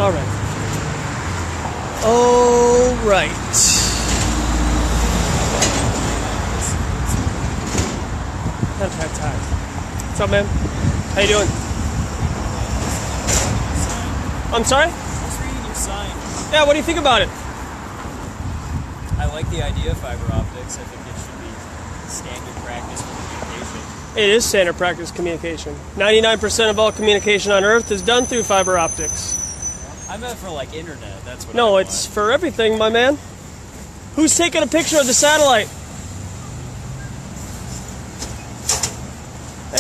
Alright. Alright. Gotta pack ties. What's up, man? How you doing? I'm sorry? I was reading your sign. Yeah, what do you think about it? I like the idea of fiber optics. I think it should be standard practice for communication. It is standard practice communication. 99% of all communication on Earth is done through fiber optics. I meant for like internet. That's what. No, it's for everything, my man. Who's taking a picture of the satellite?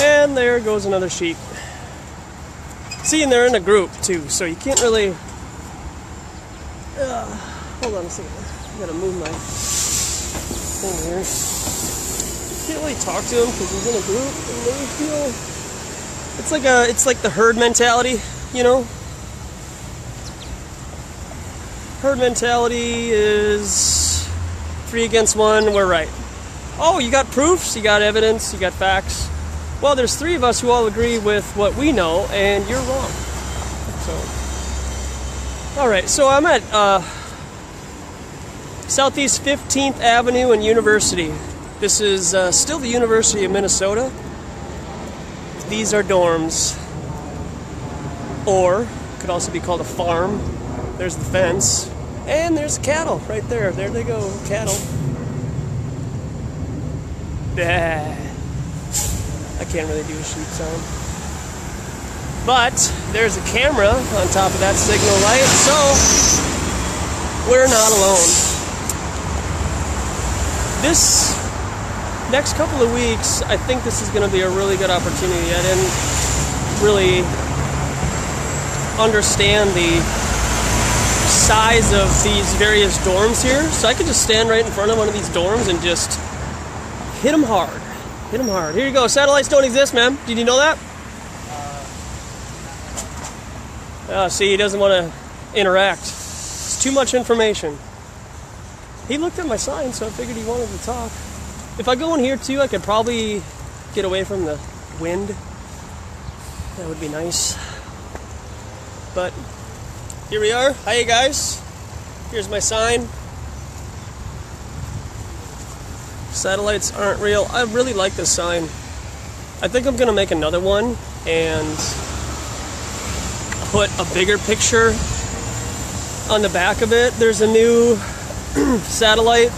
And there goes another sheep. See, and they're in a group too, so you can't really. Hold on a second. I gotta move my thing here. Can't really talk to him because he's in a group, and they feel it's like the herd mentality, you know. Herd mentality is 3 against 1. We're right. Oh, you got proofs, you got evidence, you got facts. Well, there's 3 of us who all agree with what we know, and you're wrong. So, all right. So I'm at Southeast 15th Avenue and University. This is still the University of Minnesota. These are dorms, or could also be called a farm. There's the fence, and there's cattle right there. There they go, cattle. Bah. I can't really do a sheep sound. But there's a camera on top of that signal light, so we're not alone. This next couple of weeks, I think this is going to be a really good opportunity. I didn't really understand the size of these various dorms here, so I could just stand right in front of one of these dorms and just hit them hard. Hit them hard. Here you go. Satellites don't exist, man. Did you know that? See, he doesn't want to interact. It's too much information. He looked at my sign, so I figured he wanted to talk. If I go in here too, I could probably get away from the wind. That would be nice. But here we are. Hi, guys. Here's my sign. Satellites aren't real. I really like this sign. I think I'm gonna make another one and put a bigger picture on the back of it. There's a new satellite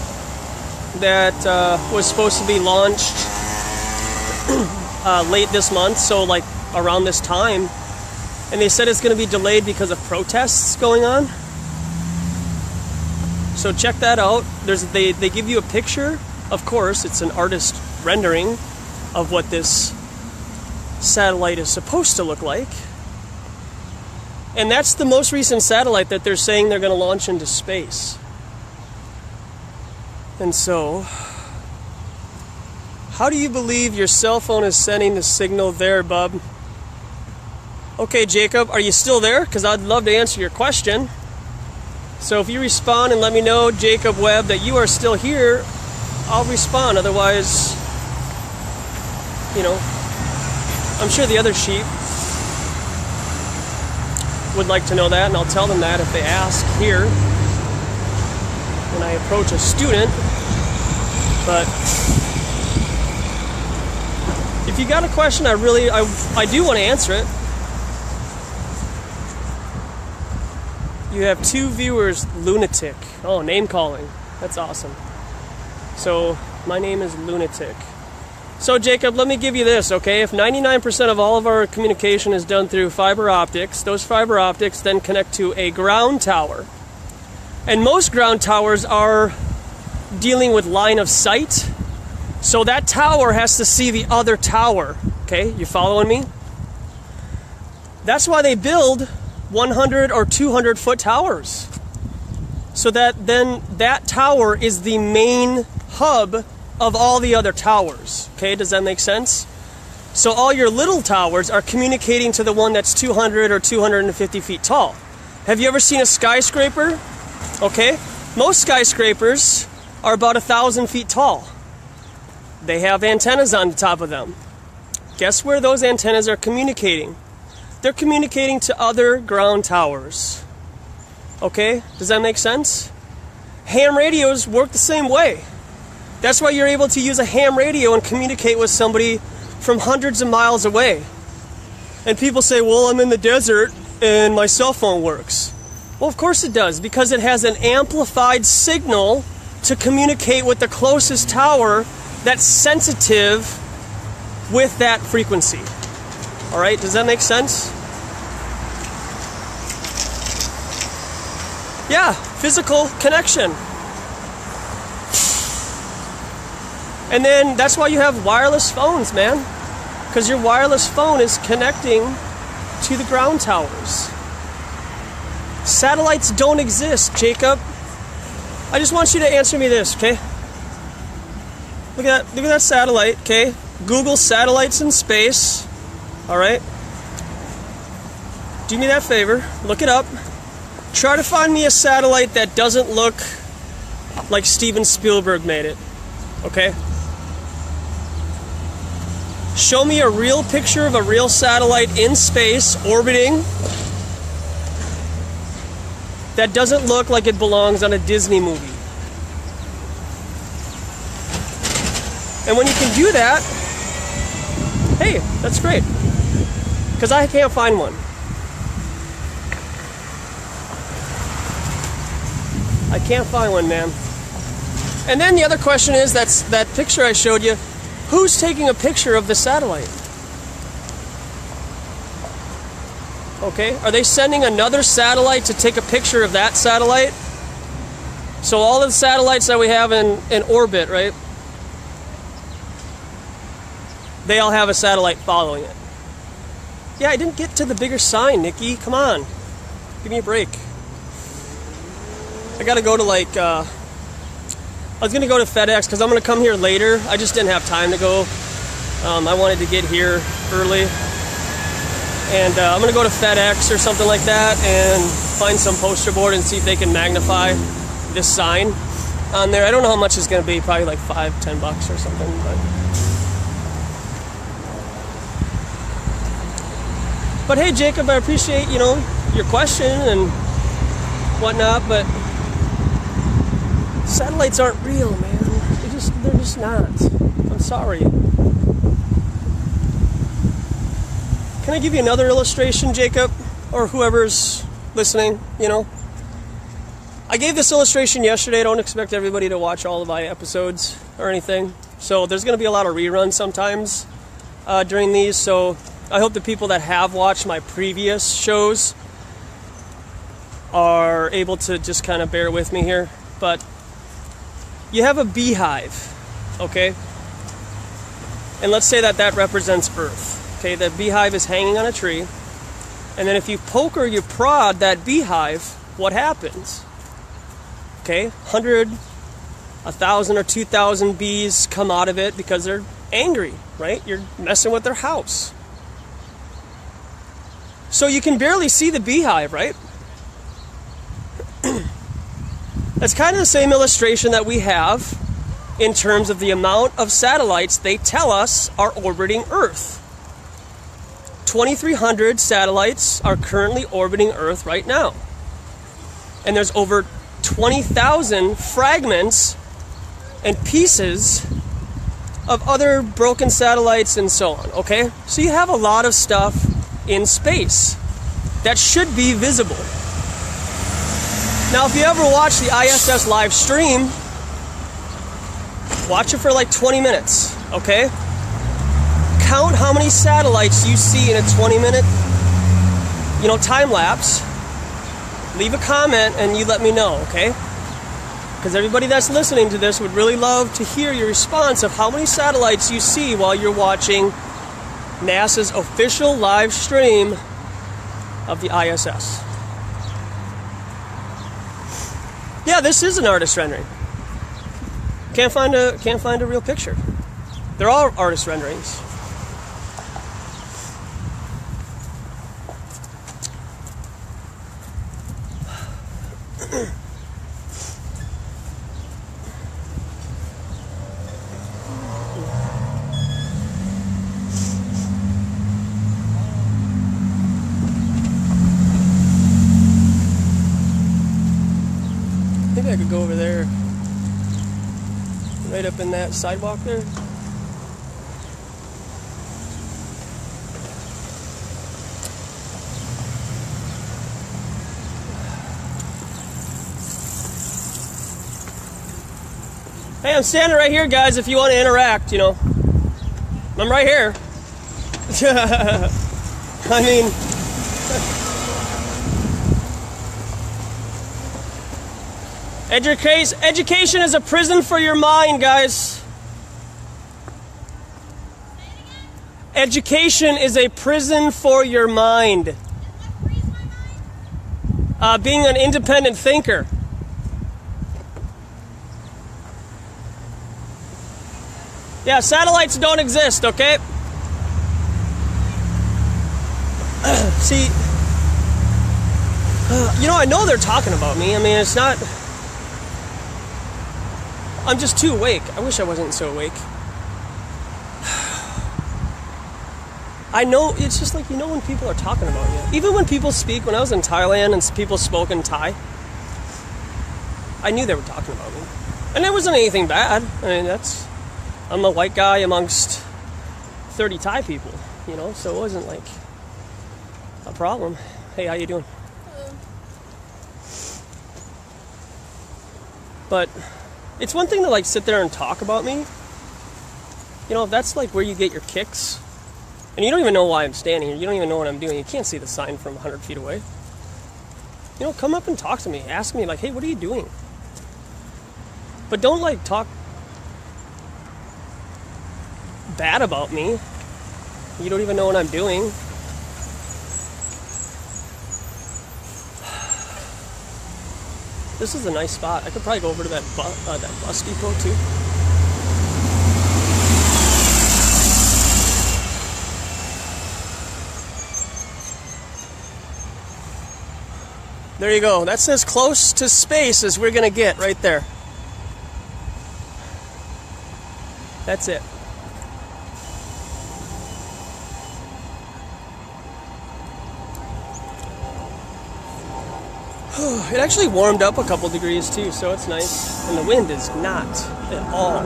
that was supposed to be launched late this month, so like around this time, and they said it's going to be delayed because of protests going on. So check that out. They give you a picture. Of course, it's an artist rendering of what this satellite is supposed to look like. And that's the most recent satellite that they're saying they're going to launch into space. And so, how do you believe your cell phone is sending the signal there, bub? Okay, Jacob, are you still there? Because I'd love to answer your question. So if you respond and let me know, Jacob Webb, that you are still here, I'll respond. Otherwise, you know, I'm sure the other sheep would like to know that, and I'll tell them that if they ask here when I approach a student. But if you got a question, I do want to answer it. You have 2 viewers, Lunatic. Oh, name calling. That's awesome. So, my name is Lunatic. So, Jacob, let me give you this, okay? If 99% of all of our communication is done through fiber optics, those fiber optics then connect to a ground tower. And most ground towers are dealing with line of sight. So that tower has to see the other tower. Okay, you following me? That's why they build 100 or 200 foot towers. So that then that tower is the main hub of all the other towers. Okay, does that make sense? So all your little towers are communicating to the one that's 200 or 250 feet tall. Have you ever seen a skyscraper? Okay, most skyscrapers are about 1,000 feet tall. They have antennas on the top of them. Guess where those antennas are communicating? They're communicating to other ground towers. Okay, does that make sense? Ham radios work the same way. That's why you're able to use a ham radio and communicate with somebody from hundreds of miles away. And people say, well, I'm in the desert and my cell phone works. Well, of course it does, because it has an amplified signal to communicate with the closest tower that's sensitive with that frequency. All right, does that make sense? Yeah, physical connection. And then that's why you have wireless phones, man. Because your wireless phone is connecting to the ground towers. Satellites don't exist, Jacob. I just want you to answer me this, okay? Look at that satellite, okay? Google satellites in space. All right? Do me that favor. Look it up. Try to find me a satellite that doesn't look like Steven Spielberg made it. Okay? Show me a real picture of a real satellite in space orbiting that doesn't look like it belongs on a Disney movie. And when you can do that, hey, that's great. Because I can't find one. I can't find one, man. And then the other question is, that's that picture I showed you, who's taking a picture of the satellite? Okay, are they sending another satellite to take a picture of that satellite? So all of the satellites that we have in orbit, right? They all have a satellite following it. Yeah, I didn't get to the bigger sign, Nikki. Come on. Give me a break. I gotta go to I was gonna go to FedEx because I'm gonna come here later. I just didn't have time to go. I wanted to get here early. And I'm gonna go to FedEx or something like that and find some poster board and see if they can magnify this sign on there. I don't know how much it's gonna be, probably like $5-10 or something, But hey, Jacob, I appreciate, your question and whatnot, but satellites aren't real, man. They're just not. I'm sorry. Can I give you another illustration, Jacob? Or whoever's listening, I gave this illustration yesterday. I don't expect everybody to watch all of my episodes or anything. So there's going to be a lot of reruns sometimes during these. So I hope the people that have watched my previous shows are able to just kind of bear with me here. But you have a beehive, okay? And let's say that represents Earth. Okay, the beehive is hanging on a tree. And then if you poke or you prod that beehive, what happens? Okay, 100, 1,000 or 2,000 bees come out of it because they're angry, right? You're messing with their house. So you can barely see the beehive, right? That's kind of the same illustration that we have in terms of the amount of satellites they tell us are orbiting Earth. 2,300 satellites are currently orbiting Earth right now. And there's over 20,000 fragments and pieces of other broken satellites and so on, okay? So you have a lot of stuff in space that should be visible. Now, if you ever watch the ISS live stream, watch it for like 20 minutes, okay? Count how many satellites you see in a 20-minute, time lapse. Leave a comment and you let me know, okay? Because everybody that's listening to this would really love to hear your response of how many satellites you see while you're watching NASA's official live stream of the ISS. Yeah, this is an artist rendering. Can't find a real picture. They're all artist renderings. I could go over there. Right up in that sidewalk there. Hey, I'm standing right here, guys, if you want to interact, you know. I'm right here. I mean... Education is a prison for your mind, guys. Education is a prison for your mind. Being an independent thinker. Yeah, satellites don't exist, okay? See, you know, I know they're talking about me. I mean, it's not... I'm just too awake. I wish I wasn't so awake. I know, it's just like, you know when people are talking about you. Even when people speak, when I was in Thailand and people spoke in Thai, I knew they were talking about me. And it wasn't anything bad. I mean, I'm a white guy amongst 30 Thai people, you know, so it wasn't like a problem. Hey, how you doing? Hello. But it's one thing to like sit there and talk about me. You know, if that's like where you get your kicks, and you don't even know why I'm standing here, you don't even know what I'm doing, you can't see the sign from 100 feet away. You know, come up and talk to me. Ask me like, hey, what are you doing? But don't like talk bad about me. You don't even know what I'm doing. This is a nice spot. I could probably go over to that bus depot too. There you go. That's as close to space as we're gonna get right there. That's it. It actually warmed up a couple degrees too, so it's nice. And the wind is not at all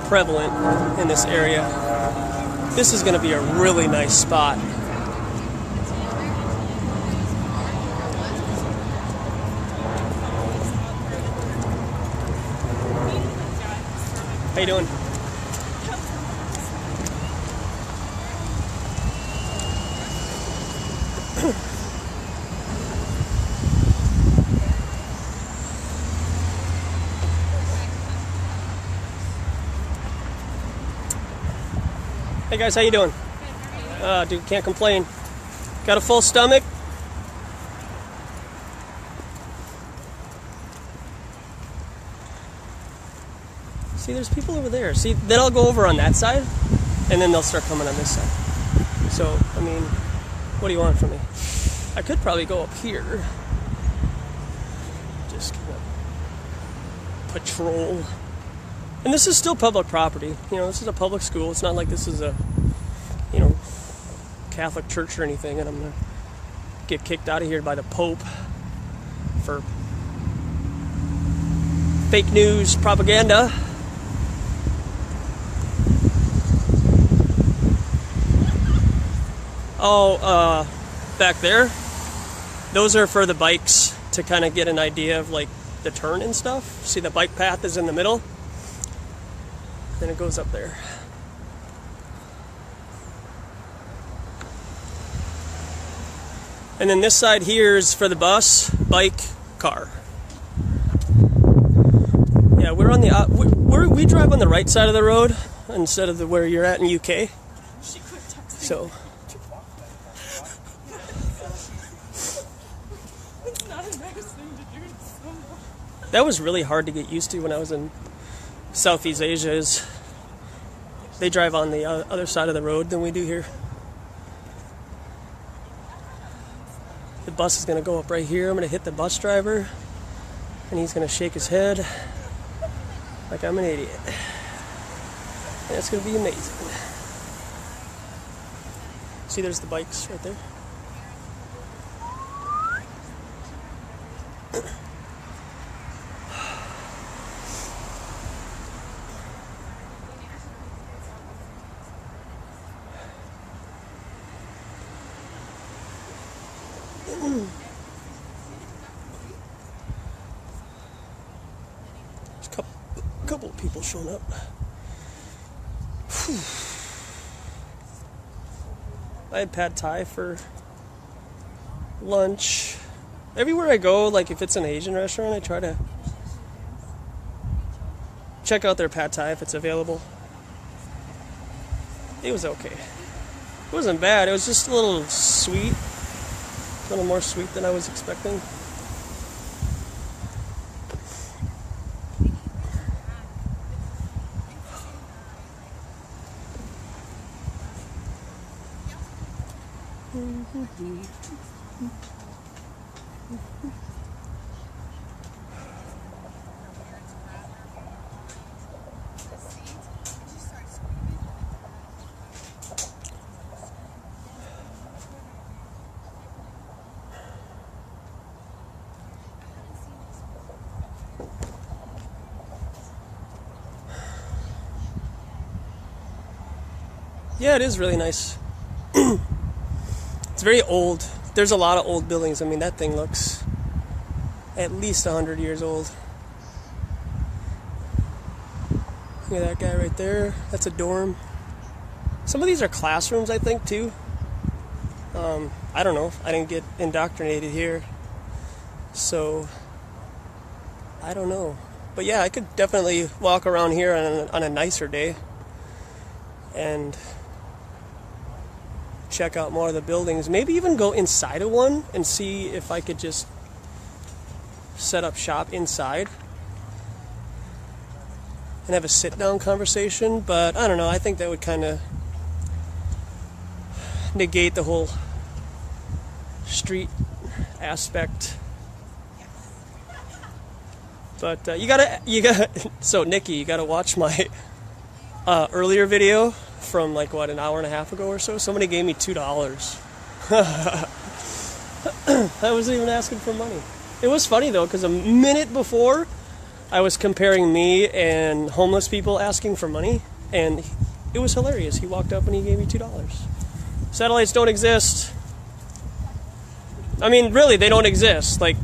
prevalent in this area. This is going to be a really nice spot. How you doing? Hey guys, how you doing? Dude, can't complain. Got a full stomach. See, there's people over there. See, then I'll go over on that side, and then they'll start coming on this side. So, I mean, what do you want from me? I could probably go up here. Just kind of patrol. And this is still public property. You know, this is a public school. It's not like this is a, you know, Catholic church or anything, and I'm going to get kicked out of here by the Pope for fake news propaganda. Oh, back there, those are for the bikes to kind of get an idea of like the turn and stuff. See, the bike path is in the middle. Then it goes up there. And then this side here is for the bus, bike, car. Yeah, we're on the we drive on the right side of the road instead of where you're at in UK. So. It's not a nice thing to do to someone. That was really hard to get used to when I was in Southeast Asia. Is they drive on the other side of the road than we do here. The bus is going to go up right here. I'm going to hit the bus driver, and he's going to shake his head like I'm an idiot. And it's going to be amazing. See, there's the bikes right there. A couple of people showing up. Whew. I had pad thai for lunch. Everywhere I go, like if it's an Asian restaurant, I try to check out their pad thai if it's available. It was okay. It wasn't bad. It was just a little sweet. A little more sweet than I was expecting. Yeah, it is really nice. It's very old. There's a lot of old buildings. I mean, that thing looks at least 100 years old. Look at that guy right there. That's a dorm. Some of these are classrooms, I think, too. I don't know. I didn't get indoctrinated here. So, I don't know. But yeah, I could definitely walk around here on a nicer day and check out more of the buildings. Maybe even go inside of one and see if I could just set up shop inside and have a sit-down conversation. But I don't know. I think that would kind of negate the whole street aspect. But you gotta. So Nikki, you gotta watch my earlier video from like what, an hour and a half ago or so. Somebody gave me $2. I wasn't even asking for money. It was funny though, because a minute before I was comparing me and homeless people asking for money, and it was hilarious. He walked up and he gave me $2. Satellites don't exist. I mean, really, they don't exist. Like,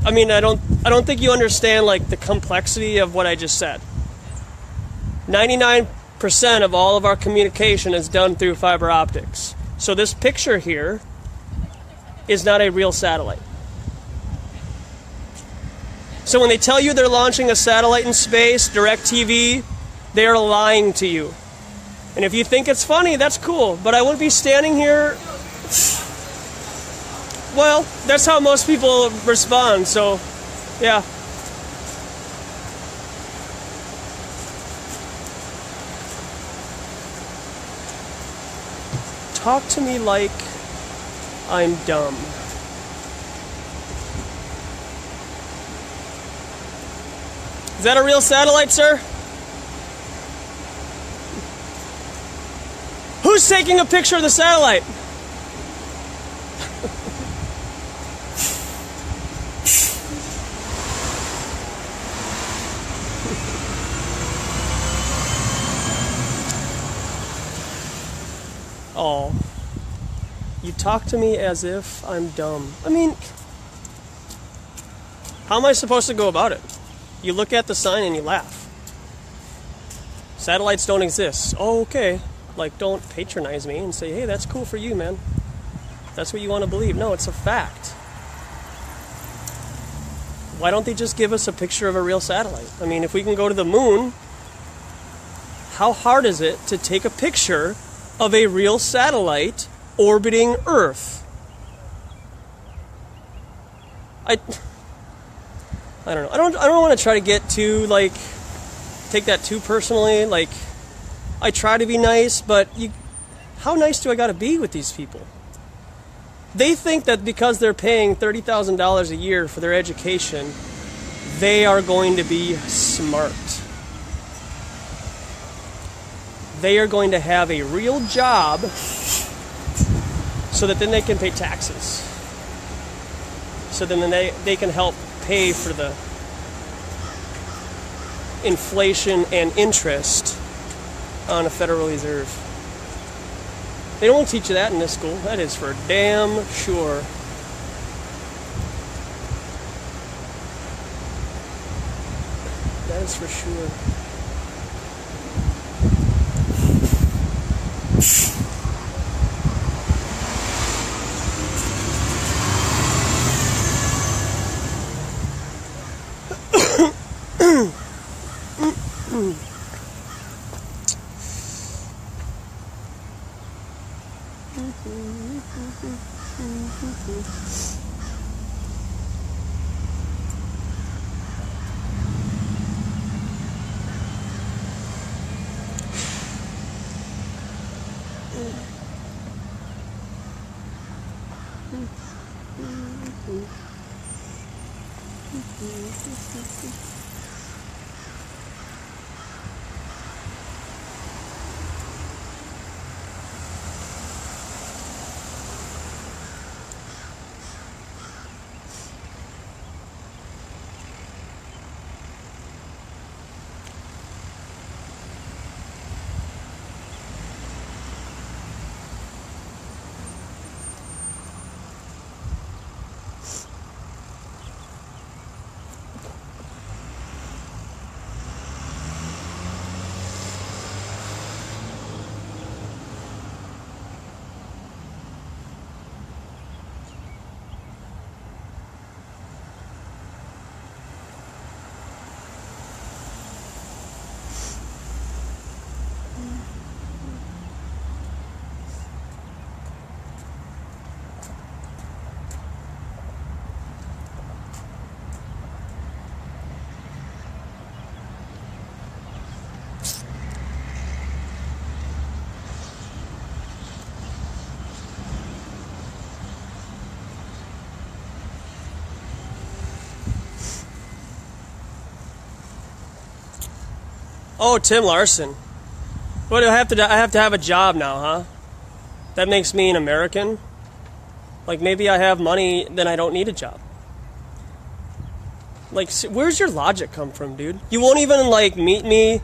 I mean, I don't think you understand like the complexity of what I just said. 99% of all of our communication is done through fiber optics. So this picture here is not a real satellite. So when they tell you they're launching a satellite in space, DirecTV, they are lying to you. And if you think it's funny, that's cool. But I wouldn't be standing here. Well, that's how most people respond. So, yeah. Talk to me like I'm dumb. Is that a real satellite, sir? Who's taking a picture of the satellite? Oh, you talk to me as if I'm dumb. I mean, how am I supposed to go about it? You look at the sign and you laugh. Satellites don't exist. Oh, okay. Like, don't patronize me and say, hey, that's cool for you, man. That's what you want to believe. No, it's a fact. Why don't they just give us a picture of a real satellite? I mean, if we can go to the moon, how hard is it to take a picture of a real satellite orbiting Earth? I don't know. I don't want to try to get too, like, take that too personally. Like, I try to be nice, but how nice do I got to be with these people? They think that because they're paying $30,000 a year for their education, they are going to be smart. They are going to have a real job so that then they can pay taxes. So then they can help pay for the inflation and interest on a Federal Reserve. They don't teach you that in this school. That is for damn sure. That's for sure. Oh, Tim Larson. What do I have to do? I have to have a job now, huh? That makes me an American? Like, maybe I have money, then I don't need a job. Like, where's your logic come from, dude? You won't even, like, meet me,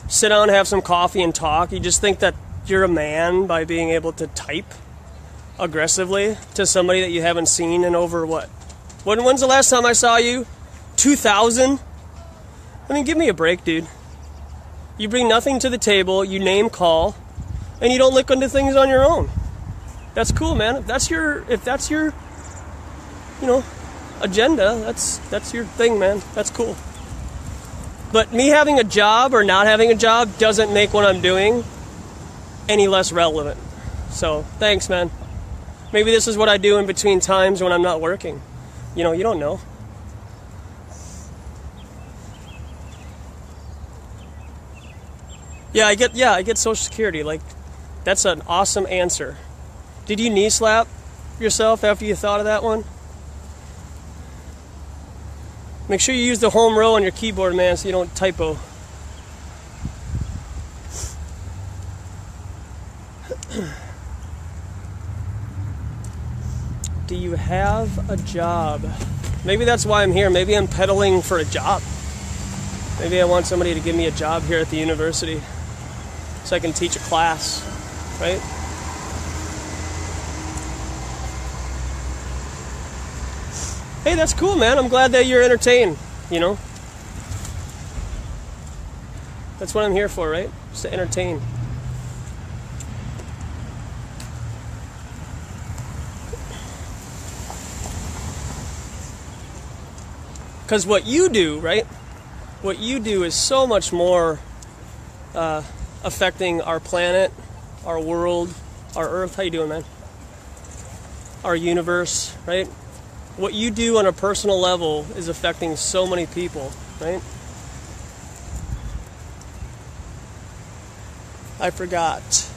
sit down, have some coffee, and talk. You just think that you're a man by being able to type aggressively to somebody that you haven't seen in over, what? When's the last time I saw you? 2000? I mean, give me a break, dude. You bring nothing to the table, you name call, and you don't look into things on your own. That's cool, man. If that's your agenda, that's your thing, man. That's cool. But me having a job or not having a job doesn't make what I'm doing any less relevant. So, thanks, man. Maybe this is what I do in between times when I'm not working. You know, you don't know. Yeah, I get Social Security. Like, that's an awesome answer. Did you knee slap yourself after you thought of that one? Make sure you use the home row on your keyboard, man, so you don't typo. Do you have a job? Maybe that's why I'm here. Maybe I'm peddling for a job. Maybe I want somebody to give me a job here at the university so I can teach a class, right? Hey, that's cool, man. I'm glad that you're entertained, you know? That's what I'm here for, right? Just to entertain. Because what you do, right? What you do is so much more affecting our planet, our world, our Earth. How you doing, man? Our universe, right? What you do on a personal level is affecting so many people, right? I forgot.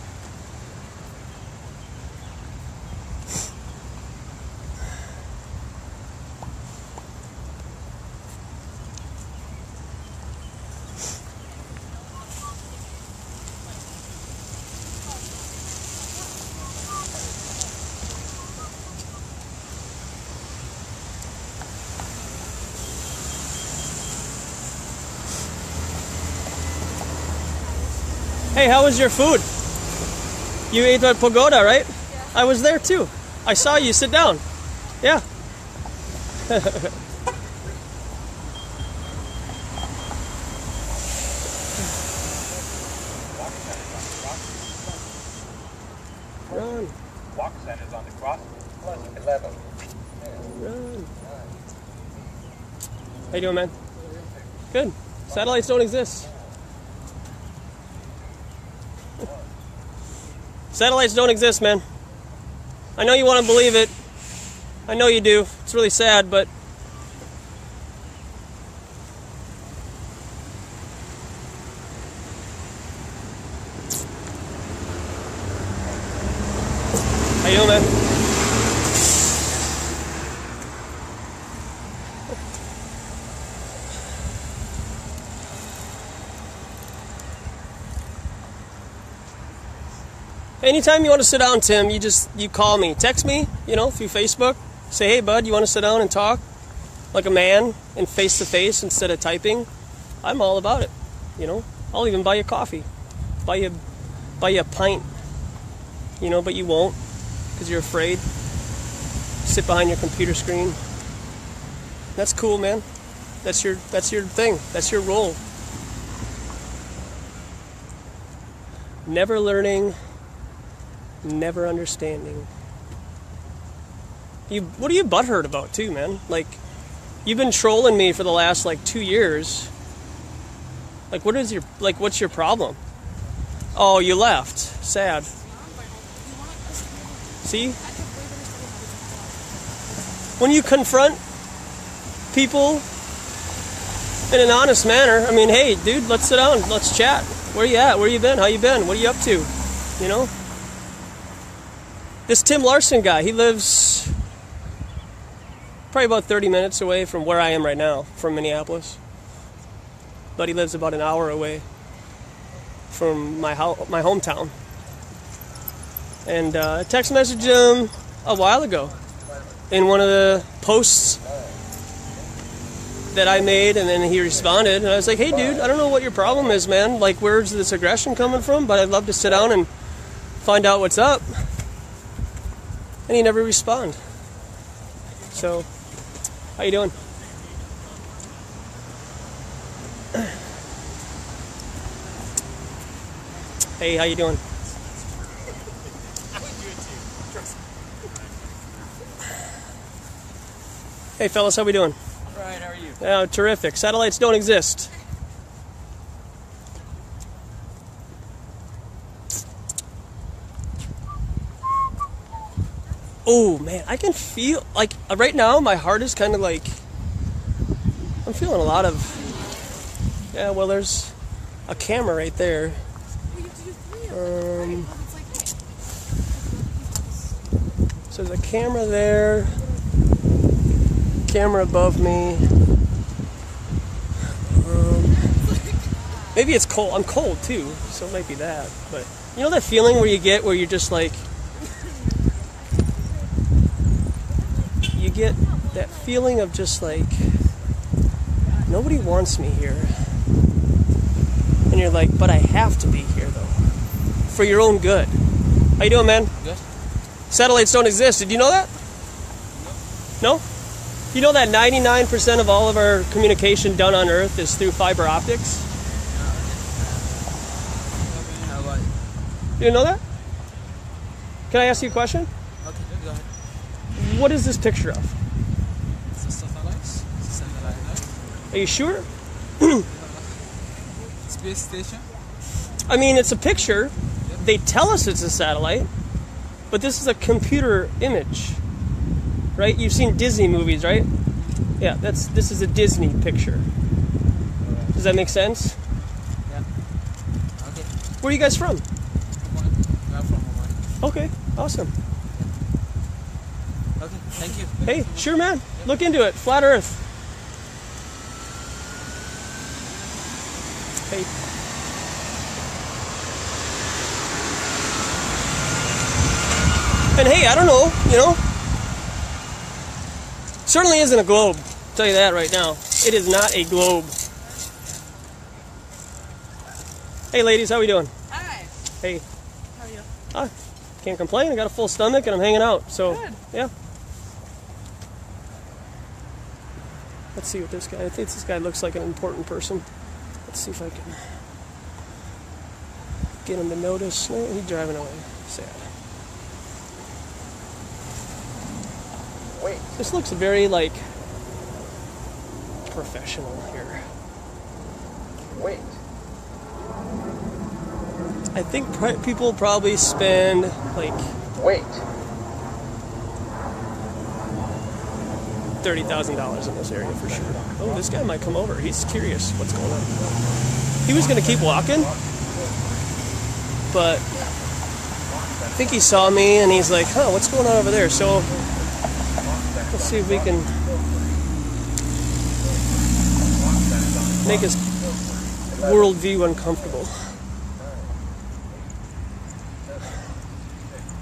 Hey, how was your food? You ate at Pagoda, right? Yeah. I was there too. I saw you sit down. Yeah. Run. Walk centers on the cross, plus 11. Run. How you doing, man? Good. Satellites don't exist. Satellites don't exist, man. I know you want to believe it. I know you do. It's really sad, but how you doing, man? Anytime you want to sit down, Tim, you call me. Text me, through Facebook. Say, hey, bud, you want to sit down and talk like a man and face-to-face instead of typing? I'm all about it, I'll even buy you coffee. Buy you a pint, but you won't because you're afraid. Sit behind your computer screen. That's cool, man. That's your thing. That's your role. Never learning, never understanding. What are you butthurt about too, man? Like, you've been trolling me for the last 2 years. What's your problem? Oh, you left. Sad. See? When you confront people in an honest manner, hey, dude, let's sit down, let's chat. Where you at? Where you been? How you been? What are you up to? This Tim Larson guy, he lives probably about 30 minutes away from where I am right now, from Minneapolis. But he lives about an hour away from my hometown. And I text messaged him a while ago in one of the posts that I made, and then he responded, and I was like, hey, dude, I don't know what your problem is, man. Where's this aggression coming from? But I'd love to sit down and find out what's up. And he never responded. So, how you doing? Hey, how you doing? Hey, fellas, how we doing? All right, how are you? Yeah, terrific. Satellites don't exist. Oh, man, I can feel, right now, my heart is kind of I'm feeling a lot of, there's a camera right there. So there's a camera there, camera above me. Maybe it's cold. I'm cold, too, so it might be that. But you know that feeling where you get where you're just you get that feeling of just nobody wants me here. And you're like, but I have to be here, though. For your own good. How you doing, man? Good. Satellites don't exist. Did you know that? No? You know that 99% of all of our communication done on Earth is through fiber optics? You didn't know that? Can I ask you a question? Okay, go ahead. What is this picture of? It's a satellite. Are you sure? Space station. It's a picture. They tell us it's a satellite, but this is a computer image, right? You've seen Disney movies, right? Yeah, this is a Disney picture. Does that make sense? Yeah. Okay. Where are you guys from? We are from Hawaii. Okay, awesome. Okay, thank you. Hey, sure, man. Look into it. Flat Earth. Hey. And hey, I don't know, certainly isn't a globe. I'll tell you that right now. It is not a globe. Hey, ladies, how we doing? Hi. Hey. How are you? Can't complain. I got a full stomach and I'm hanging out. So, Good. Yeah. Let's see what this guy. I think this guy looks like an important person. Let's see if I can get him to notice. No, he's driving away. Sad. Wait. This looks very, like, professional here. Wait. I think people probably spend, like, Wait. $30,000 in this area for sure. Oh, this guy might come over. He's curious what's going on. He was going to keep walking, but I think he saw me and he's like, huh, what's going on over there? So let's see if we can make his worldview uncomfortable.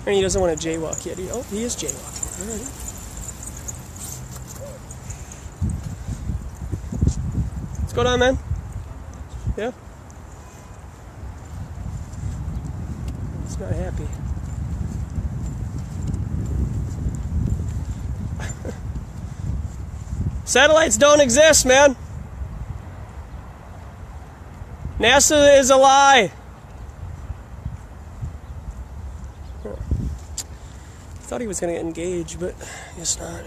And he doesn't want to jaywalk yet. Oh, he is jaywalking. All right. What's going on, man? Yeah? He's not happy. Satellites don't exist, man. NASA is a lie. Thought he was going to get engaged, but I guess not.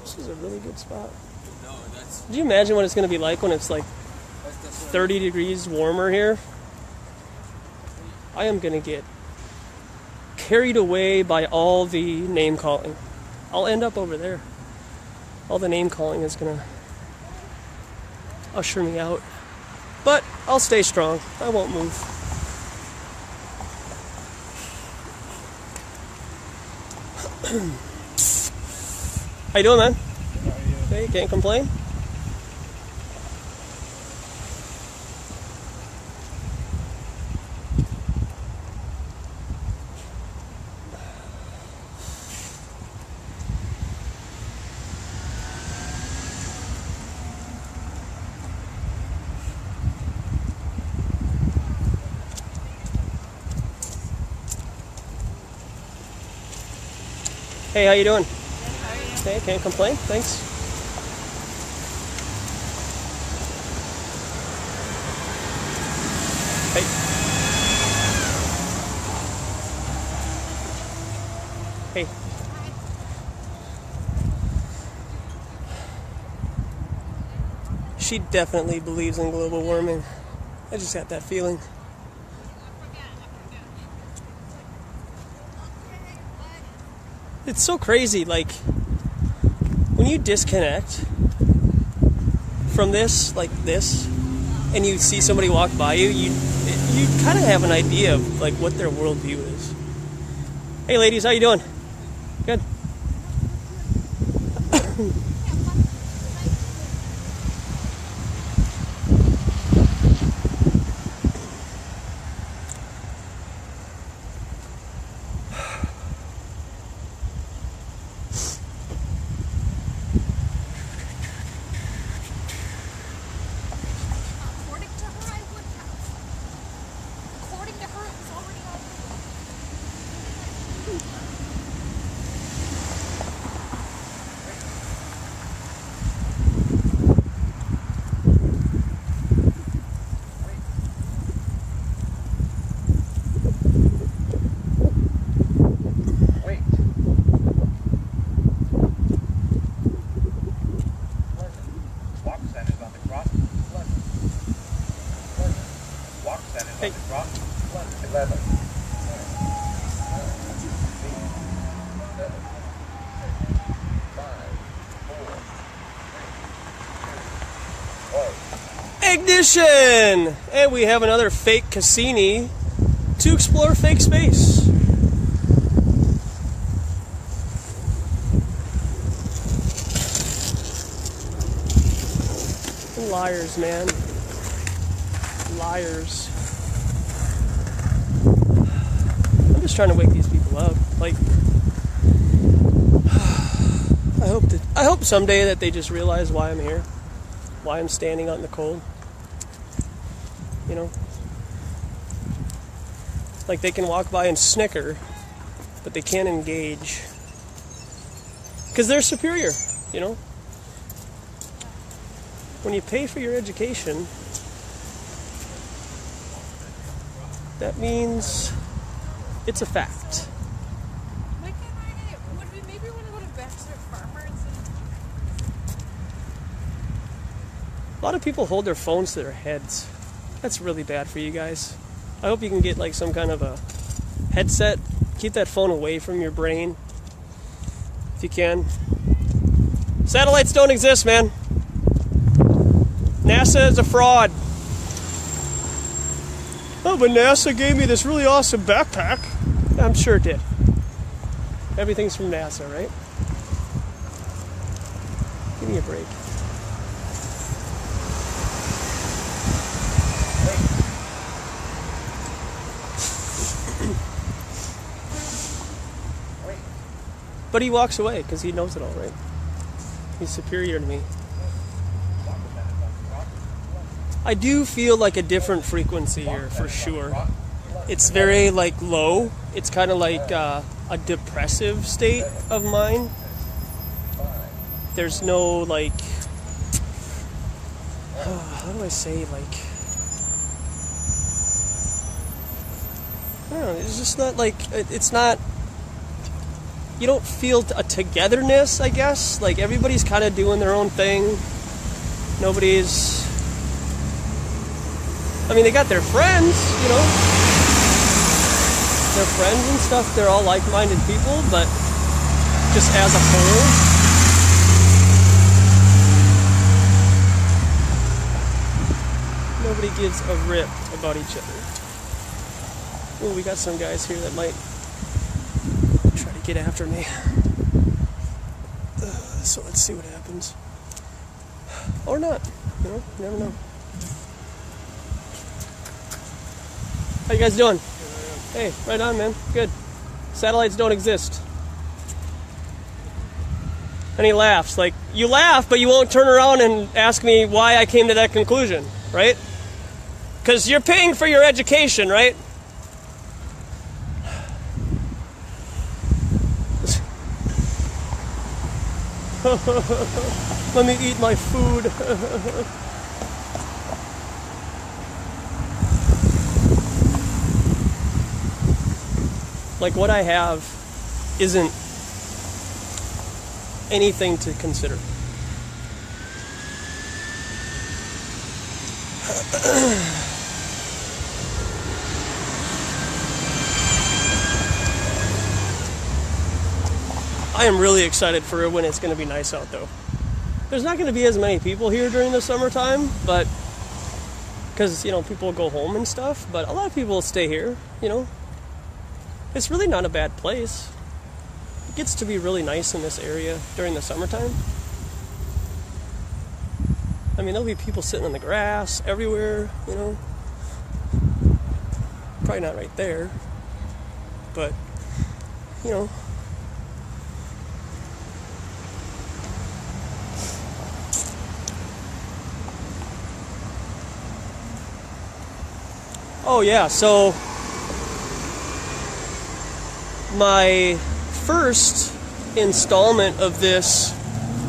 This is a really good spot. Do you imagine what it's going to be like when it's like 30 degrees warmer here? I am going to get carried away by all the name calling. I'll end up over there. All the name calling is going to usher me out. But I'll stay strong. I won't move. How you doing, man? Hey, can't complain. Hey, how you doing? Hey, can't complain. Thanks. Hey. Hey. She definitely believes in global warming. I just got that feeling. It's so crazy, like, when you disconnect from this, like this, and you see somebody walk by you, you kind of have an idea of, like, what their worldview is. Hey, ladies, how you doing? Good. Hey. 11. Ignition! And we have another fake Cassini to explore fake space. Liars, man. Liars. I'm just trying to wake these people up. Like, I hope someday that they just realize why I'm here, why I'm standing out in the cold. You know, like they can walk by and snicker, but they can't engage because they're superior. You know, when you pay for your education, that means it's a fact. Why can't I get, would we maybe want to go to Bachelor Farmers and... A lot of people hold their phones to their heads. That's really bad for you guys. I hope you can get like some kind of a headset. Keep that phone away from your brain if you can. Satellites don't exist, man. NASA is a fraud. Oh, but NASA gave me this really awesome backpack. I'm sure it did. Everything's from NASA, right? Give me a break. But he walks away because he knows it all, right? He's superior to me. I do feel like a different frequency here, for sure. It's very, like, low. It's kind of like a depressive state of mind. There's no, like... how do I say, like... I don't know, it's just not, like... It's not... You don't feel a togetherness, I guess. Like, everybody's kind of doing their own thing. Nobody's... I mean, they got their friends, you know. Their friends and stuff, they're all like-minded people, but just as a whole... Nobody gives a rip about each other. Oh, we got some guys here that might try to get after me. So let's see what happens. Or not, you know, you never know. How you guys doing? Hey, right on, man. Good. Satellites don't exist. And he laughs. Like, you laugh, but you won't turn around and ask me why I came to that conclusion, right? Because you're paying for your education, right? Let me eat my food. Like, what I have isn't anything to consider. I am really excited for when it's going to be nice out, though. There's not going to be as many people here during the summertime, but because, you know, people go home and stuff, but a lot of people will stay here, you know. It's really not a bad place. It gets to be really nice in this area during the summertime. I mean, there'll be people sitting on the grass everywhere, you know. Probably not right there, but, you know. Oh yeah, so my first installment of this,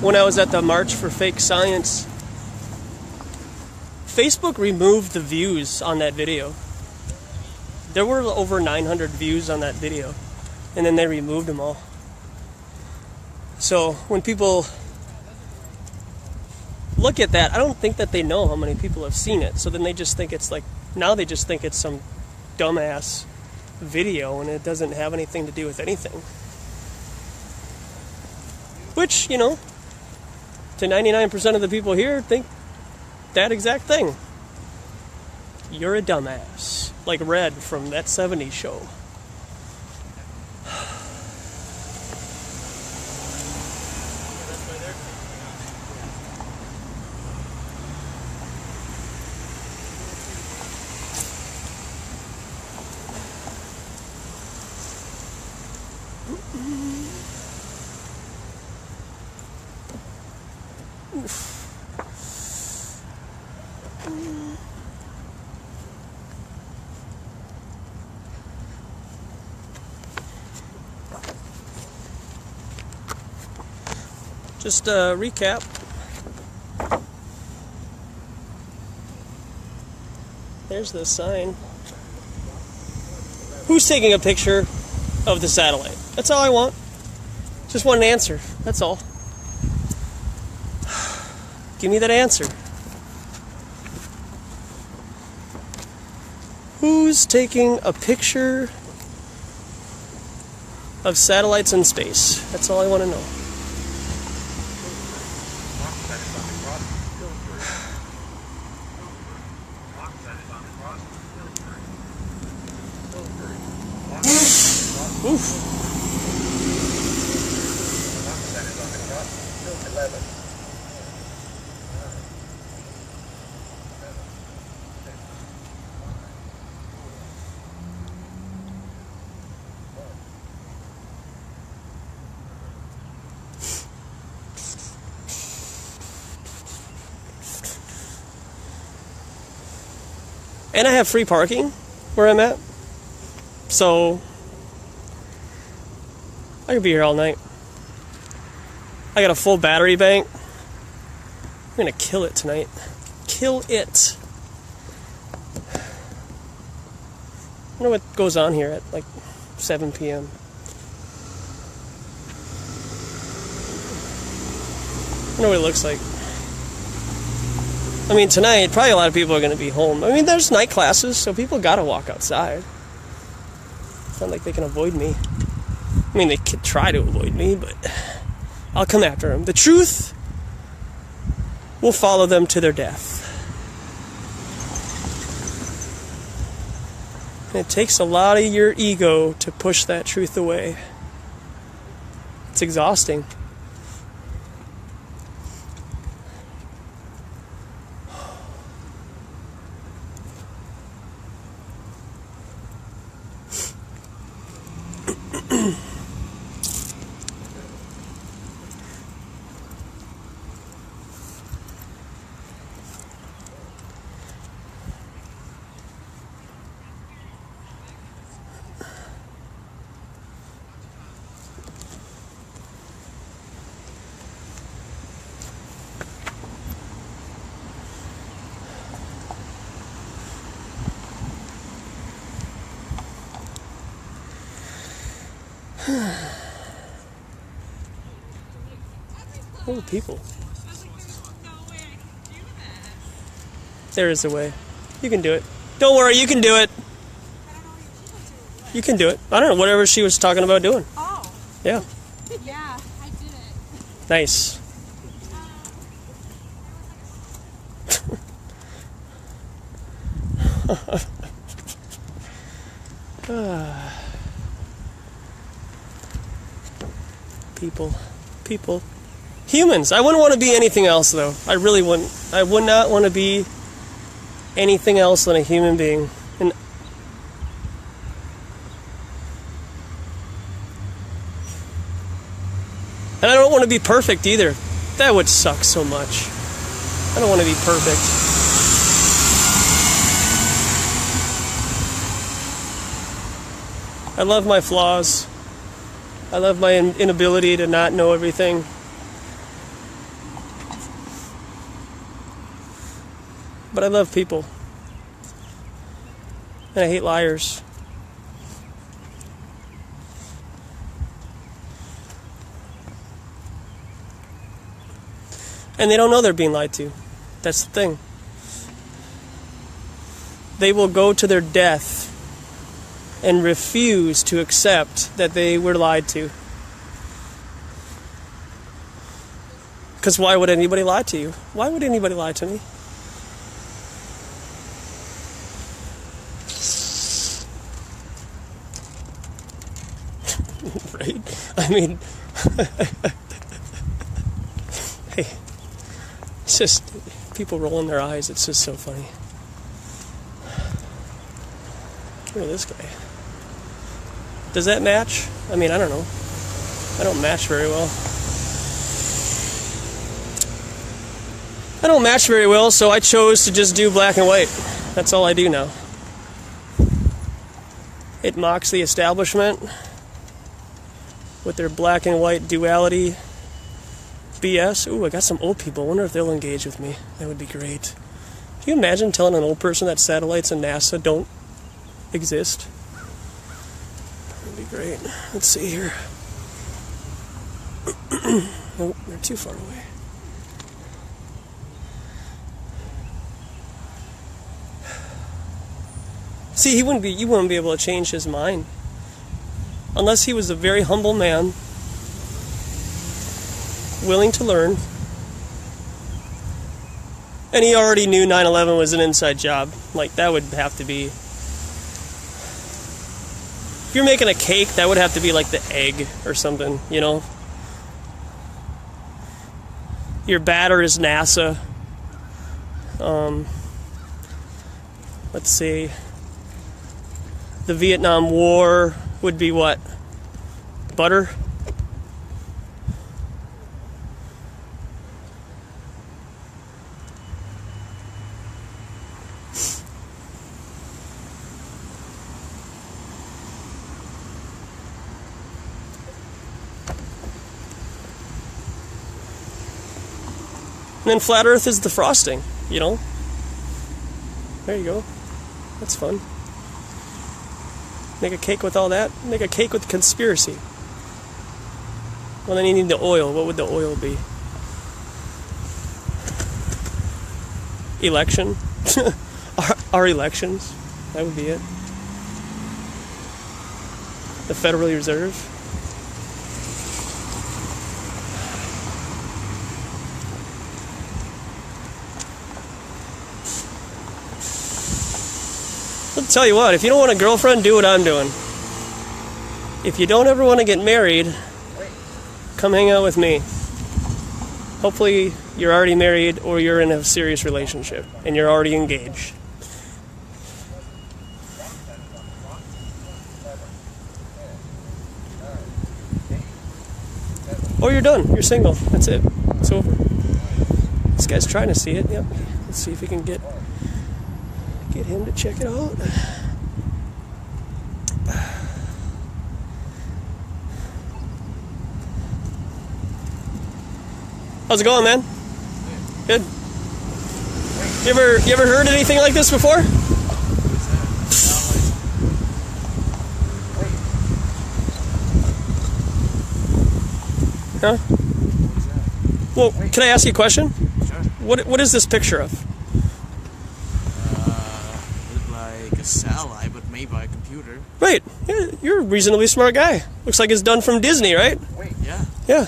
when I was at the March for Fake Science, Facebook removed the views on that video. There were over 900 views on that video, and then they removed them all. So when people look at that, I don't think that they know how many people have seen it. So then they just think it's like, now they just think it's some dumbass video and it doesn't have anything to do with anything. Which, you know, to 99% of the people here think that exact thing. You're a dumbass. Like Red from that 70s show. Just a recap. There's the sign. Who's taking a picture of the satellite? That's all I want. Just want an answer. That's all. Give me that answer. Who's taking a picture of satellites in space? That's all I want to know. Oof. 11. And I have free parking where I'm at. So I could be here all night. I got a full battery bank. I'm gonna kill it tonight. Kill it. I wonder what goes on here at like 7 p.m. I wonder what it looks like. I mean, tonight, probably a lot of people are going to be home. I mean, there's night classes, so people got to walk outside. It's not like they can avoid me. I mean, they could try to avoid me, but I'll come after them. The truth will follow them to their death. And it takes a lot of your ego to push that truth away. It's exhausting. Oh, people. There is a way. You can do it. Don't worry, you can do it. You can do it. I don't know, whatever she was talking about doing. Oh. Yeah. Yeah, I did it. Nice. People. Humans. I wouldn't want to be anything else, though. I really wouldn't. I would not want to be anything else than a human being. And I don't want to be perfect either. That would suck so much. I don't want to be perfect. I love my flaws. I love my inability to not know everything. But I love people. And I hate liars. And they don't know they're being lied to. That's the thing. They will go to their death and refuse to accept that they were lied to. Because why would anybody lie to you? Why would anybody lie to me? Right? I mean, hey, it's just people rolling their eyes. It's just so funny. Look at this guy. Does that match? I mean, I don't know. I don't match very well. I don't match very well, so I chose to just do black and white. That's all I do now. It mocks the establishment with their black and white duality BS. Ooh, I got some old people. I wonder if they'll engage with me. That would be great. Can you imagine telling an old person that satellites and NASA don't exist? That'd be great. Let's see here. Nope, they're too far away. See, you wouldn't be able to change his mind. Unless he was a very humble man, willing to learn. And he already knew 9/11 was an inside job. Like, that would have to be... If you're making a cake, that would have to be like the egg or something, you know? Your batter is NASA. Let's see. The Vietnam War would be what? Butter? And then flat earth is the frosting, you know? There you go. That's fun. Make a cake with all that. Make a cake with conspiracy. Well, then you need the oil. What would the oil be? Election? our elections. That would be it. The Federal Reserve. I'll tell you what, if you don't want a girlfriend, do what I'm doing. If you don't ever want to get married, come hang out with me. Hopefully you're already married or you're in a serious relationship and you're already engaged. Or you're done, you're single, that's it, it's over. This guy's trying to see it, yep. Let's see if we can get him to check it out. How's it going, man? Good. You ever heard anything like this before? Huh? Well, can I ask you a question? Sure. What is this picture of? Like a satellite, but made by a computer. Right. Yeah, you're a reasonably smart guy. Looks like it's done from Disney, right? Yeah. Yeah.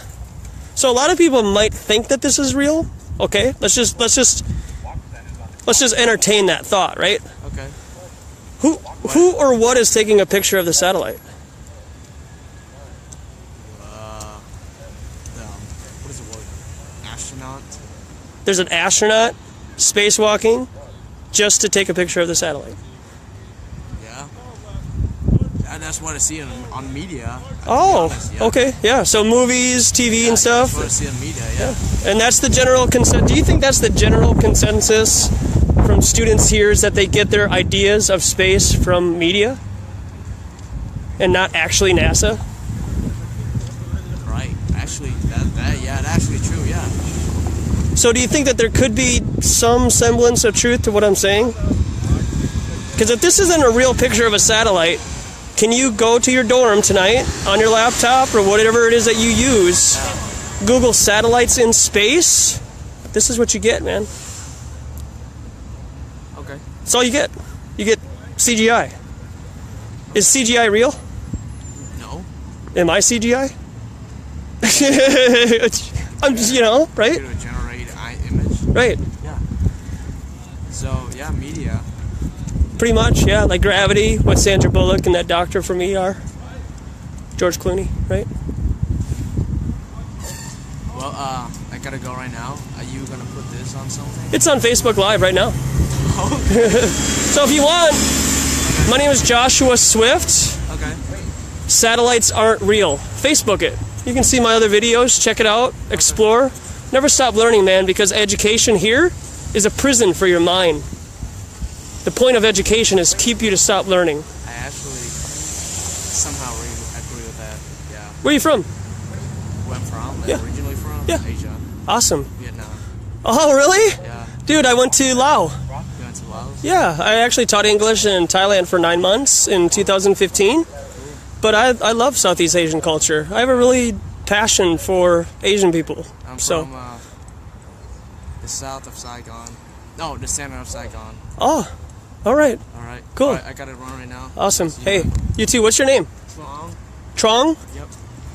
So a lot of people might think that this is real. Okay, let's just entertain that thought, right? Okay. Who or what is taking a picture of the satellite? What is the word? Astronaut. There's an astronaut spacewalking just to take a picture of the satellite. Yeah. And that's what I see on media. Oh, yeah. okay, yeah. So movies, TV, and stuff. That's what I see on media. Yeah. And that's the general consensus. Do you think that's the general consensus from students here, is that they get their ideas of space from media and not actually NASA? Right. Actually, that's actually true. Yeah. So do you think that there could be some semblance of truth to what I'm saying? Because if this isn't a real picture of a satellite, can you go to your dorm tonight on your laptop or whatever it is that you use, Google satellites in space? This is what you get, man. Okay. That's all you get. You get CGI. Is CGI real? No. Am I CGI? I'm just, right? To generate image. Right. Yeah. So yeah, media. Pretty much, yeah. Like Gravity, with Sandra Bullock and that doctor from ER. George Clooney, right? Well, I gotta go right now. Are you gonna put this on something? It's on Facebook Live right now. So if you want, my name is Joshua Swift. Okay. Satellites aren't real. Facebook it. You can see my other videos, check it out, explore. Never stop learning, man, because education here is a prison for your mind. The point of education is keep you to stop learning. I actually somehow agree with that. Yeah. Where are you from? Where I'm from? Yeah. Originally from? Yeah. Asia. Awesome. Vietnam. Oh, really? Yeah. Dude, I went to Laos. You went to Laos? Yeah, I actually taught English in Thailand for 9 months in 2015. But I love Southeast Asian culture. I have a really passion for Asian people. I'm so. from the south of Saigon. No, the center of Saigon. Oh, all right. All right. Cool. All right, I got it run right now. Awesome. See you, Hey, man. you too. What's your name? Long. Trong? Yep.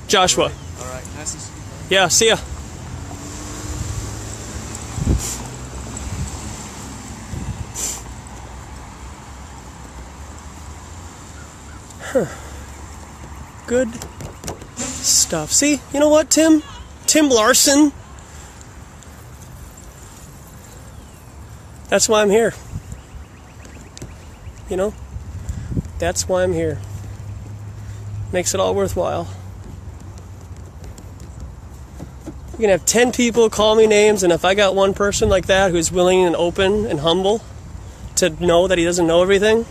Joshua. All right. Nice to see you. Yeah, see ya. Good stuff. See, you know what, Tim? Tim Larson. That's why I'm here. You know? That's why I'm here. Makes it all worthwhile. You can have 10 people call me names, and if I got one person like that who's willing and open and humble to know that he doesn't know everything,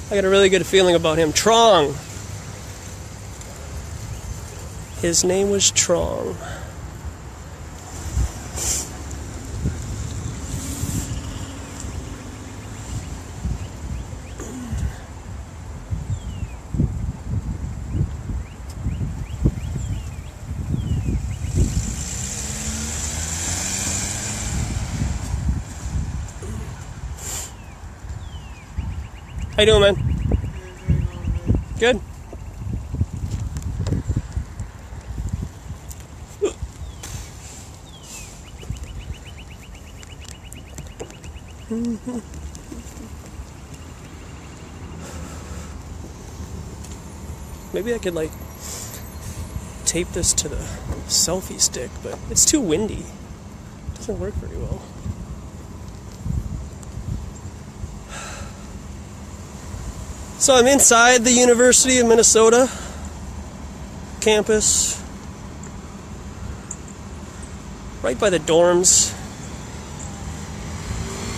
I got a really good feeling about him. Trong. His name was Trong. How you doing, man? Good. Maybe I could like tape this to the selfie stick, but it's too windy. It doesn't work very well. So I'm inside the University of Minnesota campus, right by the dorms,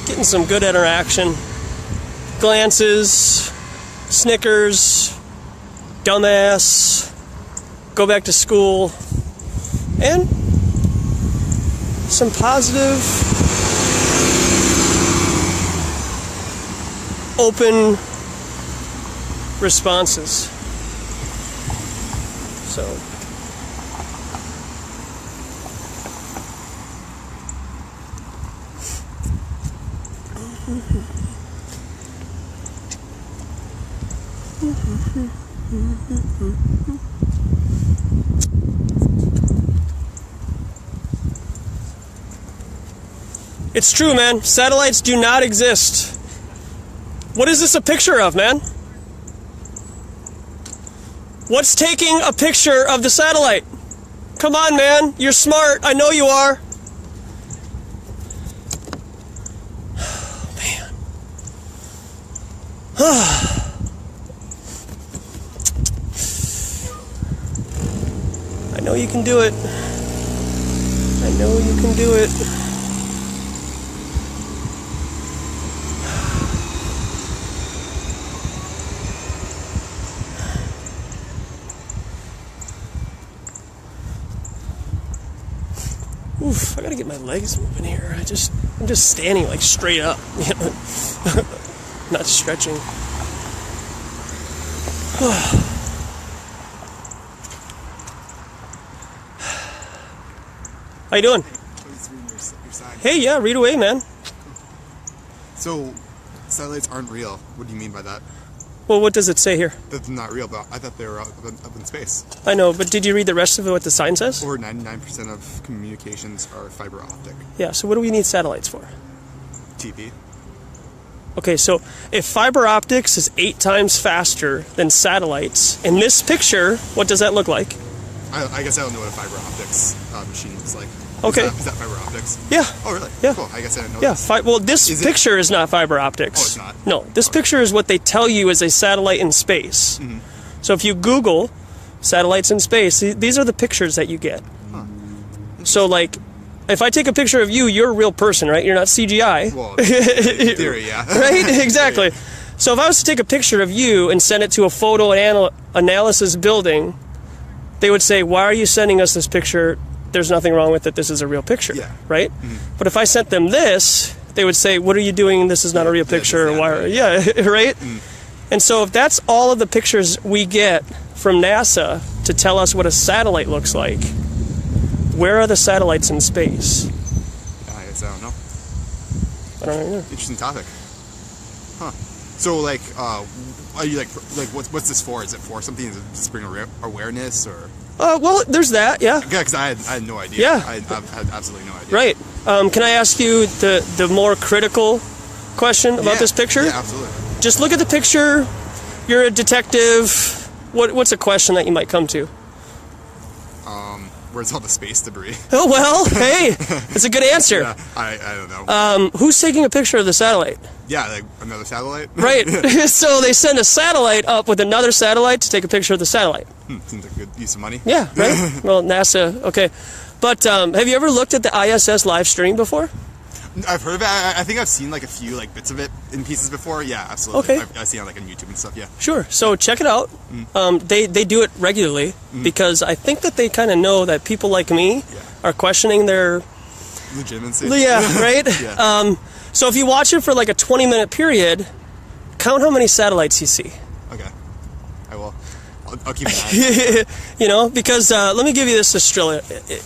getting some good interaction, glances, snickers, dumbass, go back to school, and some positive, open responses. So it's true, man. Satellites do not exist. What is this a picture of, man? What's taking a picture of the satellite? Come on, man. You're smart. I know you are. Oh, man. I know you can do it. I know you can do it. Oof, I gotta get my legs moving here. I'm just standing like straight up, you know, not stretching. How you doing? Hey, yeah, read away, man. So, satellites aren't real. What do you mean by that? Well, what does it say here? That's not real, but I thought they were up in space. I know, but did you read the rest of it, what the sign says? Or 99% of communications are fiber optic. Yeah, so what do we need satellites for? TV. Okay, so if fiber optics is 8 times faster than satellites, in this picture, what does that look like? I guess I don't know what a fiber optics machine looks like. Okay. Is that fiber optics? Yeah. Oh, really? Yeah. Cool. I guess I didn't know Yeah, this. well, this Is it- picture is not fiber optics. Oh, it's not? No, this picture is what they tell you is a satellite in space. Mm-hmm. So if you Google satellites in space, these are the pictures that you get. Huh. So, like, if I take a picture of you, you're a real person, right? You're not CGI. Well, in theory, yeah. Right? Exactly. So if I was to take a picture of you and send it to a photo analysis building, they would say, why are you sending us this picture? There's nothing wrong with it. This is a real picture, Yeah. right? But if I sent them this, they would say, "What are you doing? This is not a real picture." Why? Yeah, right. And so if that's all of the pictures we get from NASA to tell us what a satellite looks like, where are the satellites in space? I guess I don't know. I don't know. Interesting topic. Huh. So like, are you like what's this for? Is it for something? Is it to bring awareness or? Well, there's that, yeah. Yeah, because I had no idea. Yeah. I had absolutely no idea. Right. Can I ask you the more critical question about this picture? Yeah, absolutely. Just look at the picture. You're a detective. What's a question that you might come to? Where's all the space debris? Oh, well, hey, that's a good answer. Yeah, I don't know. Who's taking a picture of the satellite? Yeah, like another satellite? Right. So they send a satellite up with another satellite to take a picture of the satellite. Seems like a good use of money. Yeah, right? Well, NASA, okay. But have you ever looked at the ISS live stream before? I've heard of it. I think I've seen like a few like bits of it in pieces before. Yeah, absolutely. Okay. I see it like on YouTube and stuff, yeah. Sure. So check it out. They do it regularly because I think that they kind of know that people like me are questioning their legitimacy. Yeah, right? Yeah. So if you watch it for like a 20-minute period, count how many satellites you see. Okay. I will. I'll keep an eye. You know, because let me give you this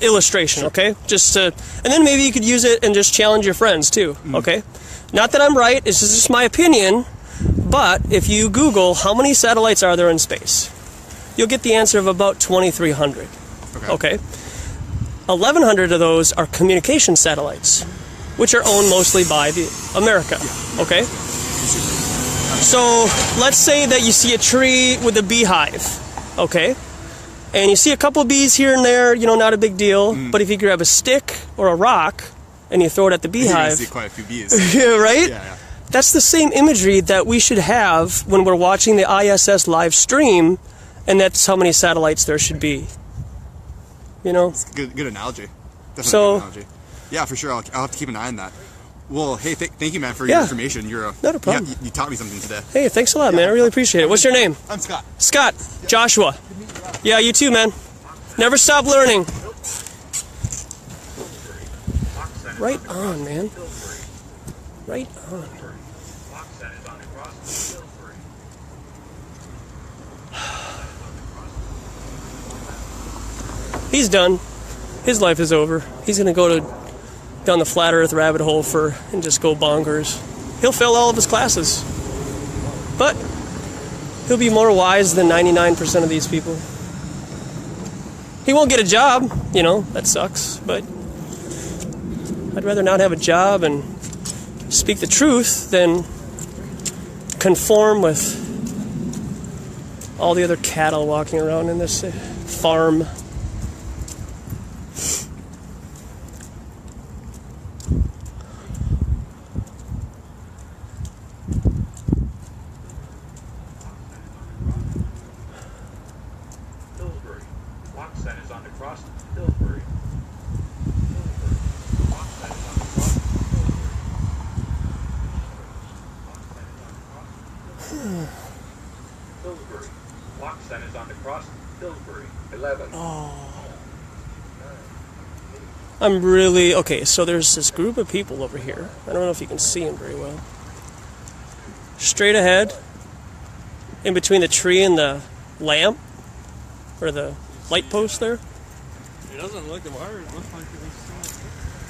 illustration, okay? And then maybe you could use it and just challenge your friends too, okay? Not that I'm right, this is just my opinion, but if you Google how many satellites are there in space, you'll get the answer of about 2,300, okay? 1,100 of those are communication satellites, which are owned mostly by America, okay? So let's say that you see a tree with a beehive, okay? And you see a couple of bees here and there, you know, not a big deal. But if you grab a stick or a rock and you throw it at the beehive, you're gonna see quite a few bees. right? Yeah. That's the same imagery that we should have when we're watching the ISS live stream, and that's how many satellites there should be. You know? It's a good analogy. Definitely So, a good analogy. Yeah, for sure. I'll have to keep an eye on that. Well, hey, thank you, man, for your information. Not a problem. You taught me something today. Hey, thanks a lot, man. I really appreciate it. What's your name? I'm Scott. Scott. Joshua. Yeah, you too, man. Never stop learning. Right on, man. Right on. He's done. His life is over. He's gonna go down the flat earth rabbit hole and just go bonkers. He'll fail all of his classes. But he'll be more wise than 99% of these people. He won't get a job, you know, that sucks, but I'd rather not have a job and speak the truth than conform with all the other cattle walking around in this farm. Pillsbury. Lock centers on the cross. Pillsbury. 11. I'm really... Okay, so there's this group of people over here. I don't know if you can see them very well. Straight ahead, in between the tree and the lamp, or the light post there. It doesn't look hard. It looks like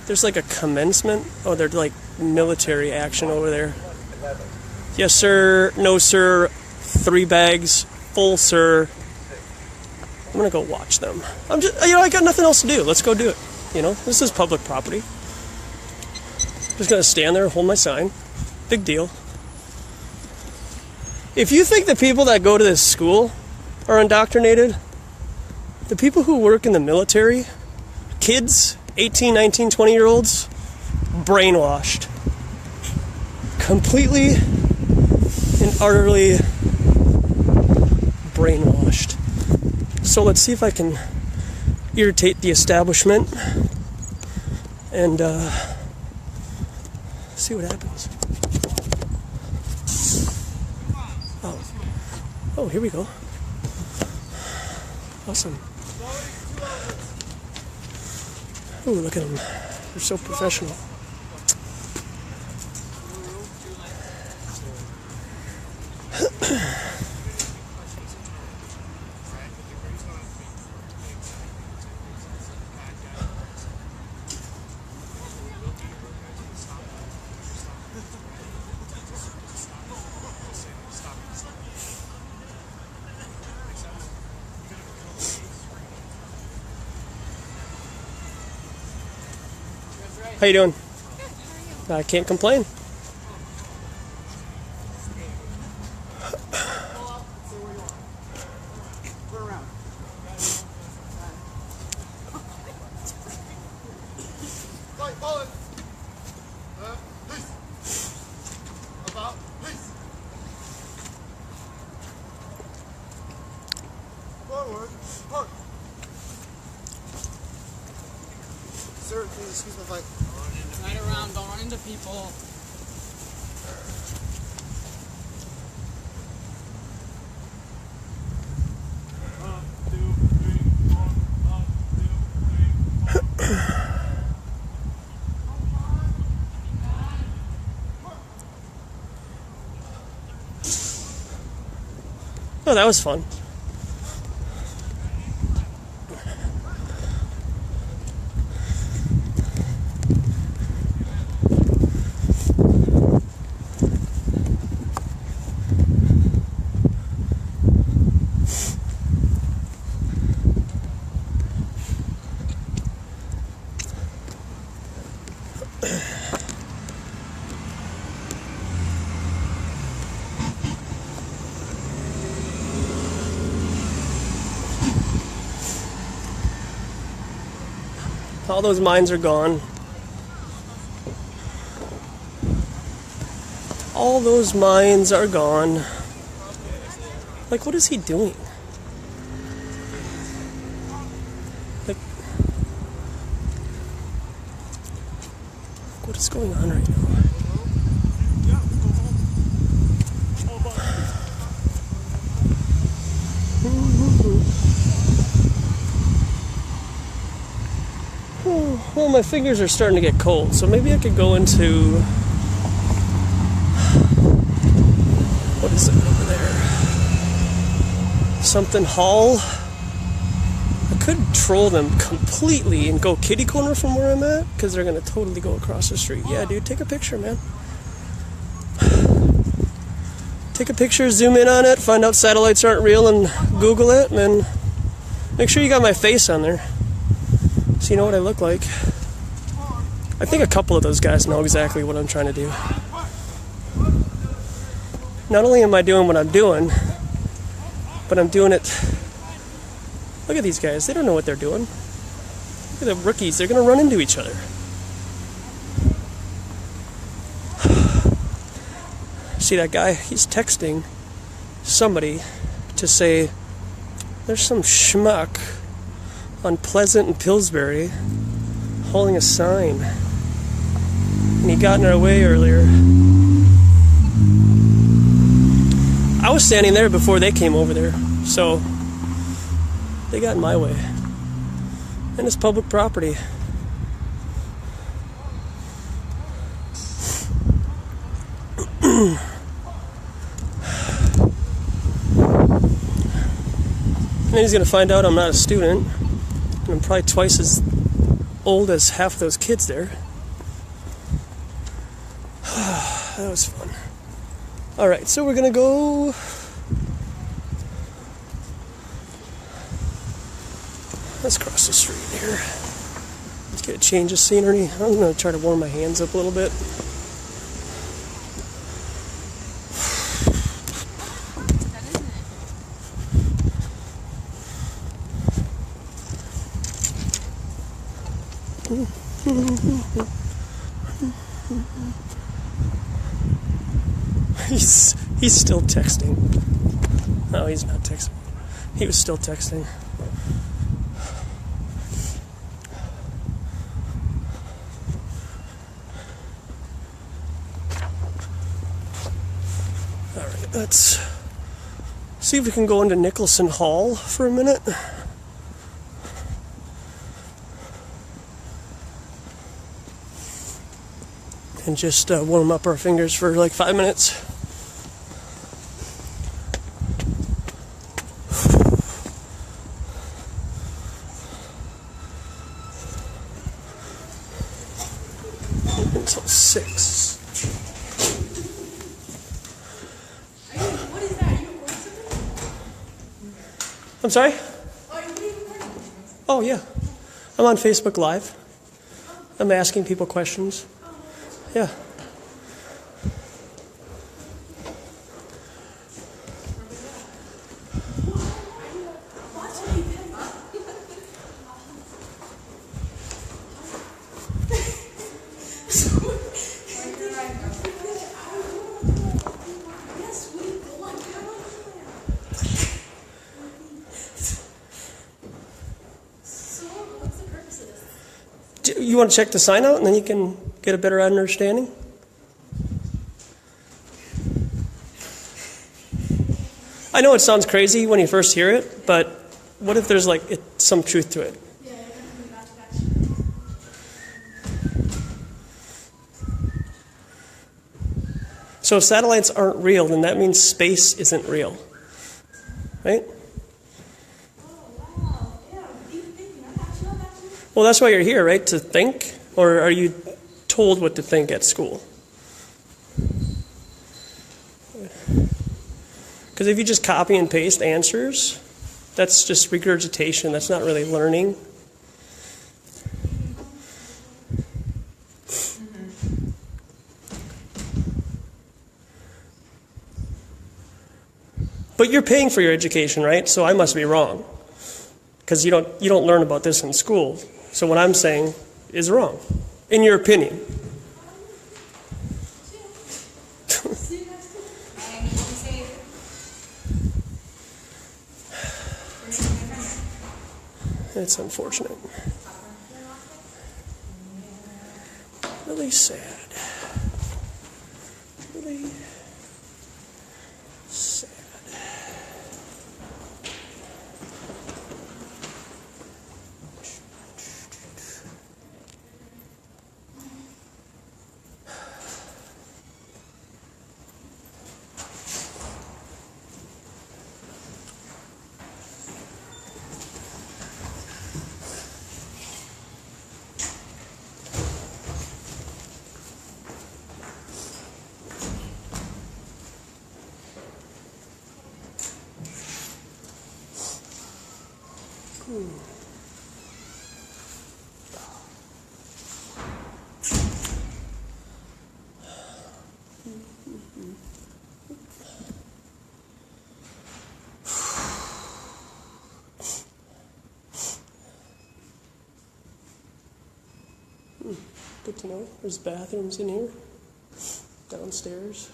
There's like a commencement. Oh, they're like military action over there. Yes, sir. No, sir. 3 bags. Full, sir. I'm gonna go watch them. I got nothing else to do. Let's go do it. You know, this is public property. Just gonna stand there, hold my sign. Big deal. If you think the people that go to this school are indoctrinated, the people who work in the military, kids, 18, 19, 20-year-olds, brainwashed. Completely and utterly brainwashed. So let's see if I can irritate the establishment and see what happens. Oh, here we go. Awesome. Ooh, look at them. They're so professional. How you doing? I can't complain. Sir, please excuse my flight. Right around, don't run into people. Oh, that was fun. All those mines are gone. All those mines are gone. Like, what is he doing? Like, what is going on right now? Well, my fingers are starting to get cold, so maybe I could go into... What is it over there? Something Hall? I could troll them completely and go kitty corner from where I'm at, because they're going to totally go across the street. Yeah, dude, take a picture, man. Take a picture, zoom in on it, find out satellites aren't real, and Google it, and then make sure you got my face on there. So you know what I look like. I think a couple of those guys know exactly what I'm trying to do. Not only am I doing what I'm doing, but I'm doing it... Look at these guys, they don't know what they're doing. Look at the rookies, they're gonna run into each other. See that guy? He's texting somebody to say, there's some schmuck on Pleasant and Pillsbury holding a sign, and he got in our way earlier. I was standing there before they came over there, so they got in my way, and it's public property. And he's gonna find out I'm not a student. I'm probably twice as old as half of those kids there. That was fun. Alright, so we're gonna go... Let's cross the street here. Let's get a change of scenery. I'm gonna try to warm my hands up a little bit. He's still texting. No, he's not texting. He was still texting. Alright, let's see if we can go into Nicholson Hall for a minute. And just warm up our fingers for like 5 minutes. Until 6. What is that? You recording something? I'm sorry? Oh, you recording? Oh yeah. I'm on Facebook Live. I'm asking people questions. Yeah. You want to check the sign out and then you can get a better understanding? I know it sounds crazy when you first hear it, but what if there's like some truth to it? So if satellites aren't real, then that means space isn't real, right? Well, that's why you're here, right? To think? Or are you told what to think at school? Because if you just copy and paste answers, that's just regurgitation. That's not really learning. But you're paying for your education, right? So I must be wrong. Because you don't learn about this in school. So what I'm saying is wrong, in your opinion. It's unfortunate. Really sad. Really sad. Good to know. There's bathrooms in here, downstairs.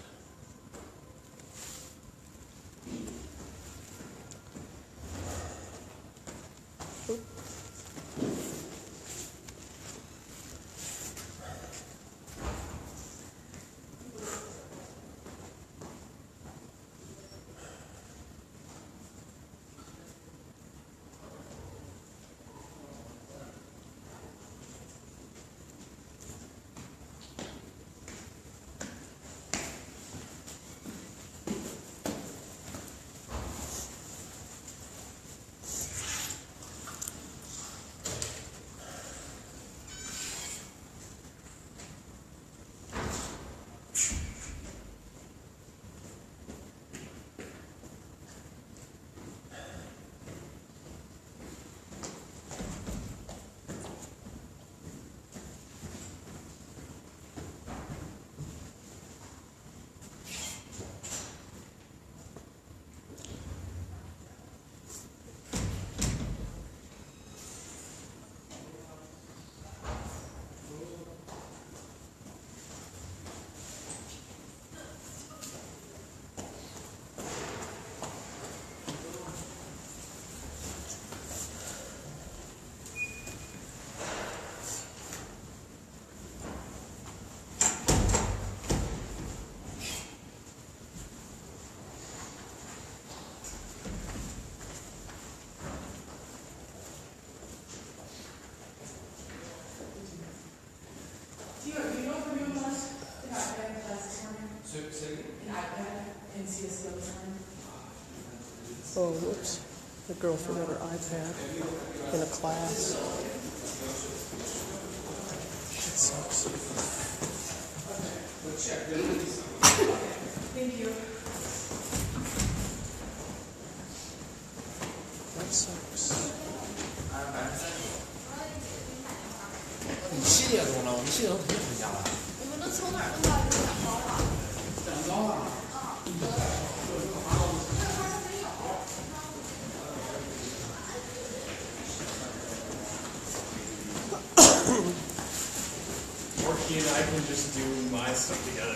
Oh, whoops. The girl forgot her iPad in a class. That sucks. Thank you. That sucks. 叶子呢？我们系统肯定回家了。我们能从哪儿弄到这个蛋糕啊？蛋糕啊？Or he and I can just do my stuff together.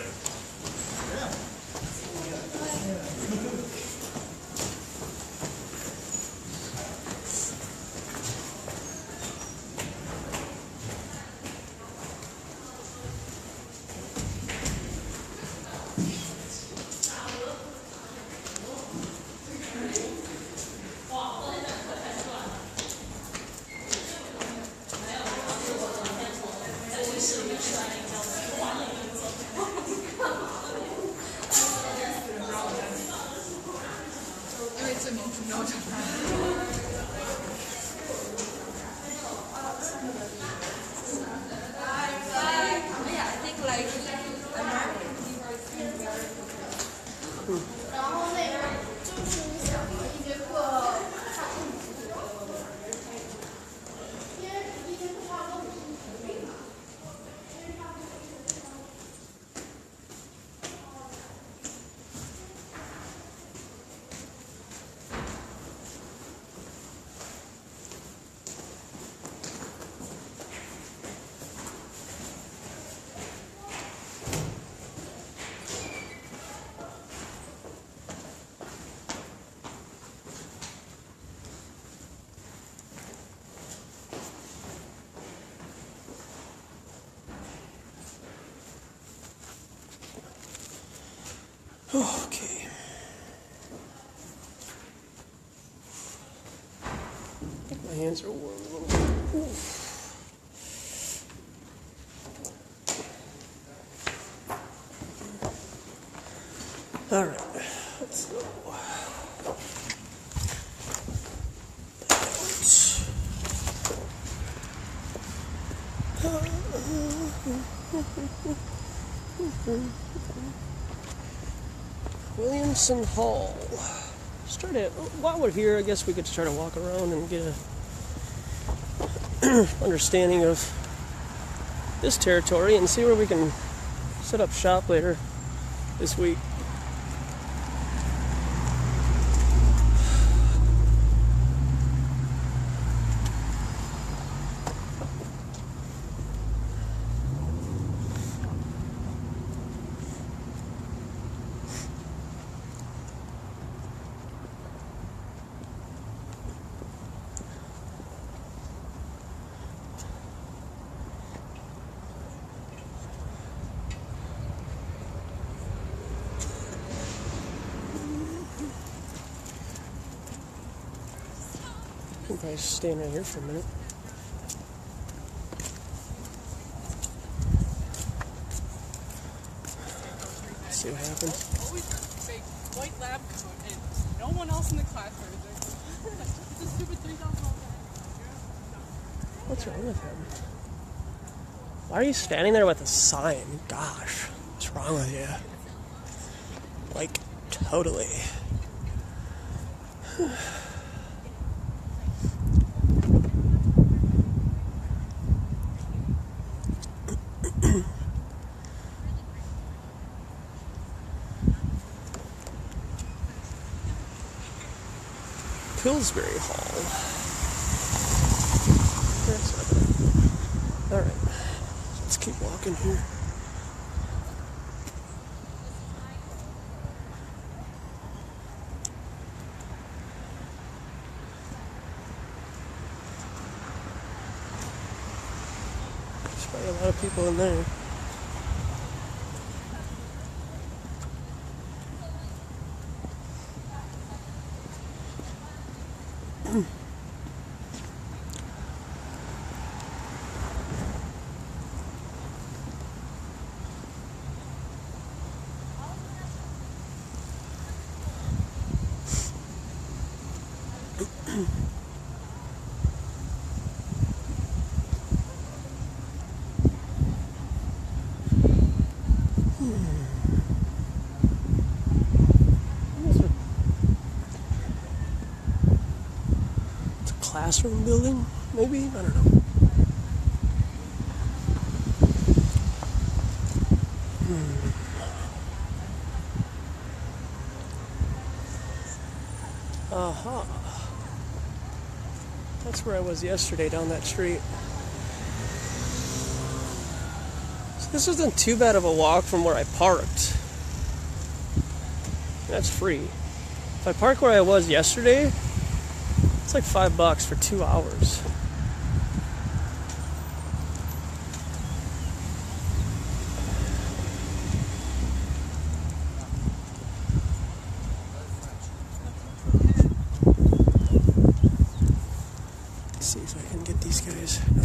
Okay. I think my hands are warm a little bit. Oof. All right, let's go. Williamson Hall. Start at, while we're here, I guess we could start to walk around and get a understanding of this territory and see where we can set up shop later this week. I can probably stand right here for a minute. See what happens. Always say white lab coat and no one else in the class wears it. It's a stupid $3,000. What's wrong with him? Why are you standing there with a sign? Gosh, what's wrong with you? Like, totally. Pillsbury Hall. That's not bad. Alright, let's keep walking here. There's probably a lot of people in there. It's a classroom building, maybe? I don't know. Aha. That's where I was yesterday, down that street. So this wasn't too bad of a walk from where I parked. That's free. If I park where I was yesterday, it's like $5 for 2 hours. Let's see if I can get these guys. Nope.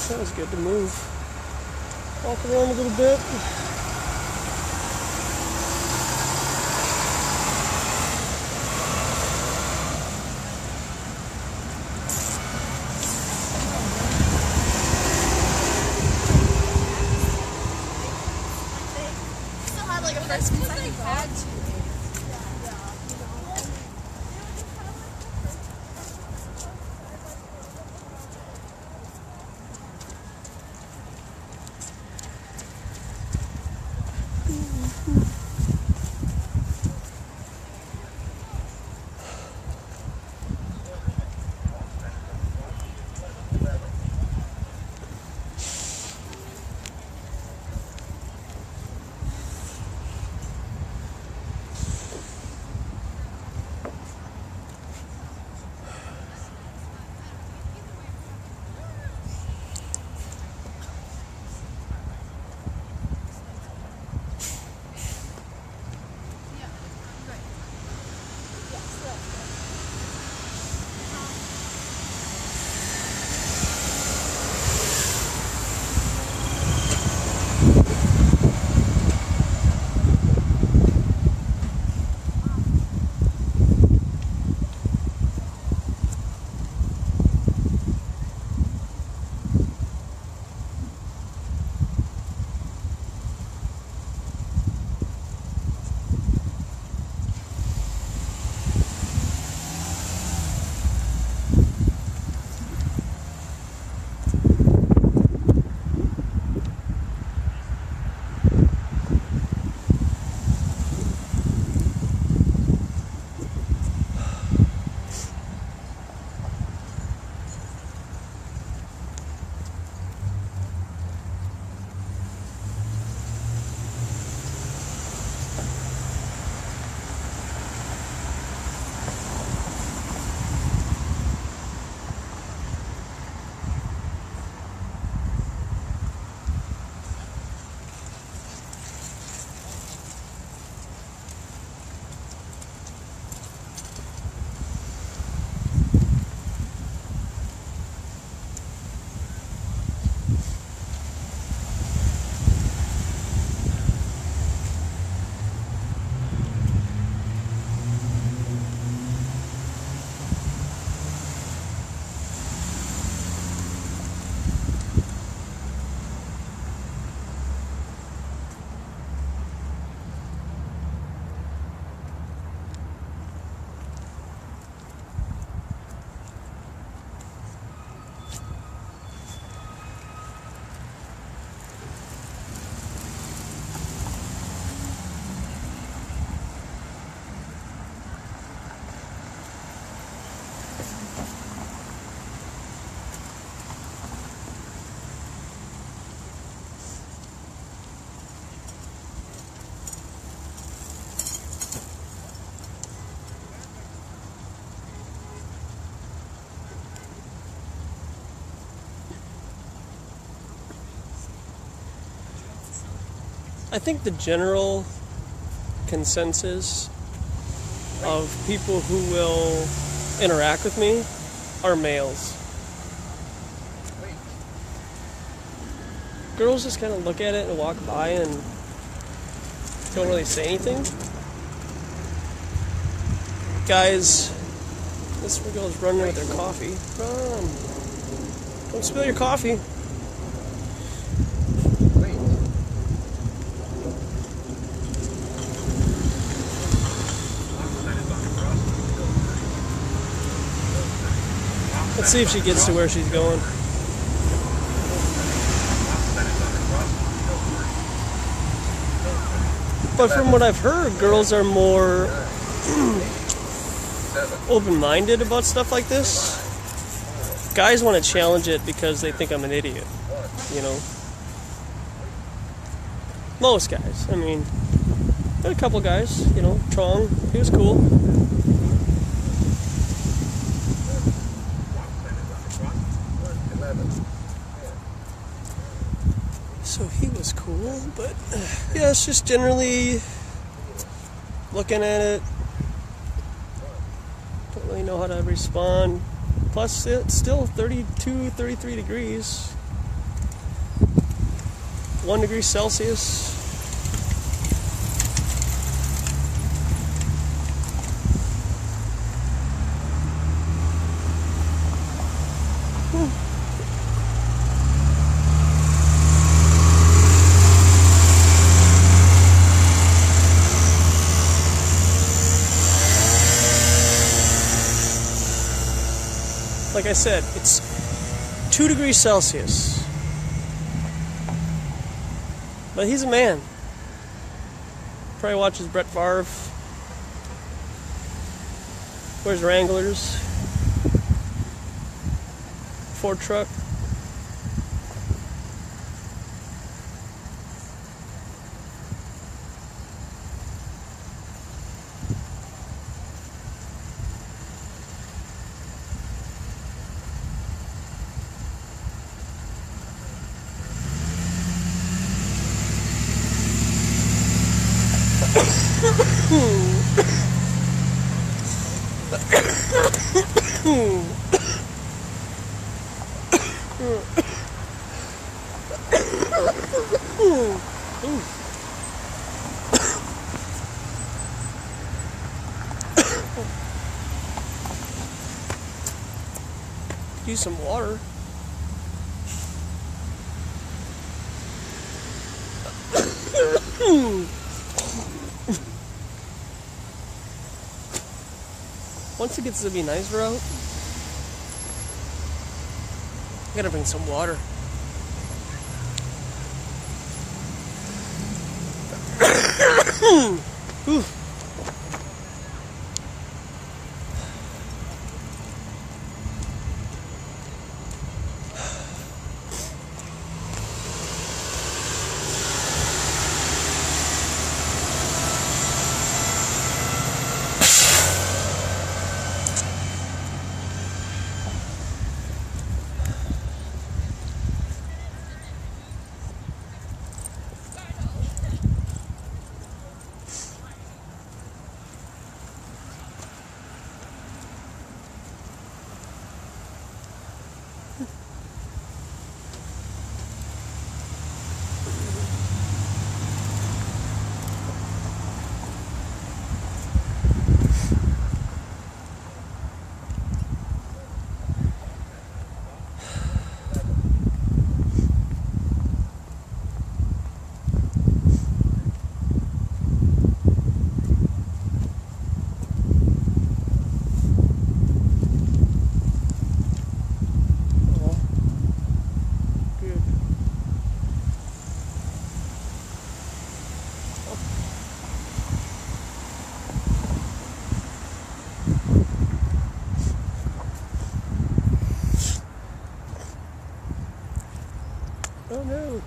That was good to move. Walk around a little bit. Still had like a first and second pad. I think the general consensus of people who will interact with me are males. Girls just kind of look at it and walk by and don't really say anything. Guys, this girl's running with their coffee. Run. Don't spill your coffee. Let's see if she gets to where she's going. But from what I've heard, girls are more open-minded about stuff like this. Guys want to challenge it because they think I'm an idiot, you know. Most guys. I mean, there are a couple guys, you know. Trong, he was cool. So he was cool, but yeah, it's just generally looking at it. Don't really know how to respond. Plus, it's still 32, 33 degrees. 1 degree Celsius. Like I said, it's 2 degrees Celsius. But he's a man. Probably watches Brett Favre. Wears Wranglers. Ford truck. Use some water. Once it gets to be nicer out, I gotta bring some water. Ooh. Oh no.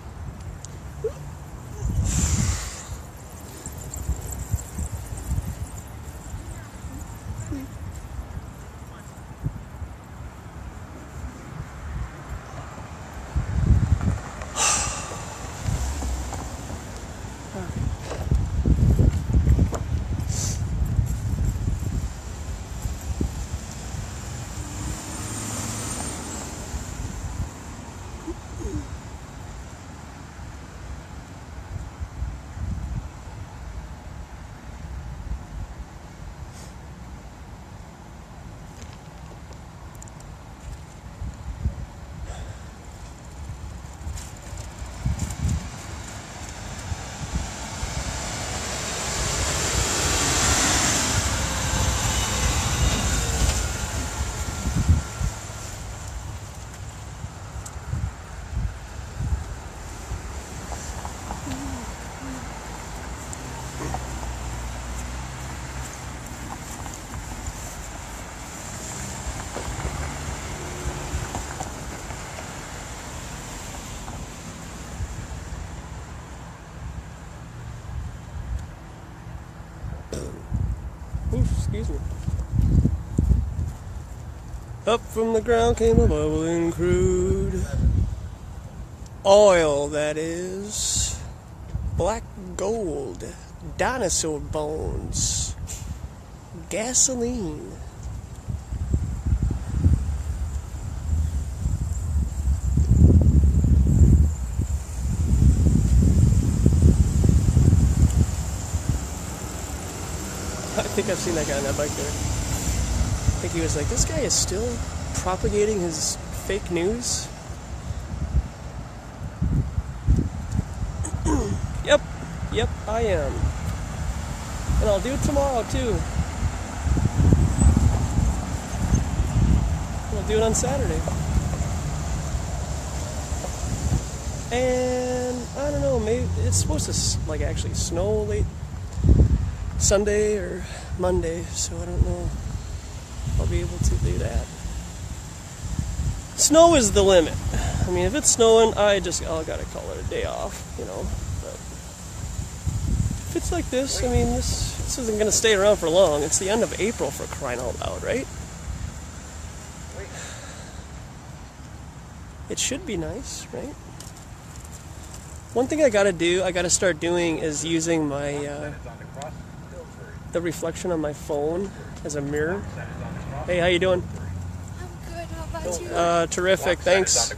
Excuse me. Up from the ground came a bubbling crude oil, that is black gold, dinosaur bones, gasoline. I think I've seen that guy on that bike there. I think he was like, this guy is still propagating his fake news. Yep, I am. And I'll do it tomorrow too. I'll do it on Saturday. And I don't know, maybe it's supposed to like actually snow late Sunday or Monday, so I don't know if I'll be able to do that. Snow is the limit. I mean, if it's snowing, I gotta call it a day off, you know. But if it's like this, I mean, this isn't gonna stay around for long. It's the end of April, for crying out loud, right? It should be nice, right? One thing I gotta start doing is using my the reflection on my phone as a mirror. Hey, how you doing? I'm good. How about you? Terrific, thanks.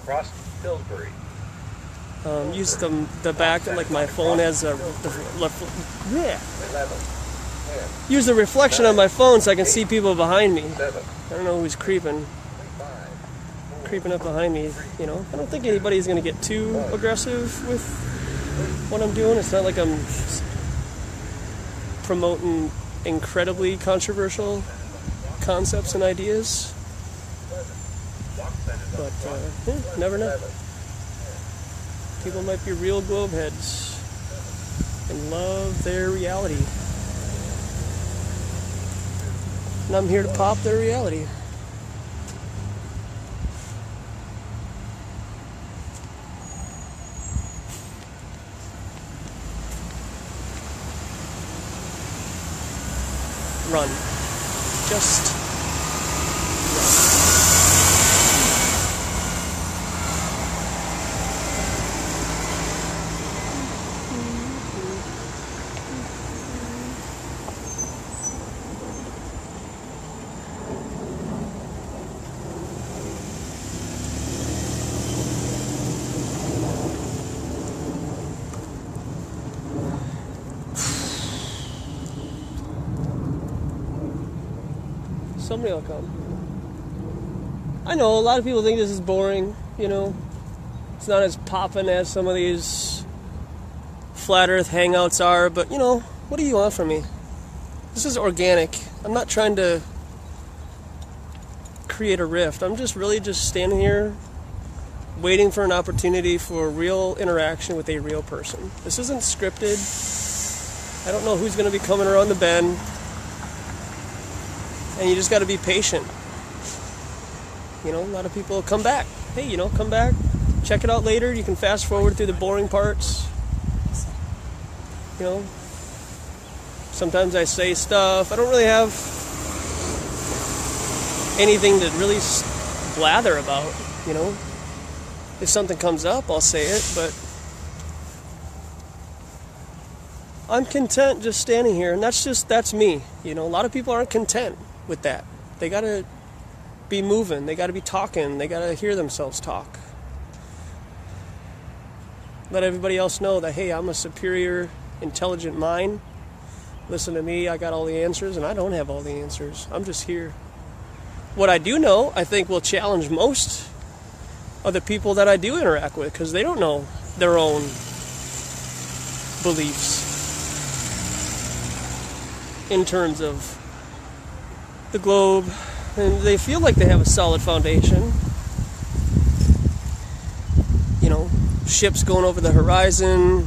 Use the back, like my phone has use the reflection on my phone so I can see people behind me. I don't know who's creeping up behind me, you know. I don't think anybody's going to get too aggressive with what I'm doing. It's not like I'm promoting incredibly controversial concepts and ideas. But, never know. People might be real globe heads and love their reality. And I'm here to pop their reality. Run. Just run. Somebody will come. I know a lot of people think this is boring, you know. It's not as poppin' as some of these flat earth hangouts are, but you know, what do you want from me? This is organic. I'm not trying to create a rift. I'm just standing here waiting for an opportunity for real interaction with a real person. This isn't scripted. I don't know who's going to be coming around the bend. And you just got to be patient. You know, a lot of people come back. Hey, you know, come back. Check it out later. You can fast forward through the boring parts. You know, sometimes I say stuff. I don't really have anything to really blather about, you know. If something comes up, I'll say it, but I'm content just standing here, and that's me. You know, a lot of people aren't content with that. They gotta be moving, they gotta be talking, they gotta hear themselves talk. Let everybody else know that, hey, I'm a superior, intelligent mind. Listen to me, I got all the answers, and I don't have all the answers. I'm just here. What I do know, I think, will challenge most of the people that I do interact with, because they don't know their own beliefs in terms of the globe, and they feel like they have a solid foundation. You know, ships going over the horizon,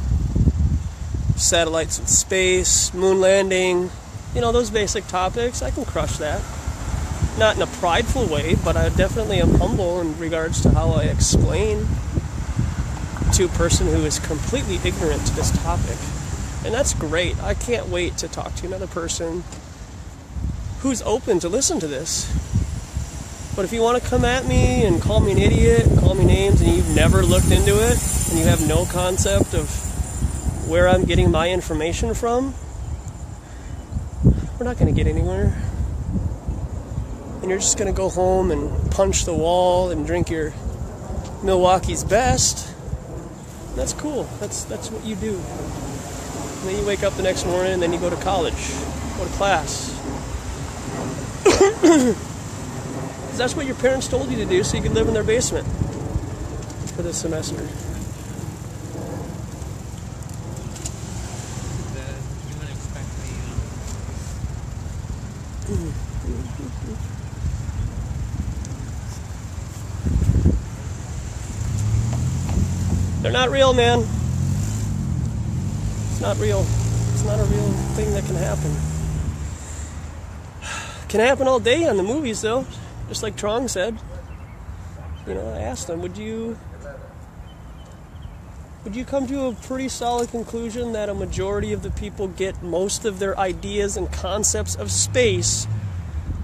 satellites in space, moon landing, you know, those basic topics. I can crush that. Not in a prideful way, but I definitely am humble in regards to how I explain to a person who is completely ignorant to this topic. And that's great. I can't wait to talk to another person who's open to listen to this. But if you want to come at me and call me an idiot, call me names, and you've never looked into it, and you have no concept of where I'm getting my information from, we're not going to get anywhere. And you're just going to go home and punch the wall and drink your Milwaukee's Best. That's cool. That's what you do. And then you wake up the next morning and then you go to college, go to class. That's what your parents told you to do so you could live in their basement for this semester. You would expect me. They're not real, man. It's not real. It's not a real thing that can happen. Can happen all day on the movies, though. Just like Trong said. You know, I asked him, would you come to a pretty solid conclusion that a majority of the people get most of their ideas and concepts of space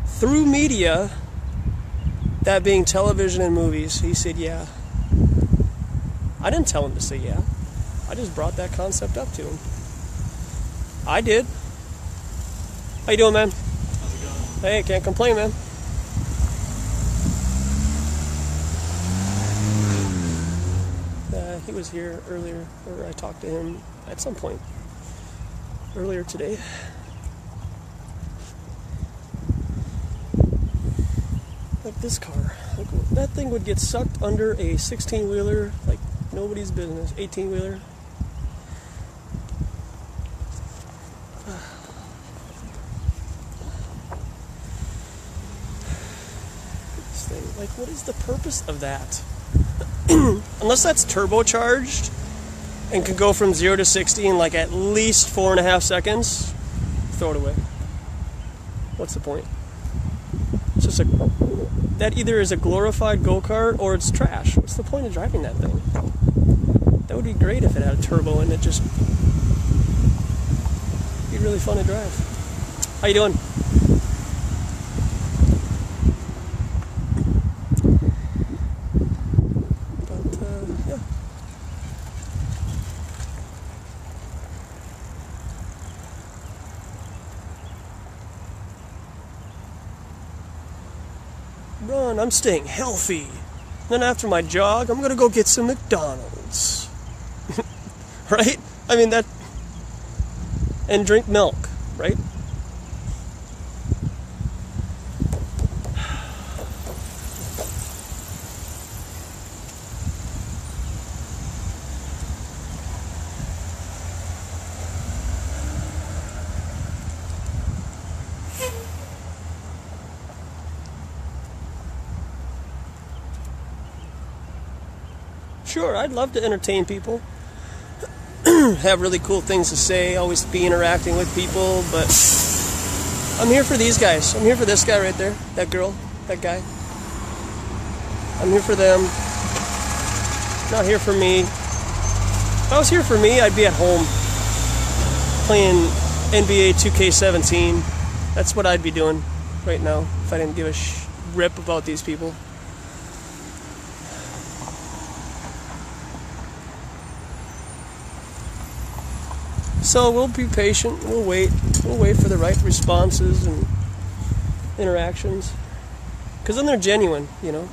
through media, that being television and movies? He said, yeah. I didn't tell him to say yeah. I just brought that concept up to him. I did. How you doing, man? How's it going? Hey, can't complain, man. He was here earlier, or I talked to him at some point earlier today. Like this car. Like that thing would get sucked under a 16-wheeler like nobody's business. 18-wheeler. This thing, like, what is the purpose of that? Unless that's turbocharged and can go from 0 to 60 in like at least 4.5 seconds, throw it away. What's the point? It's just that either is a glorified go-kart or it's trash. What's the point of driving that thing? That would be great if it had a turbo and it just be really fun to drive. How you doing? Yeah. Run, I'm staying healthy. Then after my jog, I'm gonna go get some McDonald's. Right? I mean that, and drink milk, right? Sure, I'd love to entertain people. Have really cool things to say, always be interacting with people, but I'm here for these guys. I'm here for this guy right there, that girl, that guy. I'm here for them. Not here for me. If I was here for me, I'd be at home playing NBA 2K17. That's what I'd be doing right now if I didn't give a rip about these people. So we'll be patient, we'll wait for the right responses and interactions. Because then they're genuine, you know.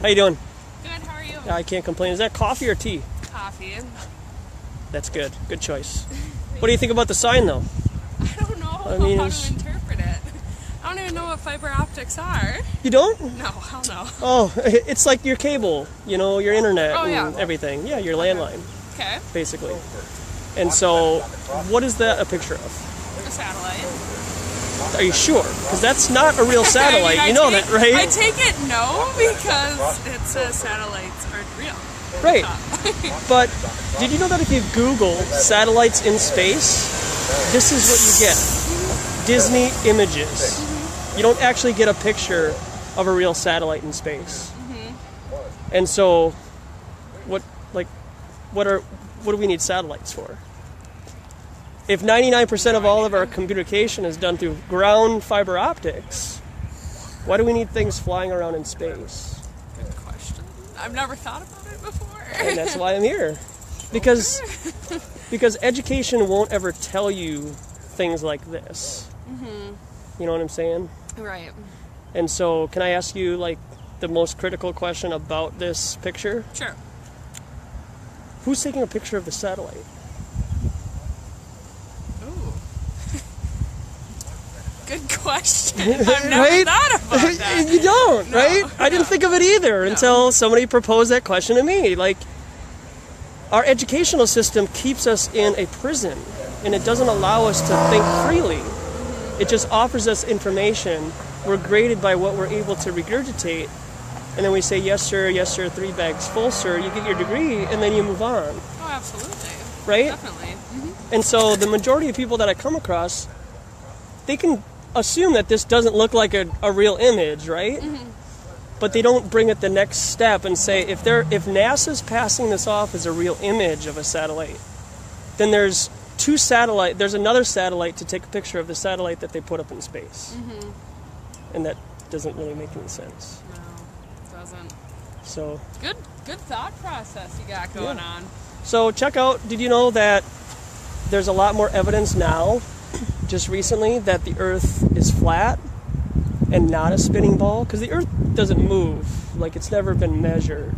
How you doing? Good, how are you? Yeah, I can't complain. Is that coffee or tea? Coffee. That's good. Good choice. What do you think about the sign, though? I don't know I mean, how to interpret it. I don't even know what fiber optics are. You don't? No, hell no. Oh, it's like your cable, you know, your internet Oh, yeah. and everything. Yeah, your landline, Okay, basically. And so, what is that a picture of? a satellite. Are you sure? Because that's not a real satellite. I mean, you know take- that, right? I take it no because it says satellites aren't real. Right. But did you know that if you Google satellites in space, this is what you get? Disney images. You don't actually get a picture of a real satellite in space. And so, what do we need satellites for? if 99% of all of our communication is done through ground fiber optics, why do we need things flying around in space? Good question. I've never thought about it before. And that's why I'm here. Because education won't ever tell you things like this. You know what I'm saying? Right. And so, can I ask you, like, the most critical question about this picture? Sure. Who's taking a picture of the satellite? Ooh. Good question. I've never thought about that. You don't, No, right? I didn't think of it either until somebody proposed that question to me. Like, our educational system keeps us in a prison, and it doesn't allow us to think freely. It just offers us information. We're graded by what we're able to regurgitate, and then we say, yes, sir, 3 bags full, sir. You get your degree, and then you move on, Oh, absolutely. right? Definitely. And so the majority of people that I come across, they can assume that this doesn't look like a real image, right? But they don't bring it the next step and say, if NASA's passing this off as a real image of a satellite, then there's another satellite to take a picture of the satellite that they put up in space. And that doesn't really make any sense. No, it doesn't. So Good thought process you got going on. So check out, did you know that there's a lot more evidence now, just recently, that the Earth is flat and not a spinning ball? Because the Earth doesn't move. Like, it's never been measured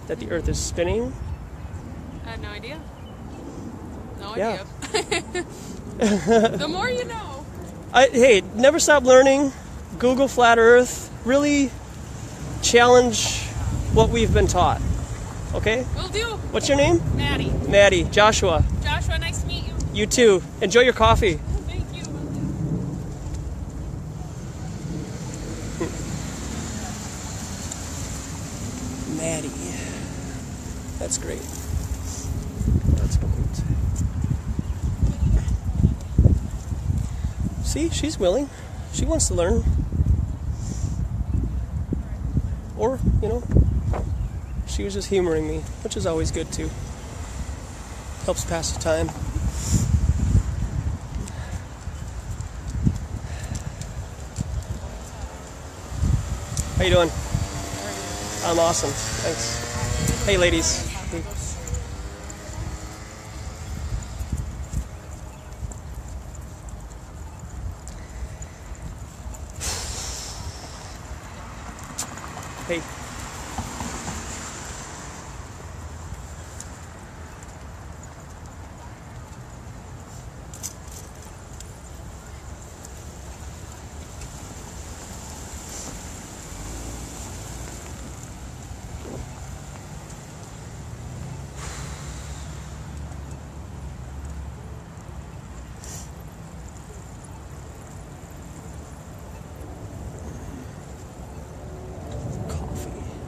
that the Earth is spinning. I had no idea. No Yeah. idea. The more you know. Hey, never stop learning. Google flat Earth. Really challenge what we've been taught. Okay? Will do. What's your name? Maddie. Maddie. Joshua. Joshua, nice to meet you. You too. Enjoy your coffee. Thank you. Maddie. That's great. That's great. See, she's willing. She wants to learn. Or, she was just humoring me, which is always good too. Helps pass the time. How you doing? I'm awesome. Thanks. Hey, ladies. Hey. Hey.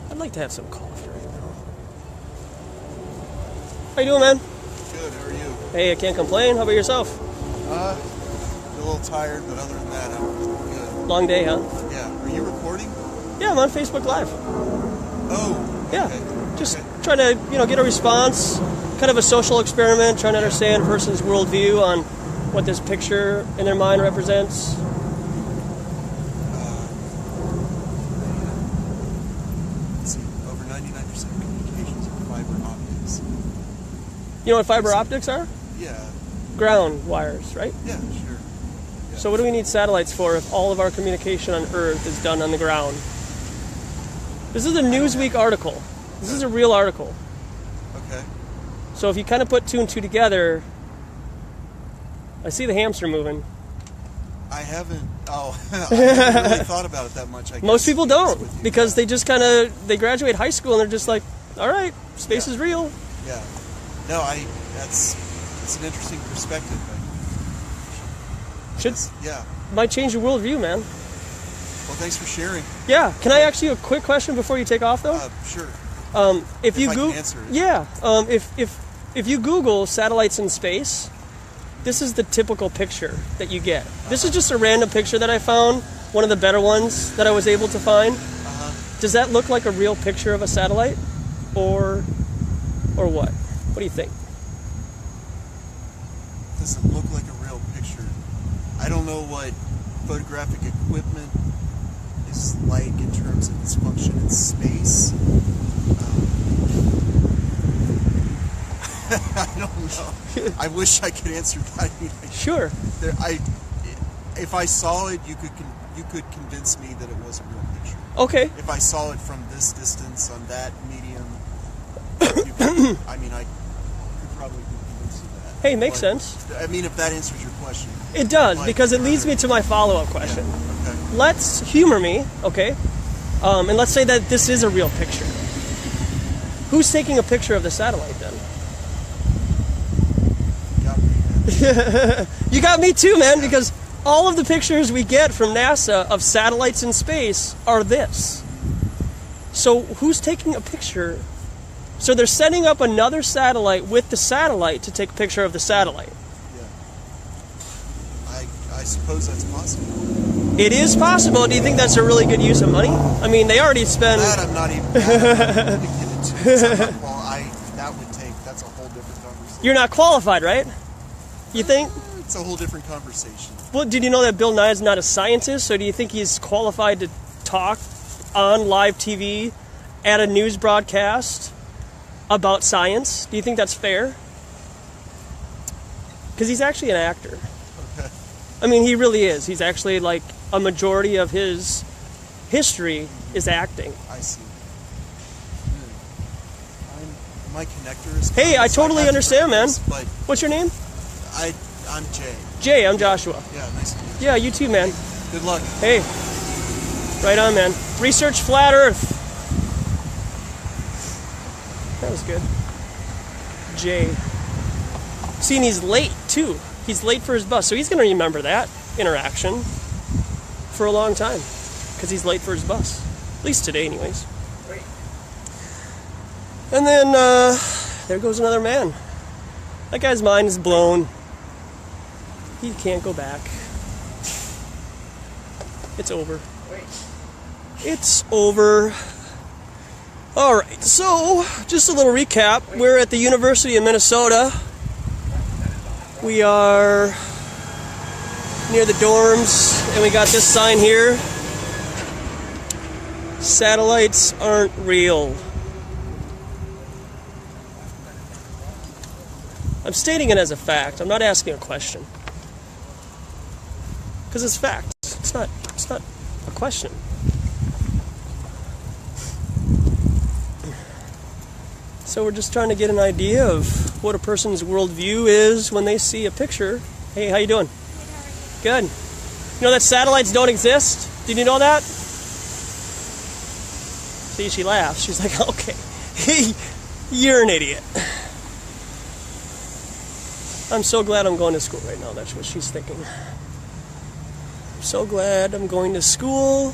I'd like to have some coffee right now. How you doing, man? Good, how are you? Hey, I can't complain. How about yourself? A little tired, but other than that, I'm good. Long day, huh? Yeah. Are you recording? Yeah, I'm on Facebook Live. Oh. Yeah. Okay. Just trying to, get a response. Kind of a social experiment, trying to understand a person's worldview on what this picture in their mind represents. Let's see. Over 99% of communications are fiber optics. You know what fiber optics are? Yeah. Ground wires, right? Yeah, sure. Yeah. So what do we need satellites for if all of our communication on Earth is done on the ground? This is a Newsweek article. This is a real article. Okay. So if you kind of put 2 and 2 together, I see the hamster moving. I haven't. Oh, I haven't really thought about it that much. I guess, Most people to be honest don't, with you. because they just they graduate high school and they're just like, all right, space is real. Yeah. No, that's an interesting perspective. Yeah. Might change your worldview, man. Well, thanks for sharing. Yeah. Can I ask you a quick question before you take off, though? Sure. If you I Google, can answer it. yeah. If you Google satellites in space, this is the typical picture that you get. This is just a random picture that I found, one of the better ones that I was able to find. Does that look like a real picture of a satellite, or what? What do you think? doesn't look like a real picture. I don't know what photographic equipment is like in terms of its function in space. I don't know. I wish I could answer that. Sure. If I saw it, you could convince me that it was a real picture. Okay. If I saw it from this distance on that medium, I could probably convince you that. Hey, makes sense. I mean, if that answers your question. It does, because it leads me to my follow-up question. Yeah, okay. Let's humor me, okay? And let's say that this is a real picture. Who's taking a picture of the satellite then? You got me too, man, because all of the pictures we get from NASA of satellites in space are this. So who's taking a picture? So they're setting up another satellite with the satellite to take a picture of the satellite. Yeah. I suppose that's possible. It is possible. Do you think that's a really good use of money? I mean, they already spend... That I'm not even going to get into. That's a whole different conversation. You're not qualified, right? You think? It's a whole different conversation. Well, did you know that Bill Nye is not a scientist? So do you think he's qualified to talk on live TV at a news broadcast about science? Do you think that's fair? Because he's actually an actor. Okay. I mean, he really is. He's actually like a majority of his history is acting. I see. My connector is... Hey, I totally understand, man. But what's your name? I'm Jay. Jay, I'm Joshua. Yeah, nice to meet you. Yeah, you too, man. Good luck. Hey, right on, man. Research flat Earth. That was good. Jay. See, and he's late, too. He's late for his bus, so he's going to remember that interaction for a long time because he's late for his bus. At least today, anyways. And then, there goes another man. That guy's mind is blown. He can't go back. It's over. It's over. Alright, so, just a little recap. We're at the University of Minnesota. We are near the dorms, and we got this sign here. Satellites aren't real. I'm stating it as a fact. I'm not asking a question. Because it's fact. It's not a question. So we're just trying to get an idea of what a person's worldview is when they see a picture. Hey, how you doing? Good. You know that satellites don't exist? Did you know that? See, she laughs. She's like, okay, hey, you're an idiot. I'm so glad I'm going to school right now. That's what she's thinking. I'm so glad I'm going to school.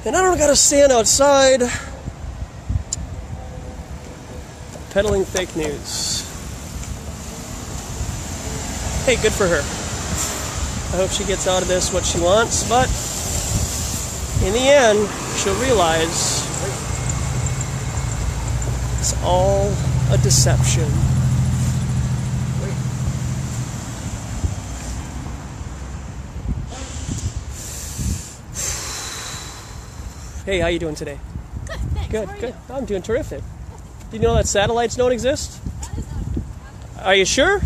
And I don't gotta stand outside peddling fake news. Hey, good for her. I hope she gets out of this what she wants, but in the end, she'll realize it's all a deception. Hey, how you doing today? Good, thanks. Good, How are good. you? I'm doing terrific. Do you know that satellites don't exist? Are you sure?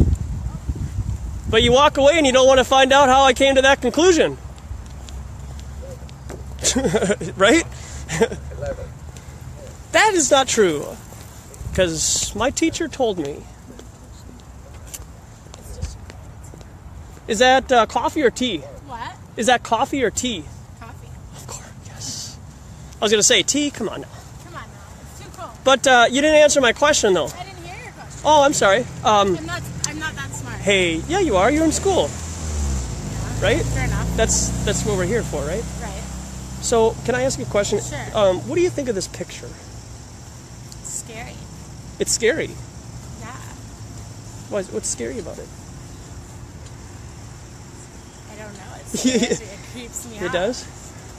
But you walk away and you don't want to find out how I came to that conclusion. Right? That is not true. Because my teacher told me. Is that coffee or tea? What? Is that coffee or tea? Coffee. Of course, yes. I was going to say tea. Come on now. Come on now. It's too cold. But you didn't answer my question, though. I didn't hear your question. Oh, I'm sorry. I'm not that smart. Hey, yeah, you are. You're in school, right? Fair enough. That's what we're here for, right? Right. So, can I ask you a question? Sure. What do you think of this picture? It's scary. It's scary. Yeah. What's scary about it? I don't know. It scares me. It creeps me out. It does?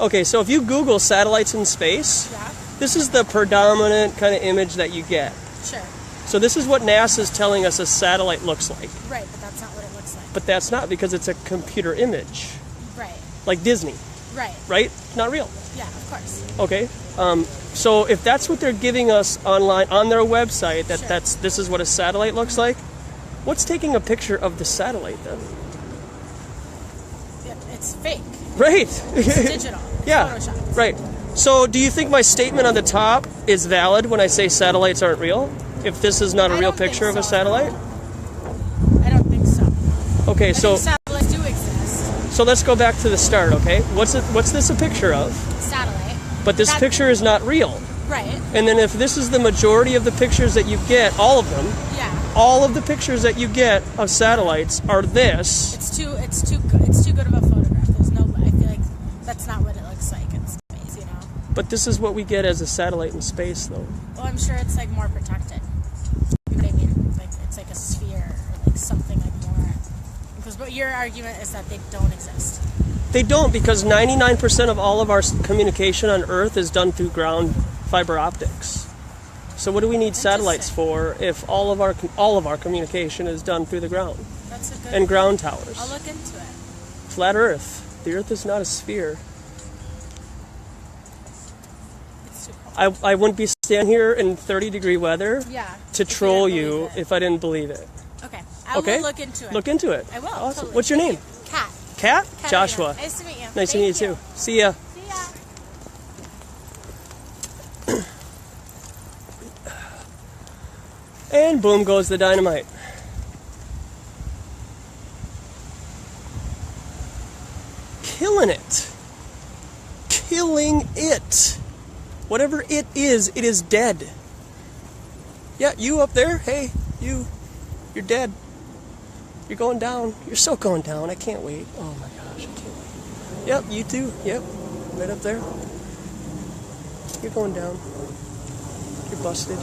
Okay, so if you Google satellites in space, Yeah. this is the predominant kind of image that you get. Sure. So So this is what NASA's telling us a satellite looks like. Right, but that's not what it looks like. But that's not, because it's a computer image. Right. Like Disney, Right. right? Not real. Yeah, of course. Okay. So if that's what they're giving us online on their website, Sure. this is what a satellite looks like, what's taking a picture of the satellite then? Yeah, it's fake. Right. It's digital. It's Yeah. Photoshopped. Right. So do you think my statement on the top is valid when I say satellites aren't real? If this is not a I real don't think picture of a so. satellite? I don't think so. Okay, I so think satellites do exist. so let's go back to the start, okay? What's this a picture of? Satellite. But this That- picture is not real. Right. And then if this is the majority of the pictures that you get, all of them, Yeah. all of the pictures that you get of satellites are this. It's too good of a photograph. There's no. I feel like that's not what it looks like in space. You know. But this is what we get as a satellite in space, though. Well, I'm sure it's like more protected. You know what I mean? Like it's like a sphere or like something like more. Because what your argument is that they don't exist. They don't, because 99% of all of our communication on Earth is done through ground fiber optics. So what do we need satellites for if all of our communication is done through the ground That's a good. and ground towers? I'll look into it. Flat Earth. The Earth is not a sphere. It's too cold. I wouldn't be standing here in 30-degree weather Yeah. to if you troll didn't you believe it. if I didn't believe it. Okay. I Okay? will look into it. Look into it. I will. Awesome. Totally. What's your Thank name? you. Kat. Kat? Kat Joshua. Arena. Nice to meet you. Nice to meet you too. See ya. See ya. And boom goes the dynamite. Killing it. Killing it. Whatever it is dead. Yeah, you up there, hey, you're dead. You're going down. You're so going down. I can't wait. Oh my gosh, I can't wait. Yep, you too. Yep, right up there. You're going down. You're busted.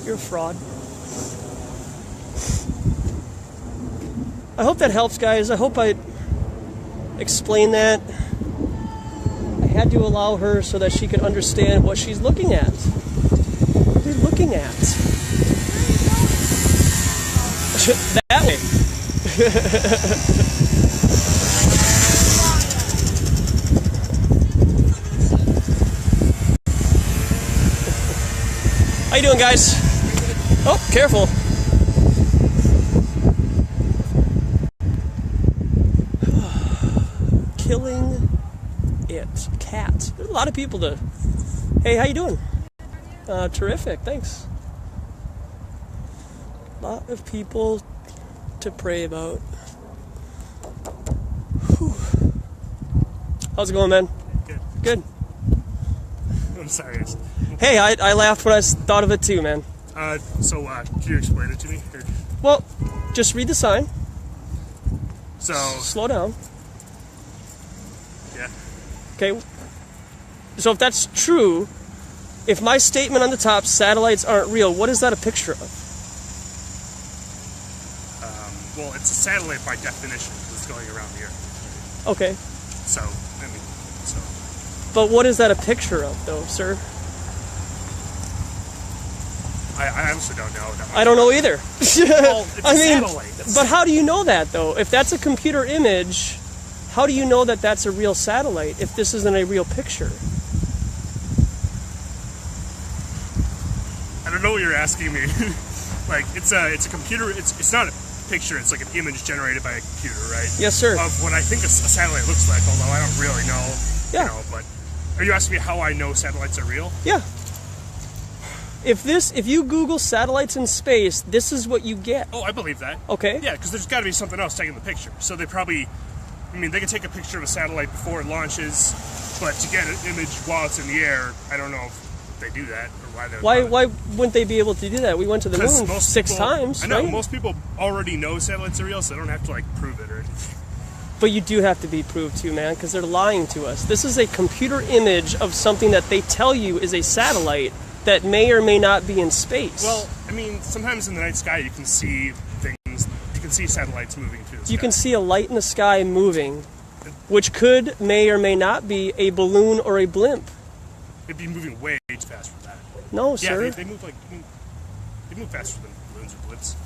You're a fraud. I hope that helps, guys. I hope I explained that. I had to allow her so that she could understand what she's looking at. What are you looking at? That way. How you doing, guys? Oh, careful. Killing it. Cat. There's a lot of people to... Hey, how you doing? Terrific, thanks. A lot of people to pray about. Whew. How's it going, man? Good. Good. I'm sorry. Hey, I laughed when I thought of it too, man. Can you explain it to me? Or- Well, just read the sign. So, Slow down. yeah. Okay. So if that's true, if my statement on the top, satellites aren't real, what is that a picture of? Well, it's a satellite by definition that's going around the Earth. Okay. So, I mean, But what is that a picture of, though, sir? I honestly don't know. I don't know either. Well, it's a satellite. But how do you know that, though? If that's a computer image, how do you know that that's a real satellite if this isn't a real picture? I don't know what you're asking me. Like, it's a computer. It's not a picture. It's like an image generated by a computer, right? Yes, sir. Of what I think a satellite looks like, although I don't really know. Yeah. You know, but are you asking me how I know satellites are real? Yeah. If you Google satellites in space, this is what you get. Oh, I believe that. Okay. Yeah, because there's got to be something else taking the picture. So they probably, I mean, they can take a picture of a satellite before it launches, but to get an image while it's in the air, I don't know if they do that or why they. Why wouldn't they be able to do that? We went to the moon six times. I know right? most people already know satellites are real, so they don't have to like prove it or anything. But you do have to be proved to, man, because they're lying to us. This is a computer image of something that they tell you is a satellite that may or may not be in space. Well, I mean, sometimes in the night sky you can see things. You can see satellites moving through the sky. You can see a light in the sky moving, which may or may not be a balloon or a blimp. It'd be moving way too fast for that. No, Yeah, sir. they move like they move faster than loons or blips.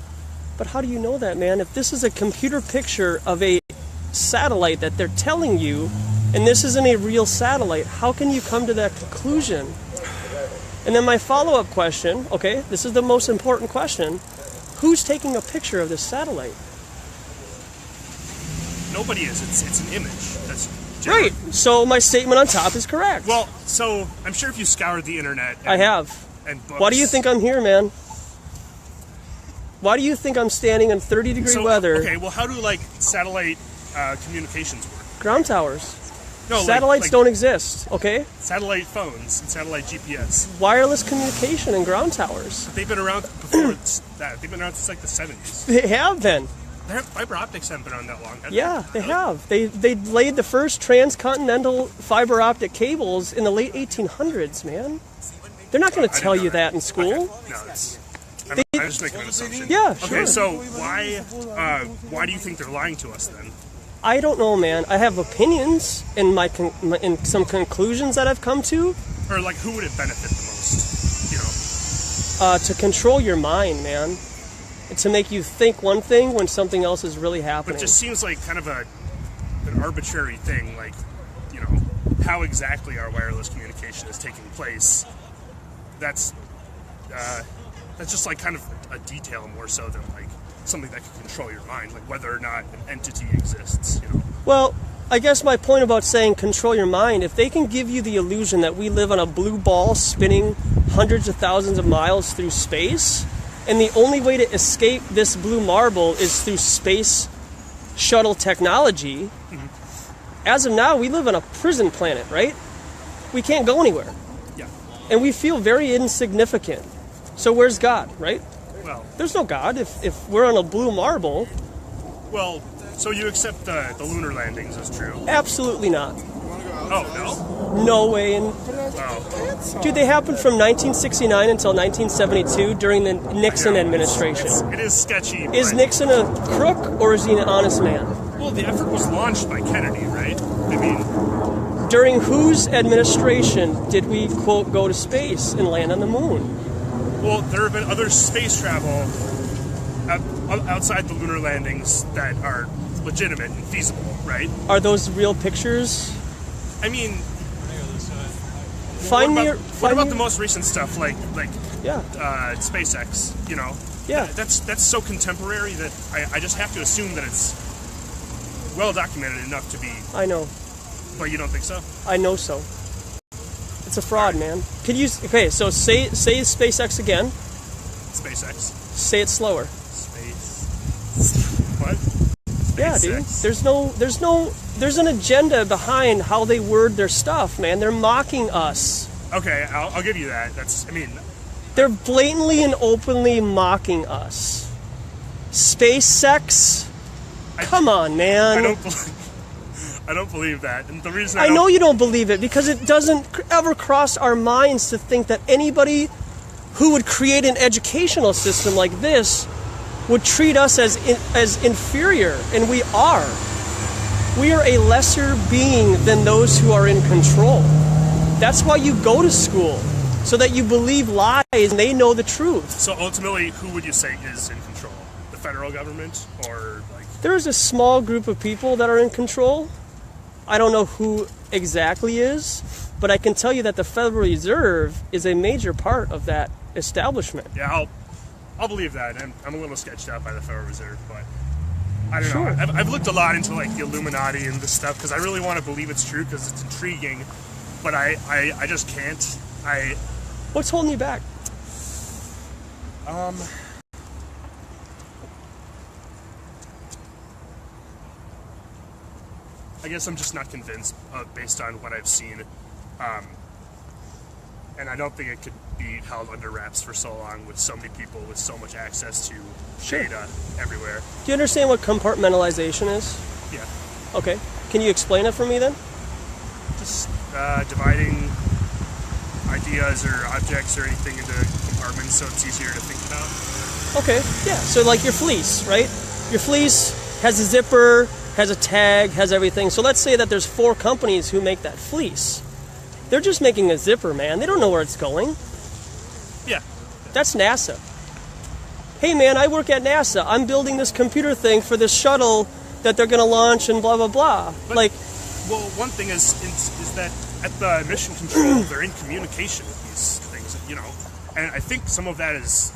But how do you know that, man? If this is a computer picture of a satellite that they're telling you, and this isn't a real satellite, how can you come to that conclusion? And then my follow-up question, okay, this is the most important question. Who's taking a picture of this satellite? Nobody is. It's an image. That's Right. So my statement on top is correct. Well, so I'm sure if you scoured the internet, I have. And books, Why do you think I'm here, man? Why do you think I'm standing in 30-degree weather? Okay, well, how do like satellite communications work? Ground towers. No, Satellites don't exist, okay? Satellite phones and satellite GPS. Wireless communication and ground towers. But they've been around before that. They've been around since like the 70s. They have been. Fiber optics haven't been around that long. Yeah, they have. They laid the first transcontinental fiber optic cables in the late 1800s, man. They're not going to tell you that in school. Okay. No, I'm just making an assumption. Yeah, Okay, sure. so why do you think they're lying to us then? I don't know, man. I have opinions and in some conclusions that I've come to. Or like, who would it benefit the most? You know, To control your mind, man. To make you think one thing when something else is really but happening. it just seems like kind of an arbitrary thing. Like, you know, how exactly our wireless communication is taking place. That's just like kind of a detail more so than like something that can control your mind, like whether or not an entity exists, you know. Well, I guess my point about saying control your mind, if they can give you the illusion that we live on a blue ball spinning hundreds of thousands of miles through space, and the only way to escape this blue marble is through space shuttle technology, as of now, we live on a prison planet, right? We can't go anywhere. Yeah. And we feel very insignificant. So where's God, right? Well, There's no God if we're on a blue marble. well, so you accept the lunar landings as true? Absolutely not. Oh, no? No way. And Oh. dude, they happened from 1969 until 1972 during the Nixon administration. It is sketchy. Is but- Nixon a crook or is he an honest man? Well, the effort was launched by Kennedy, right? I mean, During whose administration did we, quote, go to space and land on the moon? well, there have been other space travel outside the lunar landings that are legitimate and feasible, right? Are those real pictures? I mean, Find me. what about the most recent stuff, like Yeah. SpaceX? You know, Yeah. that's so contemporary that I just have to assume that it's well documented enough to be. I know. But you don't think so? I know so. It's a fraud, man. Could you? Okay, so say SpaceX again. SpaceX. Say it slower. What? Yeah, dude. SpaceX. There's an agenda behind how they word their stuff, man. They're mocking us. Okay, I'll give you that. They're blatantly and openly mocking us. SpaceX? Come on, man. I don't believe that. And the reason I know you don't believe it because it doesn't ever cross our minds to think that anybody who would create an educational system like this would treat us as inferior, and we are. We are a lesser being than those who are in control. That's why you go to school, so that you believe lies and they know the truth. So ultimately, who would you say is in control? The federal government, or like? There is a small group of people that are in control. I don't know who exactly is, but I can tell you that the Federal Reserve is a major part of that establishment. Yeah, I'll believe that. I'm a little sketched out by the Federal Reserve, but I don't Sure. know. I've looked a lot into like the Illuminati and this stuff because I really want to believe it's true because it's intriguing, but I just can't. What's holding you back? I guess I'm just not convinced based on what I've seen. And I don't think it could be held under wraps for so long with so many people with so much access to data everywhere. Do you understand what compartmentalization is? Yeah. Okay. Can you explain it for me then? Just dividing ideas or objects or anything into compartments so it's easier to think about. Okay. Yeah. So like your fleece, right? Your fleece has a zipper, has a tag, has everything. So let's say that there's 4 companies who make that fleece. They're just making a zipper, man. They don't know where it's going. Yeah. That's NASA. hey man, I work at NASA. I'm building this computer thing for this shuttle that they're going to launch and blah, blah, blah. But, like, well, one thing is that at the mission control, they're in communication with these things, you know, and I think some of that is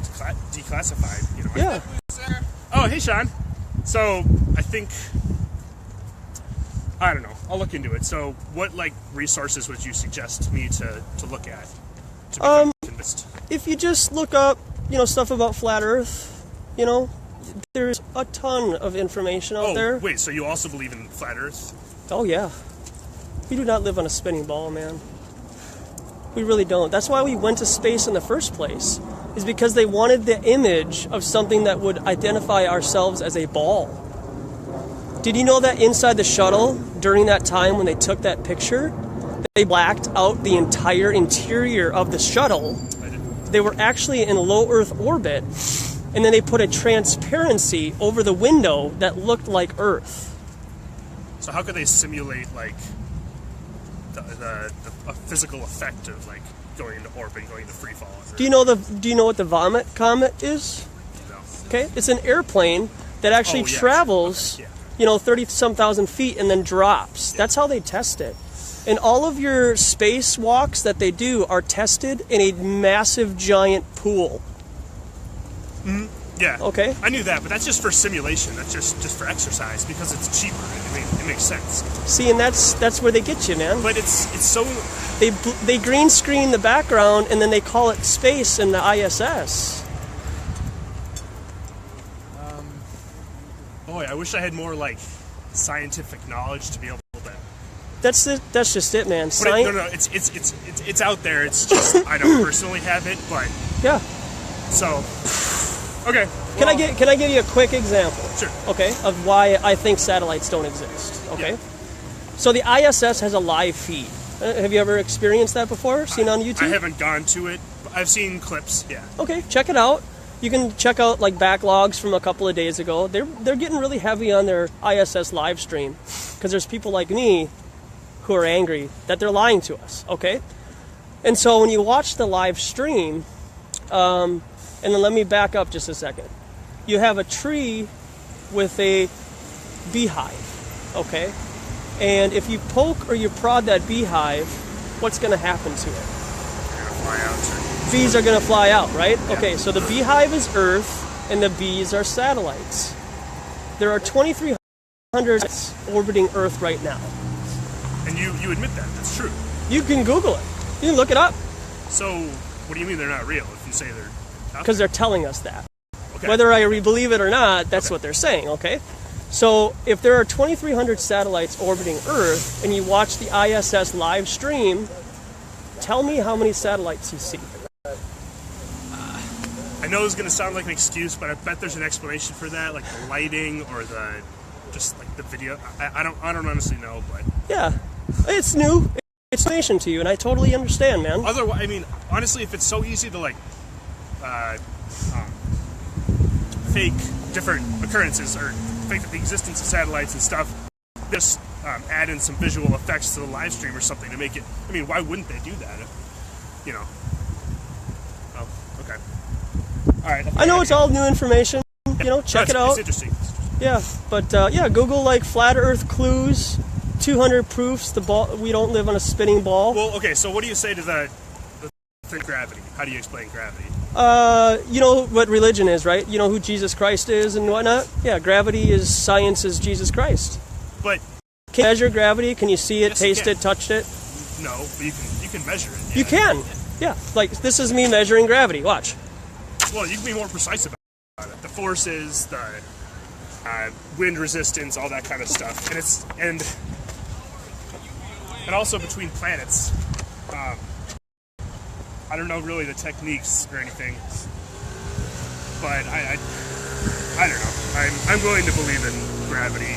declassified, you know. yeah. Oh, hey, Sean. So, I think, I don't know, I'll look into it. So, what, like, resources would you suggest me to look at to become convinced? If you just look up, you know, stuff about flat Earth, you know, there's a ton of information out there. Wait, so you also believe in flat Earth? Oh, yeah. We do not live on a spinning ball, man. We really don't. That's why we went to space in the first place, is because they wanted the image of something that would identify ourselves as a ball. Did you know that inside the shuttle, during that time when they took that picture, they blacked out the entire interior of the shuttle? They were actually in low Earth orbit, and then they put a transparency over the window that looked like Earth. So how could they simulate, like, a physical effect of, like, going into orbit, going into free fall? Do you know what the vomit comet is? No. Okay, it's an airplane that actually travels, Okay, yeah. you know, 30-some thousand feet and then drops. That's how they test it. And all of your space walks that they do are tested in a massive giant pool. Yeah. Okay. I knew that, but that's just for simulation. That's just for exercise because it's cheaper. I mean, it makes sense. See, and that's where they get you, man. But it's so. They green screen the background and then they call it space in the ISS. Boy, I wish I had more, like, scientific knowledge to be able to. That's just it, man. But no, it's out there. It's just I don't personally have it, but yeah. So, okay. Can I give you a quick example? Sure. Okay, of why I think satellites don't exist. Okay. Yeah. So the ISS has a live feed. Have you ever experienced that before? Seen on YouTube? I haven't gone to it. I've seen clips. Yeah. Okay, check it out. You can check out like backlogs from a couple of days ago. They're getting really heavy on their ISS live stream because there's people like me who are angry that they're lying to us, okay? And so when you watch the live stream, and then let me back up just a second. You have a tree with a beehive, okay? And if you poke or you prod that beehive, what's going to happen to it? They're gonna fly out. Bees are going to fly out, right? Yeah. Okay, so the beehive is Earth, and the bees are satellites. There are 2,300 orbiting Earth right now. And you admit that. That's true. You can Google it. You can look it up. So, what do you mean they're not real if you say they're because they're telling us that. Okay. Whether I believe it or not, that's what they're saying, okay? So, if there are 2,300 satellites orbiting Earth, and you watch the ISS live stream, tell me how many satellites you see. I know it's going to sound like an excuse, but I bet there's an explanation for that, like the lighting or just like the video. I don't honestly know, but yeah, it's new. It's information to you, and I totally understand, man. Otherwise, I mean, honestly, if it's so easy to like fake different occurrences or fake the existence of satellites and stuff, just add in some visual effects to the live stream or something to make it. I mean, why wouldn't they do that? If, you know. Oh, okay. All right. I know it's all new information. You know, check it out. It's interesting. Yeah, but yeah, Google like flat Earth clues, 200 proofs we don't live on a spinning ball. Well, okay. So, what do you say to the gravity? How do you explain gravity? You know what religion is, right? You know who Jesus Christ is and whatnot? Yeah, gravity is science is Jesus Christ. But can you measure gravity? Can you see it, yes, taste it, touch it? No, but you can measure it. Yeah. You can. Yeah, like this is me measuring gravity. Watch. Well, you can be more precise about it. The forces, the wind resistance, all that kind of stuff, and also between planets. I don't know really the techniques or anything, but I don't know. I'm willing to believe in gravity.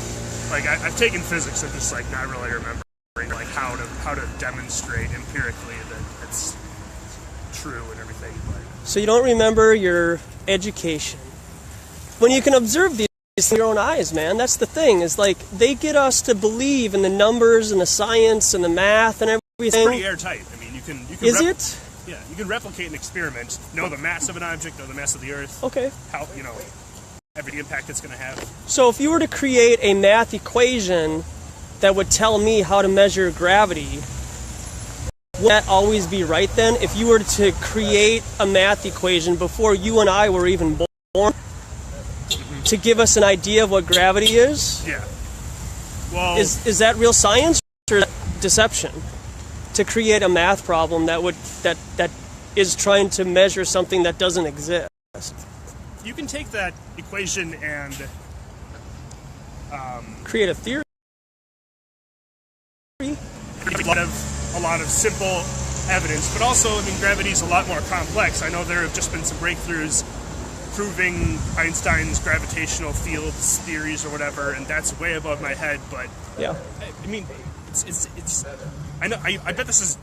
Like I've taken physics, I'm just like not really remembering like how to demonstrate empirically that it's true and everything. But. So you don't remember your education when you can observe these with your own eyes, man. That's the thing. Is like they get us to believe in the numbers and the science and the math and everything. It's pretty airtight. I mean, you can. Is it? Yeah, you can replicate an experiment, know the mass of an object, know the mass of the Earth, Okay. how, every impact it's going to have. So if you were to create a math equation that would tell me how to measure gravity, would that always be right then? If you were to create a math equation before you and I were even born to give us an idea of what gravity is? Yeah. Well, Is that real science or deception? To create a math problem that is trying to measure something that doesn't exist. you can take that equation and Create a theory. a lot of simple evidence, but also, gravity is a lot more complex. I know there have just been some breakthroughs proving Einstein's gravitational fields theories or whatever, and that's way above my head. But Yeah. it's I know I bet this is,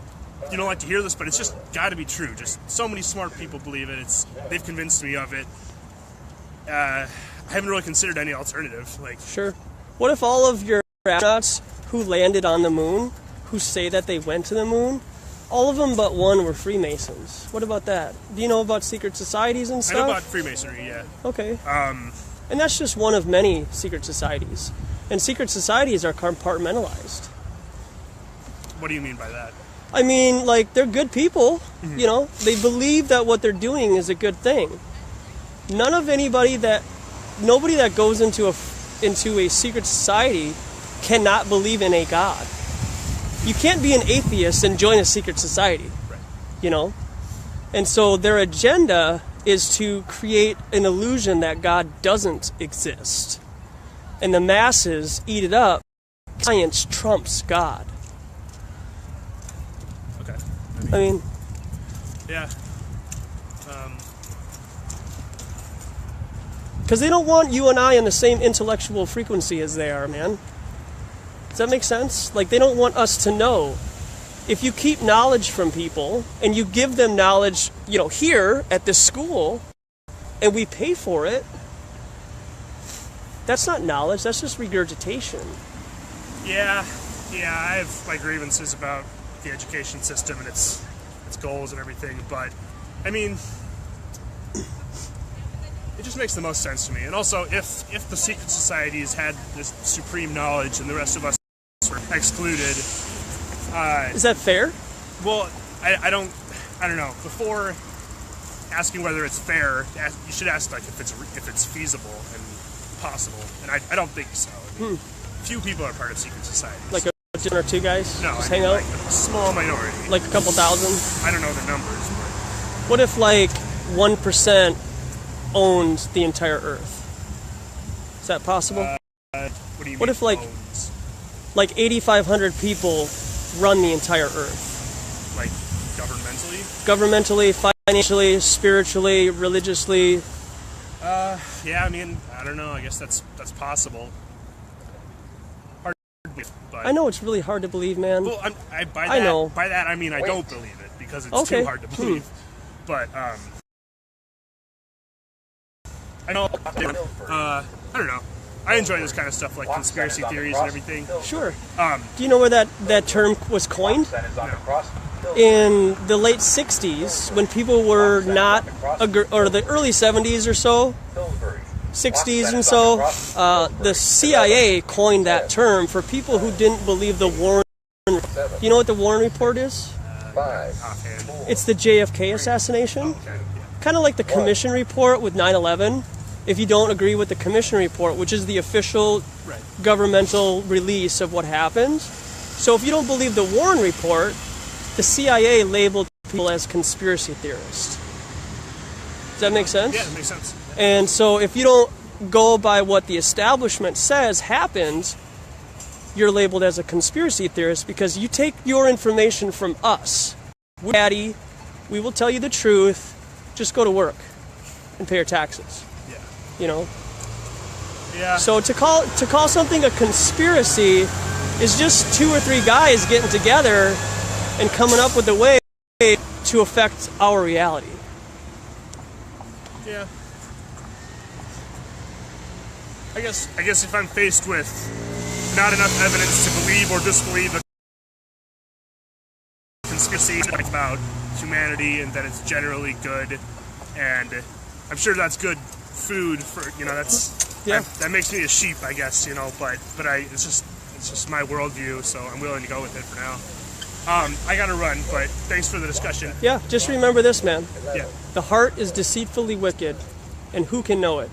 you don't like to hear this, but it's just got to be true. Just so many smart people believe it. They've convinced me of it. I haven't really considered any alternative. Sure. What if all of your astronauts who landed on the moon, who say that they went to the moon, all of them but one were Freemasons? What about that? Do you know about secret societies and I stuff? know about Freemasonry, yeah. Okay. And that's just one of many secret societies. And secret societies are compartmentalized. What do you mean by that? I mean, they're good people, They believe that what they're doing is a good thing. Nobody that goes into a secret society cannot believe in a God. You can't be an atheist and join a secret society, Right. And so their agenda is to create an illusion that God doesn't exist. And the masses eat it up. Science trumps God. Okay. I mean, Yeah. because they don't want you and I on the same intellectual frequency as they are, man. Does that make sense? They don't want us to know. If you keep knowledge from people and you give them knowledge, here at this school, and we pay for it, that's not knowledge, that's just regurgitation. Yeah, I have my grievances about the education system and its goals and everything, but it just makes the most sense to me. And also, if the secret societies had this supreme knowledge and the rest of us were excluded, Is that fair? well, I don't know. Before asking whether it's fair, you should ask if it's feasible and possible. And I don't think so. Few people are part of secret societies. Like a one or two guys? no, just hang out? a small minority. Like a couple thousand? I don't know the numbers, but What if 1% owns the entire Earth? Is that possible? what do you What mean? if, phones? 8,500 people run the entire Earth? Like governmentally? Governmentally, financially, spiritually, religiously. Yeah, I don't know. I guess that's possible. Hard to believe, but I know it's really hard to believe, man. Well, I know. By that I mean I don't believe it because it's Okay. too hard to believe. But I know. I don't know. I enjoy this kind of stuff, like conspiracy theories and everything. Sure. Do you know where that term was coined? In the late 60s, when people were not, or the early 70s or so, 60s and so, the CIA coined that term for people who didn't believe the Warren. You know what the Warren Report is? It's the JFK assassination. Kind of like the Commission Report with 9/11. If you don't agree with the Commission Report, which is the official governmental release of what happened. So if you don't believe the Warren Report, the CIA labeled people as conspiracy theorists. Does that make sense? Yeah, it makes sense. And so if you don't go by what the establishment says happened, you're labeled as a conspiracy theorist because you take your information from us. We're daddy, we will tell you the truth, just go to work and pay your taxes. Yeah. Yeah. So to call something a conspiracy is just two or three guys getting together and coming up with a way to affect our reality. Yeah. I guess if I'm faced with not enough evidence to believe or disbelieve a conspiracy say about humanity and that it's generally good, and I'm sure that's good food for, you know, that makes me a sheep, I guess, you know, but it's just my worldview, so I'm willing to go with it for now. I gotta run, but thanks for the discussion. Yeah, just remember this, man. Yeah. The heart is deceitfully wicked, and who can know it?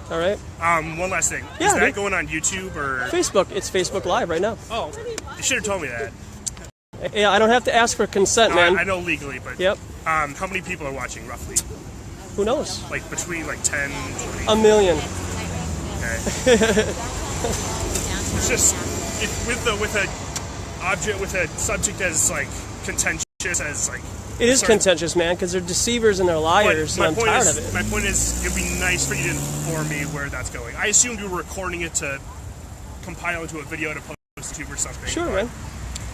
All right? One last thing. Yeah, is that dude. going on YouTube or Facebook. It's Facebook Live right now. Oh, you should have told me that. Yeah, I don't have to ask for consent, man. I know legally, but Yep. How many people are watching roughly? Who knows? Like between like 10, 20? 1 million. Okay. It's just with a subject as like contentious as like. It is contentious, man, because they're deceivers and they're liars, and I'm tired of it. My point is, it'd be nice for you to inform me where that's going. I assumed you were recording it to compile into a video to post to YouTube or something. Sure, man.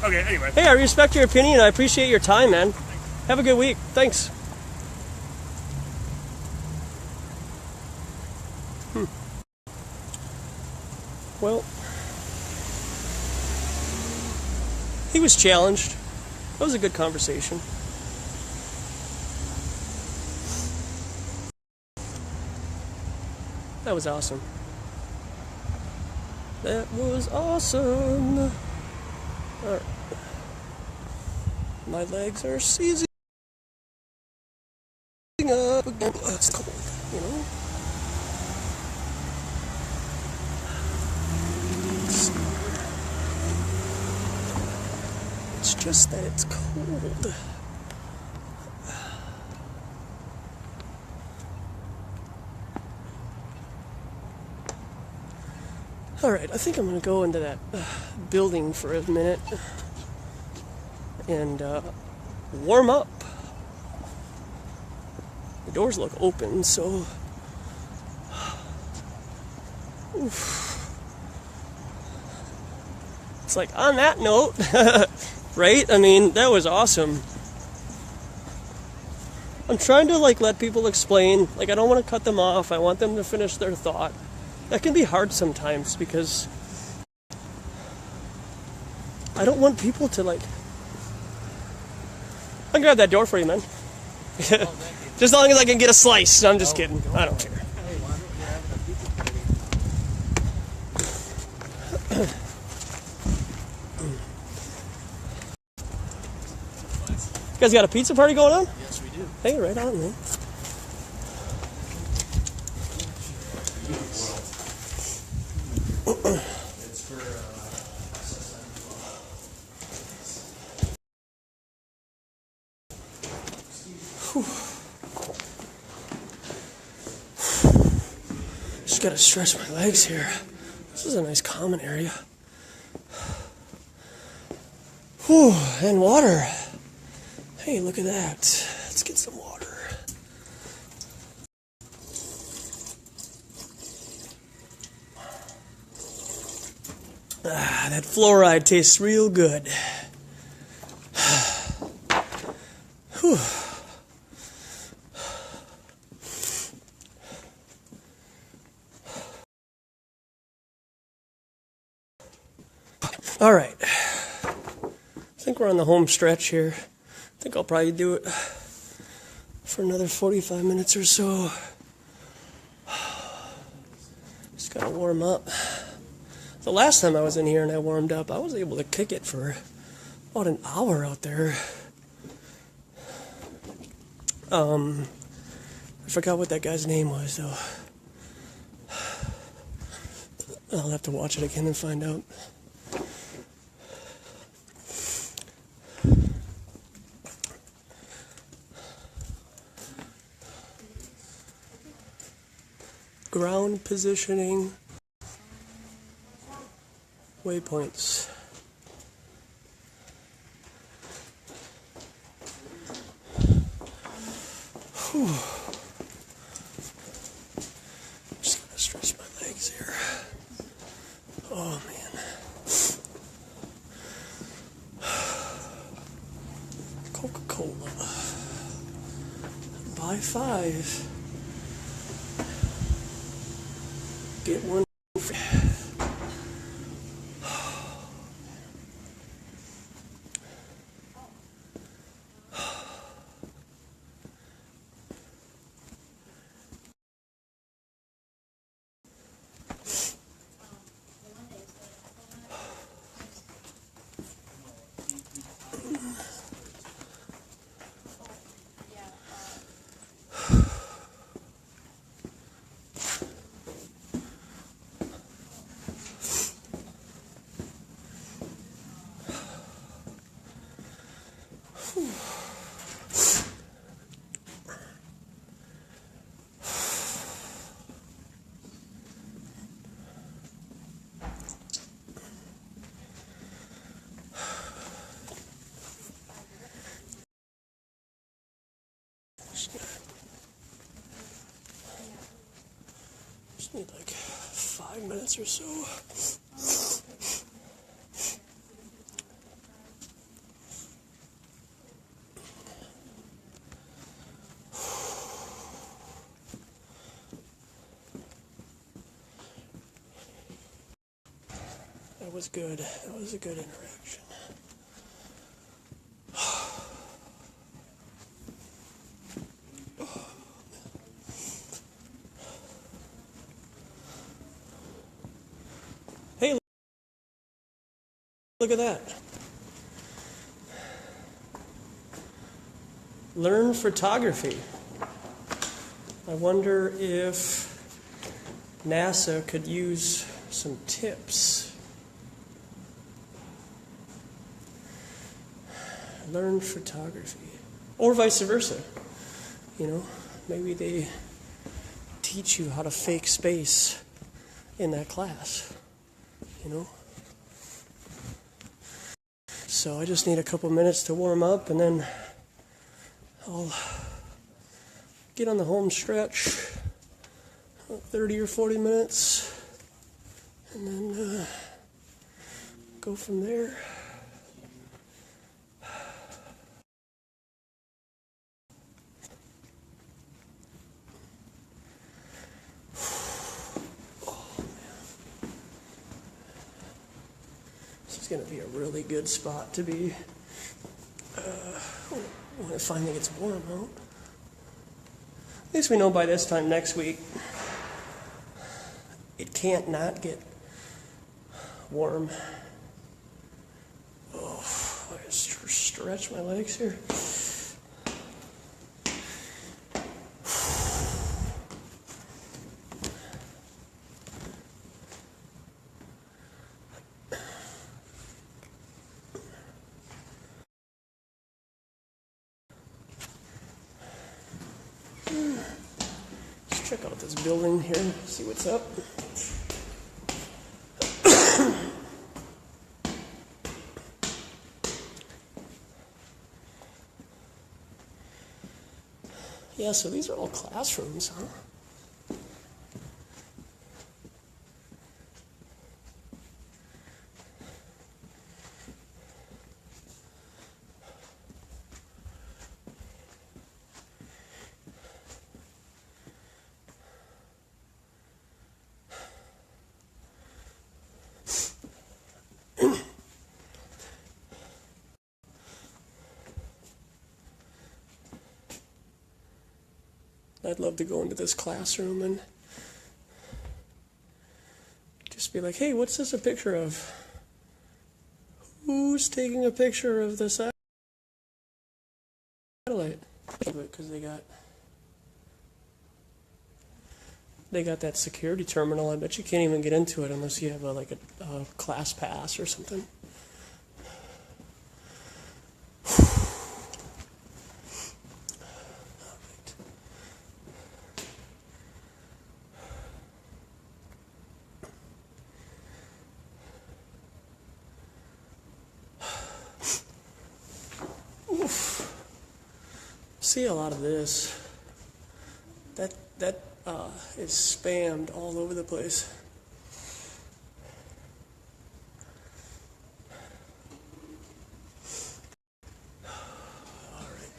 Okay, anyway. Hey, I respect your opinion. I appreciate your time, man. Have a good week. Thanks. Well, he was challenged. That was a good conversation. That was awesome. That was awesome. All right. My legs are seizing up again. Oh, it's cold, you know? It's just that it's cold. Alright, I think I'm going to go into that building for a minute and warm up. The doors look open, so... Oof. It's like, on that note, right? I mean, that was awesome. I'm trying to, like, let people explain. Like, I don't want to cut them off. I want them to finish their thought. That can be hard sometimes because I don't want people to, like... I'll grab that door for you, man. Just as long as I can get a slice. No, I'm just kidding. I don't care. You guys got a pizza party going on? Yes, we do. Hey, right on, man. Just gotta stretch my legs here. This is a nice common area. Whew, and water. Hey, look at that. Let's get some water. Ah, that fluoride tastes real good. Whew. All right. I think we're on the home stretch here. I think I'll probably do it for another 45 minutes or so. Just gotta warm up. The last time I was in here and I warmed up, I was able to kick it for about an hour out there. I forgot what that guy's name was, though. I'll have to watch it again and find out. Ground positioning, waypoints. Whew. Just gotta stretch my legs here. Oh man. Coca-Cola. Buy 5. Get one. Just need like 5 minutes or so. That was good. That was a good interaction. Hey, look at that. Learn photography. I wonder if NASA could use some tips. Learn photography. Or vice versa. You know, maybe they teach you how to fake space in that class. You know? So I just need a couple minutes to warm up, and then I'll get on the home stretch, 30 or 40 minutes, and then go from there. This is going to be a really good spot to be when it finally gets warm out. At least we know by this time next week it can't not get warm. Oh, I just stretch my legs here. Let's check out this building here, see what's up. Yeah, so these are all classrooms, huh? I'd love to go into this classroom and just be like, hey, what's this a picture of? Who's taking a picture of the satellite? Because they got that security terminal. I bet you can't even get into it unless you have a class pass or something. See a lot of this. That is spammed all over the place. All right.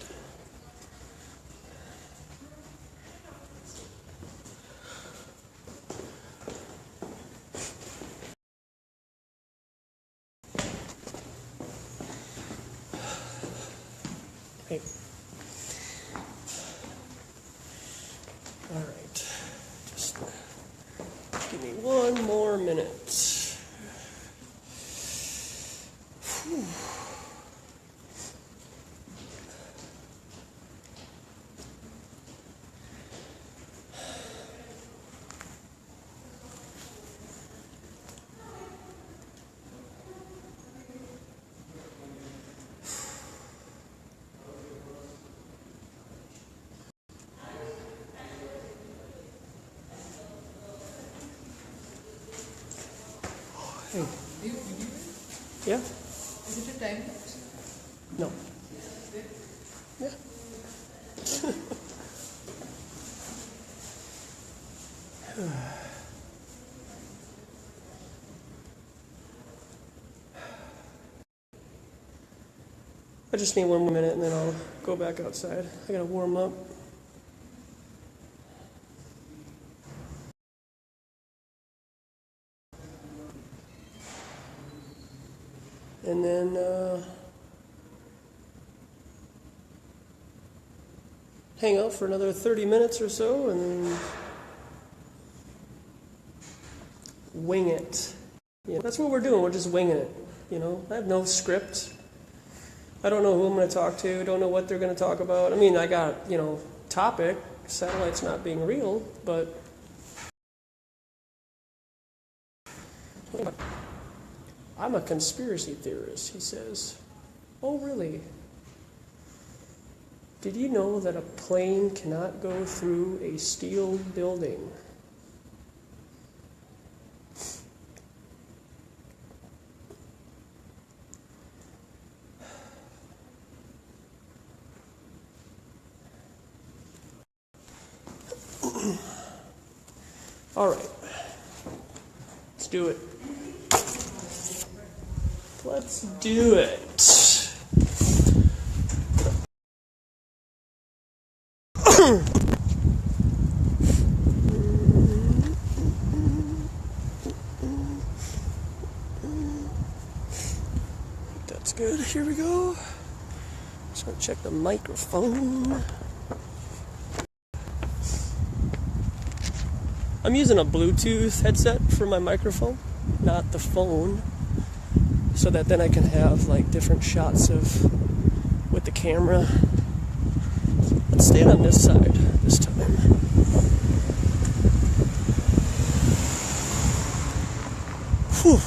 Hey. All right, just give me one more minute. Whew. Hey. Yeah? Is it a time lapse? No. Yeah. I just need one more minute and then I'll go back outside. I gotta warm up. And then hang out for another 30 minutes or so and then wing it. Yeah, that's what we're doing. We're just winging it. You know, I have no script. I don't know who I'm going to talk to. Don't know what they're going to talk about. I mean, I got, topic, satellites not being real, but I'm a conspiracy theorist, he says. Oh, really? Did you know that a plane cannot go through a steel building? All right, let's do it. Let's do it. That's good. Here we go. Just gonna check the microphone. I'm using a Bluetooth headset for my microphone, not the phone, so that then I can have like different shots of with the camera. Let's stay on this side this time. Whew.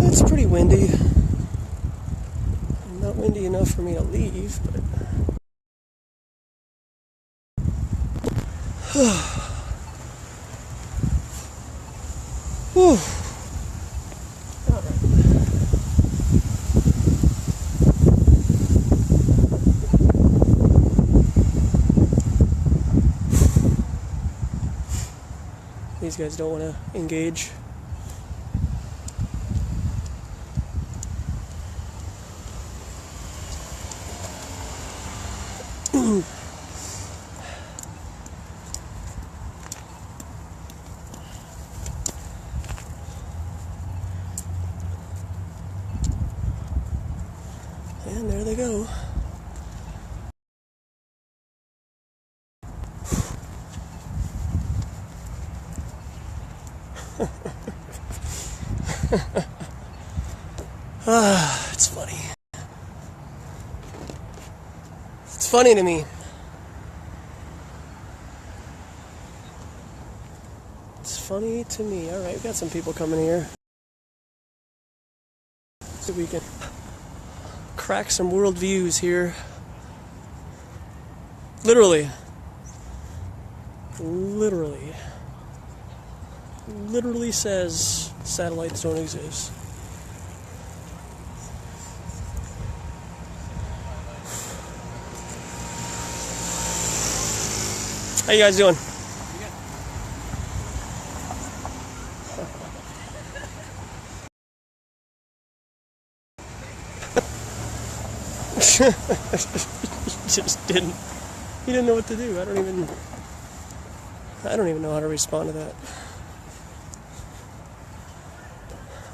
It's pretty windy. Not windy enough for me to leave, but whew. All right. These guys don't want to engage. And there they go. It's funny. It's funny to me. It's funny to me. All right, we got some people coming here. So we can crack some worldviews here. Literally. Literally says satellites don't exist. How you guys doing? Just didn't. He didn't know what to do. I don't even know how to respond to that.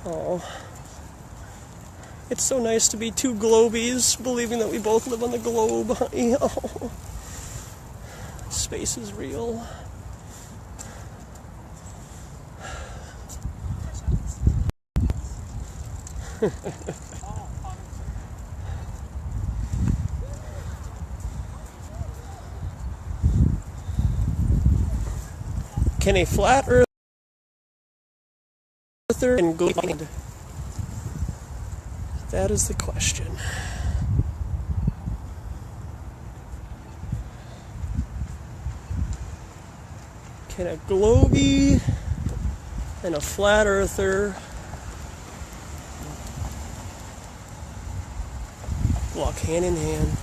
Oh, it's so nice to be two globies, believing that we both live on the globe. Oh. Space is real. Can a flat earther and go blind? That is the question. Can a globie and a flat earther walk hand in hand?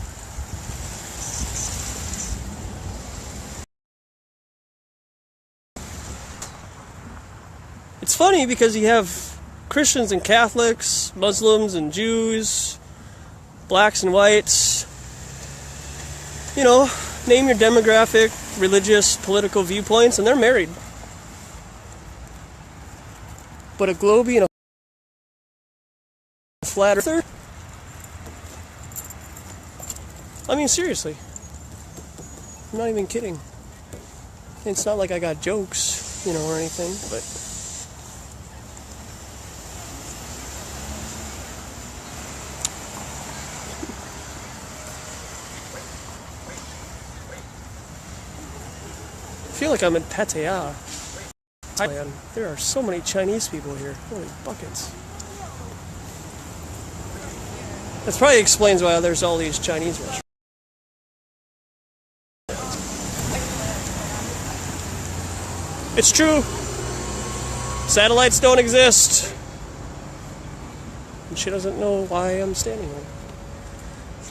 It's funny because you have Christians and Catholics, Muslims and Jews, blacks and whites. You know, name your demographic, religious, political viewpoints, and they're married. But a globie and a flat earther? I mean, seriously. I'm not even kidding. It's not like I got jokes, you know, or anything, but... I feel like I'm in Pattaya, Thailand. There are so many Chinese people here. Holy buckets. That probably explains why there's all these Chinese restaurants. It's true. Satellites don't exist. And she doesn't know why I'm standing there.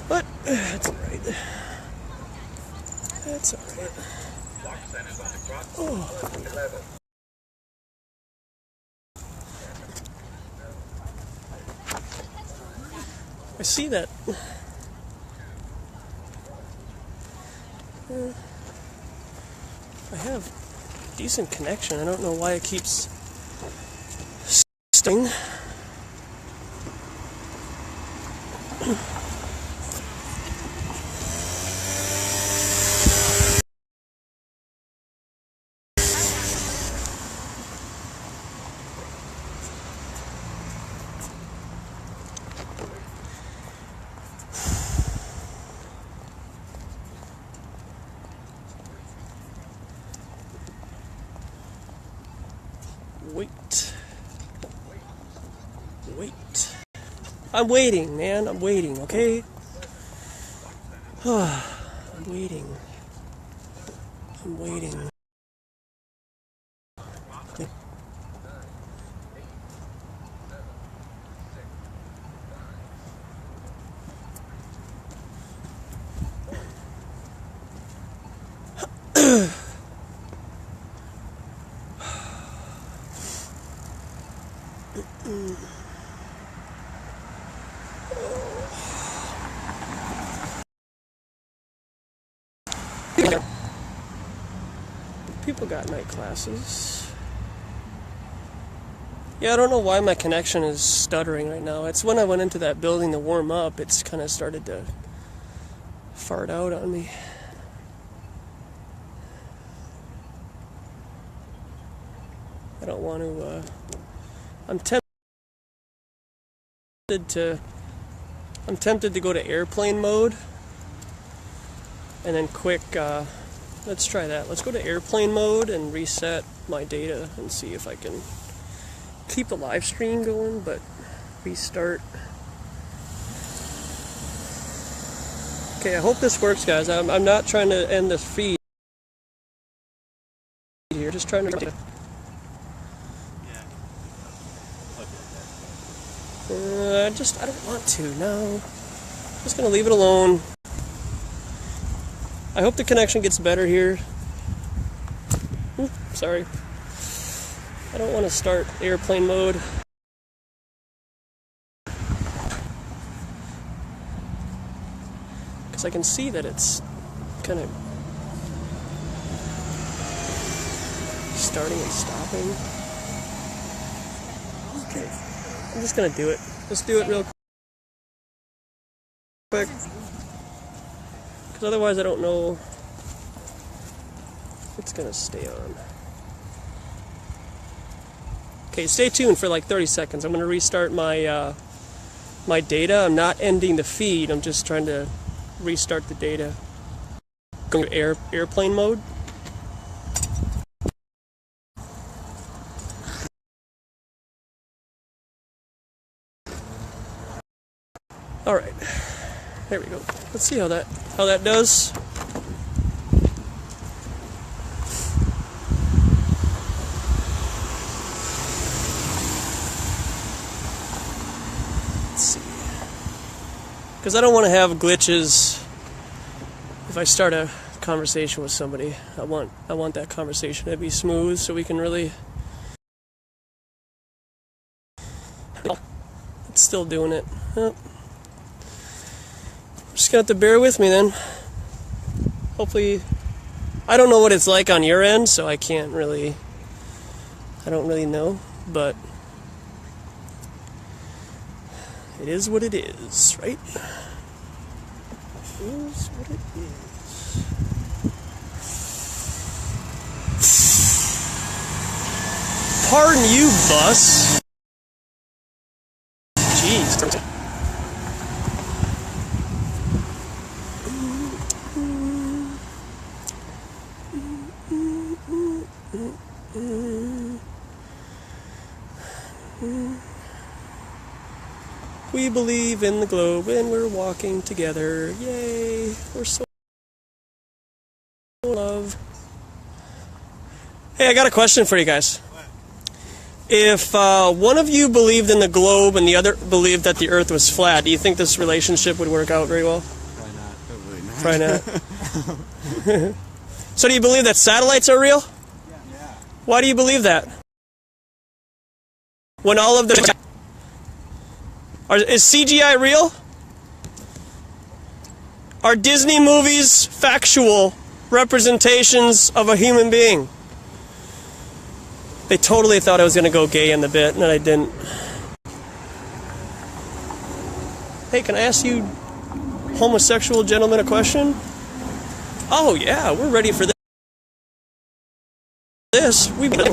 But that's alright. That's alright. Oh. I see that. I have decent connection. I don't know why it keeps sting. Wait. I'm waiting, man. I'm waiting, okay? I'm waiting. I'm waiting. People got night classes. Yeah, I don't know why my connection is stuttering right now. It's when I went into that building to warm up, it's kind of started to fart out on me. I don't want to, I'm tempted to go to airplane mode and then quick, let's try that. Let's go to airplane mode and reset my data and see if I can keep the live stream going, but restart. Okay, I hope this works, guys. I'm not trying to end this feed here, just trying to... I don't want to, no. I'm just gonna leave it alone. I hope the connection gets better here. Ooh, sorry. I don't want to start airplane mode. Because I can see that it's kind of starting and stopping. Okay, I'm just gonna do it. Let's do it real quick. Because otherwise I don't know if it's gonna stay on. Okay, stay tuned for like 30 seconds. I'm gonna restart my my data. I'm not ending the feed. I'm just trying to restart the data. Go to airplane mode. All right, there we go. Let's see how that does. Let's see, because I don't want to have glitches if I start a conversation with somebody. I want that conversation to be smooth so we can really still doing it. Yep. Just gonna have to bear with me then. Hopefully, I don't know what it's like on your end, so I don't really know, but it is what it is, right? It is what it is. Pardon you, bus. Jeez. We believe in the globe and we're walking together. Yay! We're so in love. Hey, I got a question for you guys. If one of you believed in the globe and the other believed that the earth was flat, do you think this relationship would work out very well? Probably not. Probably not. So do you believe that satellites are real? Yeah. Why do you believe that? When all of the... Is CGI real? Are Disney movies factual representations of a human being? They totally thought I was going to go gay in the bit, and I didn't. Hey, can I ask you homosexual gentlemen a question? Oh, yeah, we're ready for this. We've been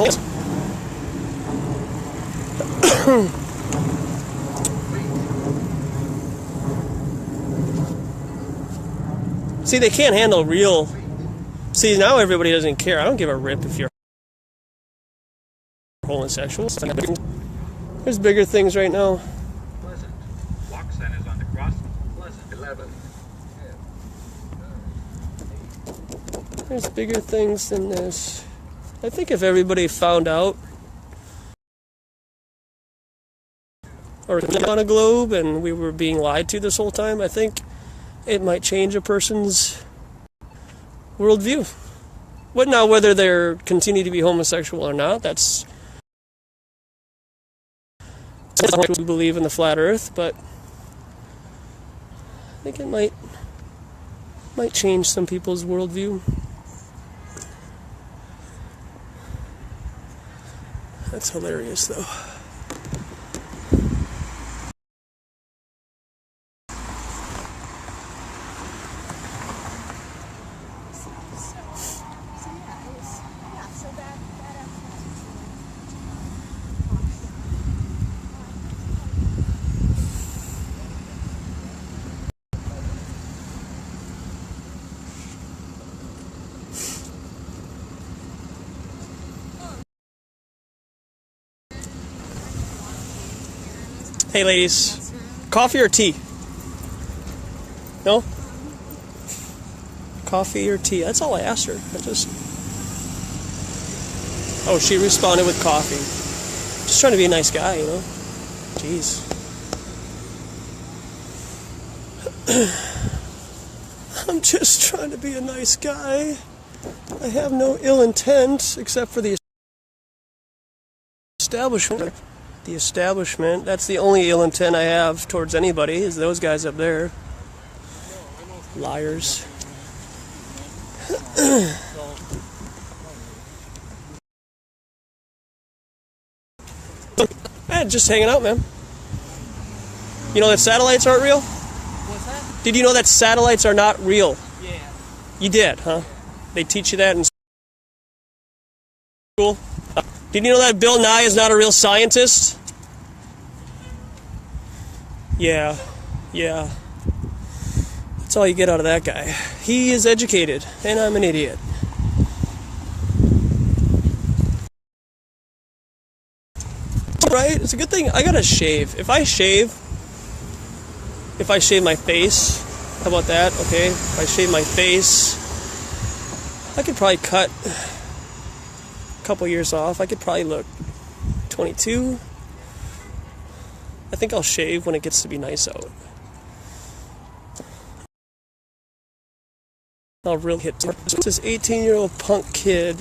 See, they can't handle real... See, now everybody doesn't care. I don't give a rip if you're homosexual. There's bigger things right now. Pleasant. Walk centers on the cross. Pleasant. 11. There's bigger things than this. I think if everybody found out, or on a globe and we were being lied to this whole time, I think it might change a person's worldview. But now, whether they're continue to be homosexual or not, that's we believe in the flat Earth. But I think it might change some people's worldview. That's hilarious, though. Hey ladies, coffee or tea? No? Coffee or tea? That's all I asked her. Oh, she responded with coffee. Just trying to be a nice guy, you know? Jeez. I'm just trying to be a nice guy. I have no ill intent except for the establishment. The establishment, that's the only ill intent I have towards anybody, is those guys up there. Liars. Just hanging out, man. You know that satellites aren't real? What's that? Did you know that satellites are not real? Yeah. You did, huh? They teach you that in school? Did you know that Bill Nye is not a real scientist? Yeah. That's all you get out of that guy. He is educated, and I'm an idiot. Right? It's a good thing. I gotta shave. If I shave my face, how about that? Okay? If I shave my face, I could probably cut a couple years off. I could probably look 22. I think I'll shave when it gets to be nice out. I'll really hit this 18-year-old punk kid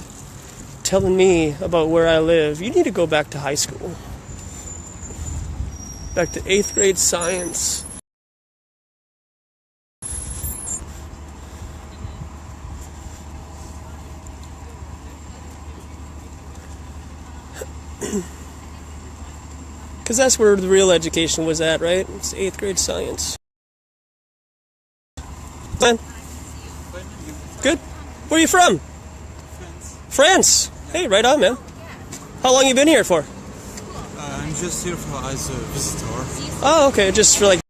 telling me about where I live. You need to go back to high school. Back to 8th grade science. Because that's where the real education was at, right? It's 8th grade science. Man. Good. Where are you from? France. Hey, right on, man. How long you been here for? I'm just here as a visitor. Oh, okay. Just for like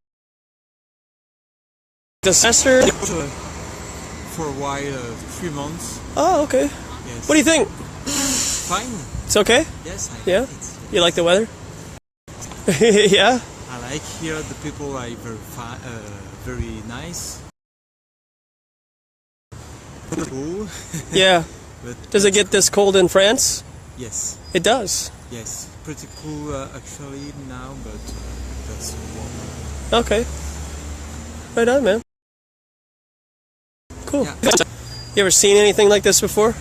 the semester? For a while, 3 months. Oh, okay. Yes. What do you think? Fine. It's okay? Yes, I Yeah? like it. You like the weather? Yeah? I like here the people are very nice. Cool. Yeah. But Does it get this cold in France? yes, It does. yes, pretty cool actually now, but that's warm. Okay. Right on, man. Cool. Yeah. You ever seen anything like this before?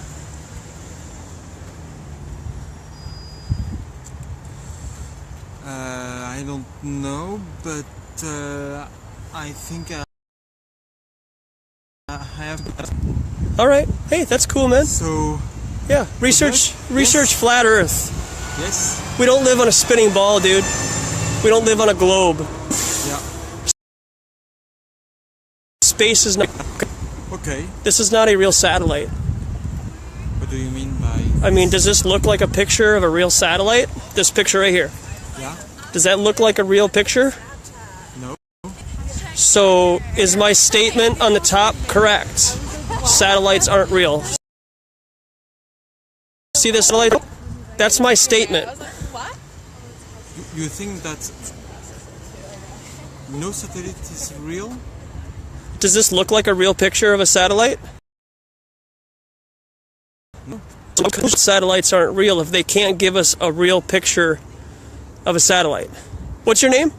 I don't know, but I think I have. All right. Hey, that's cool, man. So Yeah. Research Yes. flat Earth. yes, We don't live on a spinning ball, dude. We don't live on a globe. yeah, Space is not. okay. This is not a real satellite. What do you mean by? I mean, does this look like a picture of a real satellite? This picture right here. Yeah, Does that look like a real picture? no. So, is my statement on the top correct? Satellites aren't real. See this satellite? That's my statement. You think that no satellite is real? Does this look like a real picture of a satellite? No. Satellites aren't real if they can't give us a real picture of a satellite. What's your name?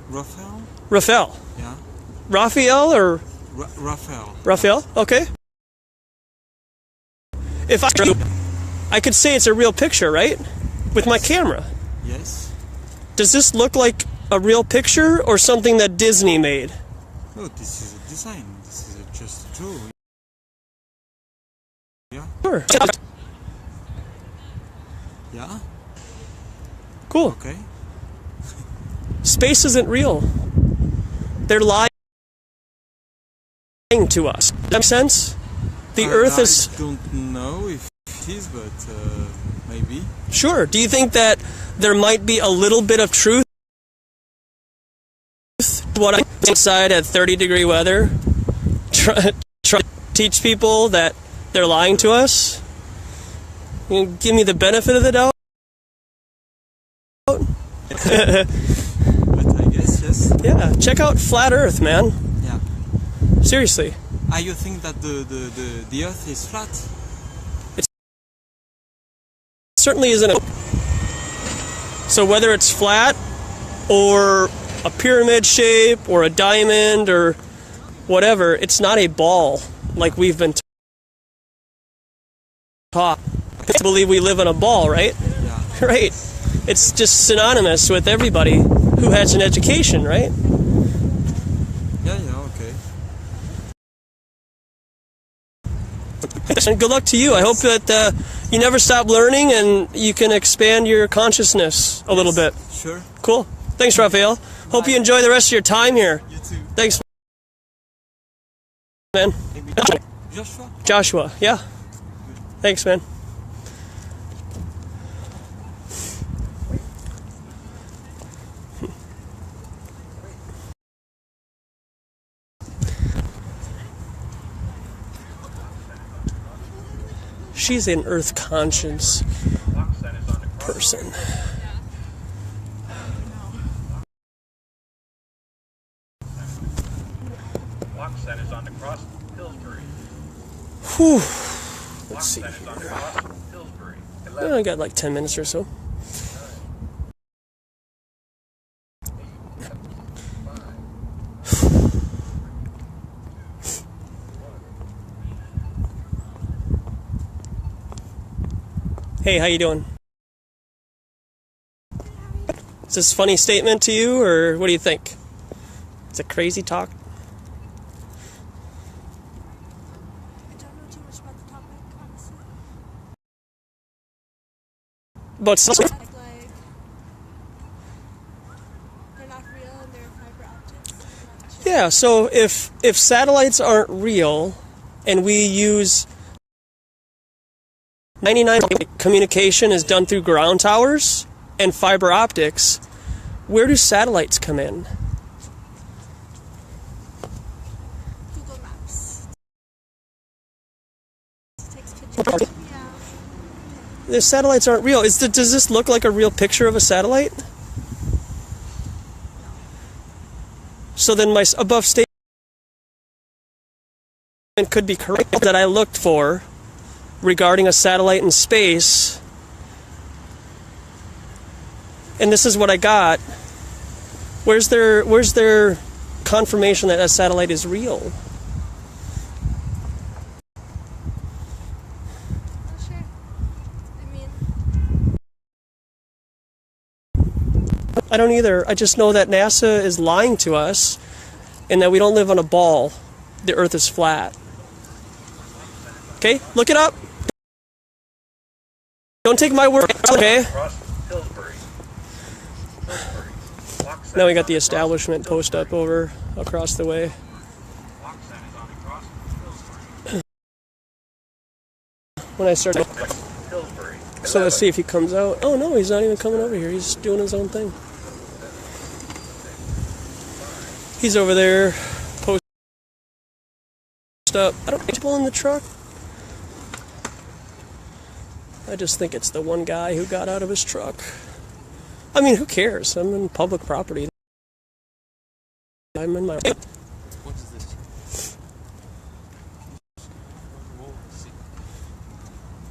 Raphael? Raphael. Yeah. Raphael or Raphael. Raphael? Okay. If I could say it's a real picture, right? With my camera. Yes. Does this look like a real picture or something that Disney made? No, this is a design. This is just a tool. Yeah. Sure. Yeah. Cool. Okay. Space isn't real. They're lying to us. Does that make sense? The Earth is... I don't know if it is, but maybe. Sure. Do you think that there might be a little bit of truth to what I'm inside at 30-degree weather? Try to teach people that they're lying to us? You know, give me the benefit of the doubt? But I guess yes. Yeah, check out Flat Earth, man. Yeah. Seriously. You think that the Earth is flat? It certainly isn't a... So whether it's flat or a pyramid shape or a diamond or whatever, it's not a ball like we've been taught. I believe we live in a ball, right? Yeah. Right. It's just synonymous with everybody who has an education, right? Yeah, okay. And good luck to you. I hope that you never stop learning and you can expand your consciousness a little bit. Sure. Cool. Thanks, Raphael. Hope you enjoy the rest of your time here. You too. Thanks, man. Joshua? Joshua, yeah. Thanks, man. She's an earth conscious person. Lockset is on the cross, Pillsbury. Whew. Let's see Lockset is on the here. cross, Pillsbury. I got like 10 minutes or so. Hey, how you doing? Is this a funny statement to you, or what do you think? It's a crazy talk. I don't know too much about the topic, honestly. But Like, they're not real and they're fiber optics. I'm not sure. yeah, so if satellites aren't real, and we use 99% communication is done through ground towers and fiber optics, where do satellites come in? Google Maps. Takes pictures. Yeah. The satellites aren't real. Does this look like a real picture of a satellite? So then my above statement could be correct that I looked for regarding a satellite in space, and this is what I got. Where's their confirmation that a satellite is real? Not sure. I mean, I don't either. I just know that NASA is lying to us and that we don't live on a ball. The Earth is flat. Okay, look it up. Don't take my word, okay? Now we got the establishment post up over across the way. When I start, so let's see if he comes out. Oh no, he's not even coming over here. He's doing his own thing. He's over there, post up. I don't think people in the truck. I just think it's the one guy who got out of his truck. I mean, who cares? I'm in public property. I'm in my... What is this?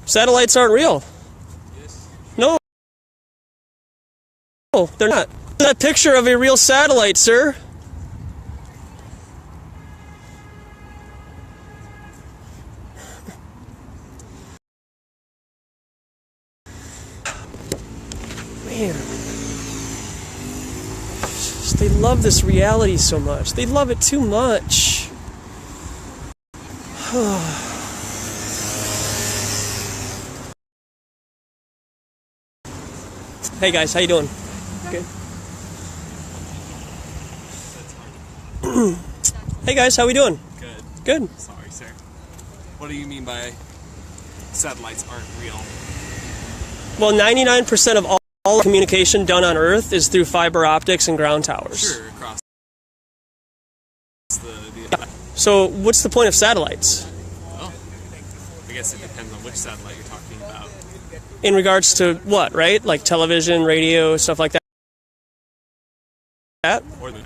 Satellites aren't real. Yes. No. No, they're not. That picture of a real satellite, sir. Man. They love this reality so much. They love it too much. Hey guys, how you doing? Good. Hey guys, how we doing? Good. Good. Sorry, sir. What do you mean by satellites aren't real? Well, 99% of all communication done on Earth is through fiber optics and ground towers. Sure, across the So what's the point of satellites? Oh, I guess it depends on which satellite you're talking about. In regards to what, right? Like television, radio, stuff like that? Or the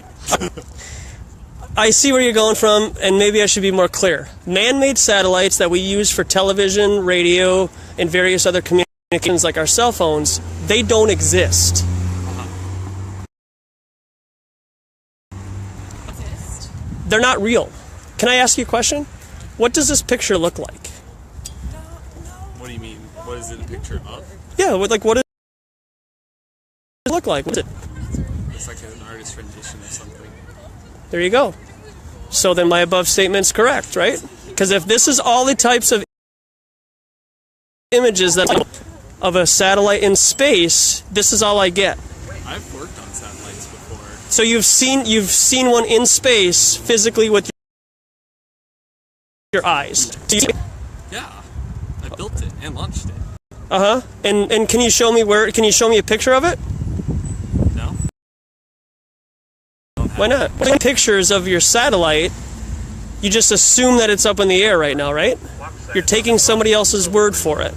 I see where you're going from, and maybe I should be more clear. Man-made satellites that we use for television, radio, and various other communications like our cell phones, they don't exist. Exist? They're not real. Can I ask you a question? What does this picture look like? What do you mean? What is it a picture of? Yeah, what does it look like? What's it? It's like an artist rendition of something. There you go. So then my above statement's correct, right? Because if this is all the types of images that of a satellite in space, this is all I get. I've worked on satellites before. So you've seen one in space physically with your eyes. Yeah, I built it and launched it. Uh-huh. And can you show me can you show me a picture of it? No. Why not? Taking pictures of your satellite, you just assume that it's up in the air right now, right? You're taking somebody else's word for it.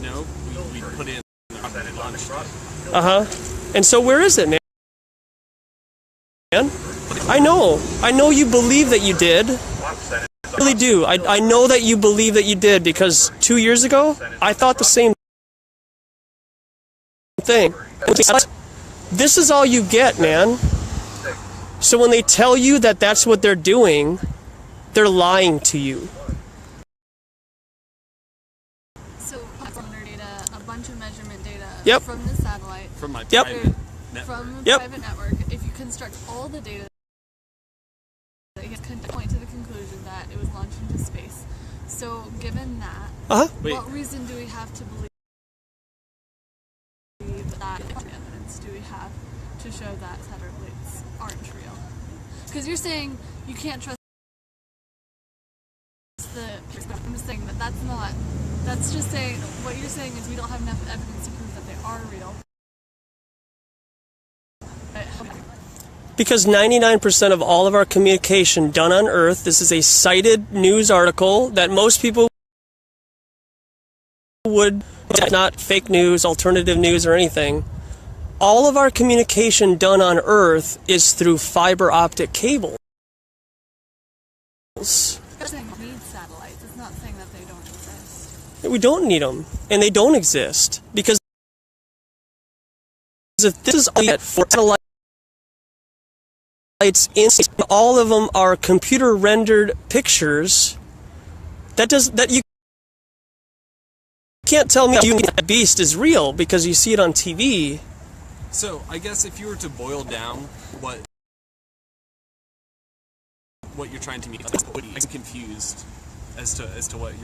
No, we put in and launched it. Uh-huh. And so where is it, man? I know you believe that you did. I really do. I know that you believe that you did, because 2 years ago, I thought the same thing. This is all you get, man. So when they tell you that that's what they're doing, they're lying to you. So, sonar data, a bunch of measurement data Yep. from the satellite. From my Yep. private network. From a Yep. private network, if you construct all the data, it can point to the conclusion that it was launched into space. So, given that, what reason do we have to believe that? What evidence do we have to show that satellites aren't real? Because you're saying you can't trust the. I'm just saying that that's not. That's just saying what you're saying is we don't have enough evidence to prove that they are real. Because 99% of all of our communication done on Earth, this is a cited news article that most people would, not fake news, alternative news, or anything. All of our communication done on Earth is through fiber optic cables. It's saying we need satellites. It's not saying that they don't exist. We don't need them, and they don't exist. Because if this is all yet for satellites, all of them are computer rendered pictures. That you can't tell me that beast is real because you see it on TV. So I guess if you were to boil down what you're trying to mean, I'm confused as to what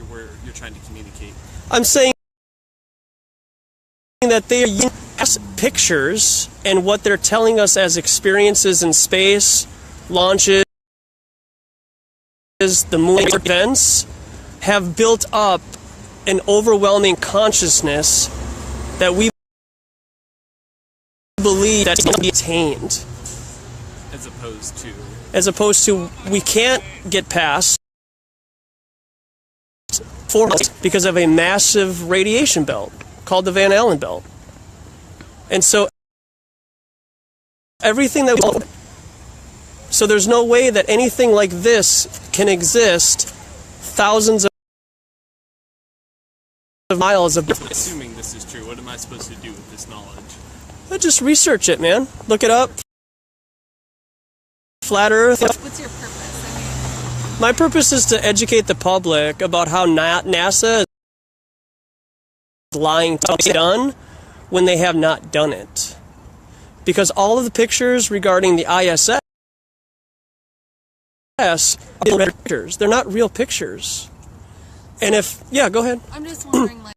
you're trying to communicate. I'm saying that they are pictures, and what they're telling us as experiences in space, launches, the moon events, have built up an overwhelming consciousness that we believe that can be attained. As opposed to we can't get past because of a massive radiation belt called the Van Allen belt. And so everything that so there's no way that anything like this can exist thousands of miles of. Assuming this is true, what am I supposed to do with this knowledge? Just research it, man. Look it up. Flat Earth. What's your purpose? My purpose is to educate the public about how NASA is lying to be done when they have not done it. Because all of the pictures regarding the ISS are pictures. They're not real pictures. And if, yeah, go ahead. I'm just wondering, like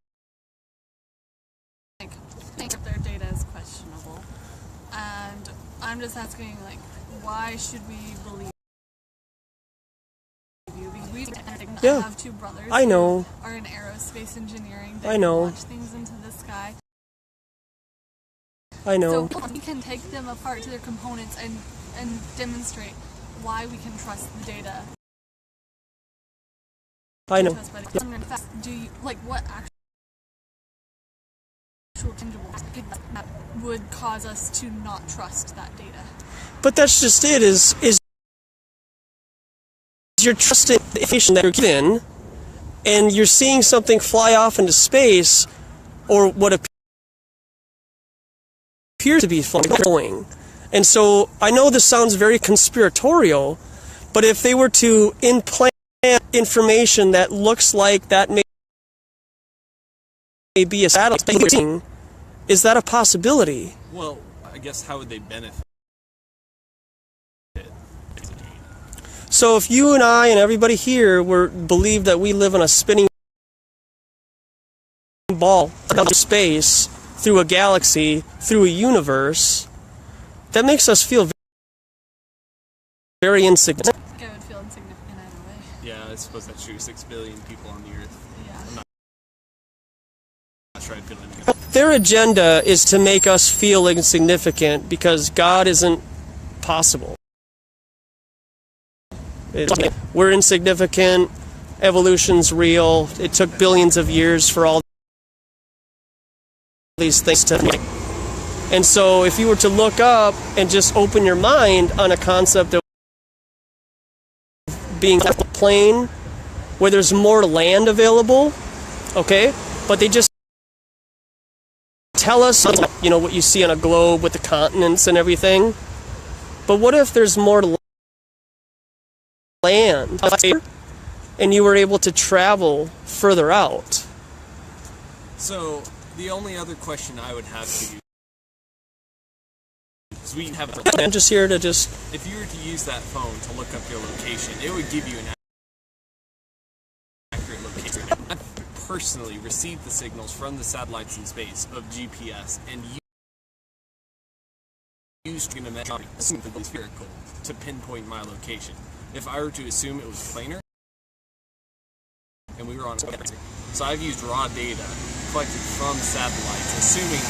think if their data is questionable. And I'm just asking, like, why should we believe you? Because I have two brothers I know. who are in aerospace engineering. I know. Launch things into the sky. I know. So we can take them apart to their components and demonstrate why we can trust the data. I know. Do you, like, what actual tangible that would cause us to not trust that data? But that's just it, is you're trusting the information that you're given, and you're seeing something fly off into space, or what appears to be flying. And so, I know this sounds very conspiratorial, but if they were to implant information that looks like that may be a satellite, is that a possibility? Well, I guess how would they benefit? So if you and I and everybody here believe that we live in a spinning ball of space, through a galaxy, through a universe, that makes us feel very insignificant. I would feel insignificant either way. Yeah, I suppose that's true. 6 billion people on the Earth. Yeah. I'm not sure I'd feel any good. Their agenda is to make us feel insignificant because God isn't possible. We're insignificant. Evolution's real. It took billions of years for all these things to make. And so if you were to look up and just open your mind on a concept of being a plane where there's more land available, okay, but they just tell us, you know, what you see on a globe with the continents and everything. But what if there's more land and you were able to travel further out? So the only other question I would have for you Because we have. I'm just here to just. If you were to use that phone to look up your location, it would give you an accurate location. I've personally received the signals from the satellites in space of GPS and used to assume it was spherical to pinpoint my location. If I were to assume it was planar, and we were on a so I've used raw data collected from satellites, assuming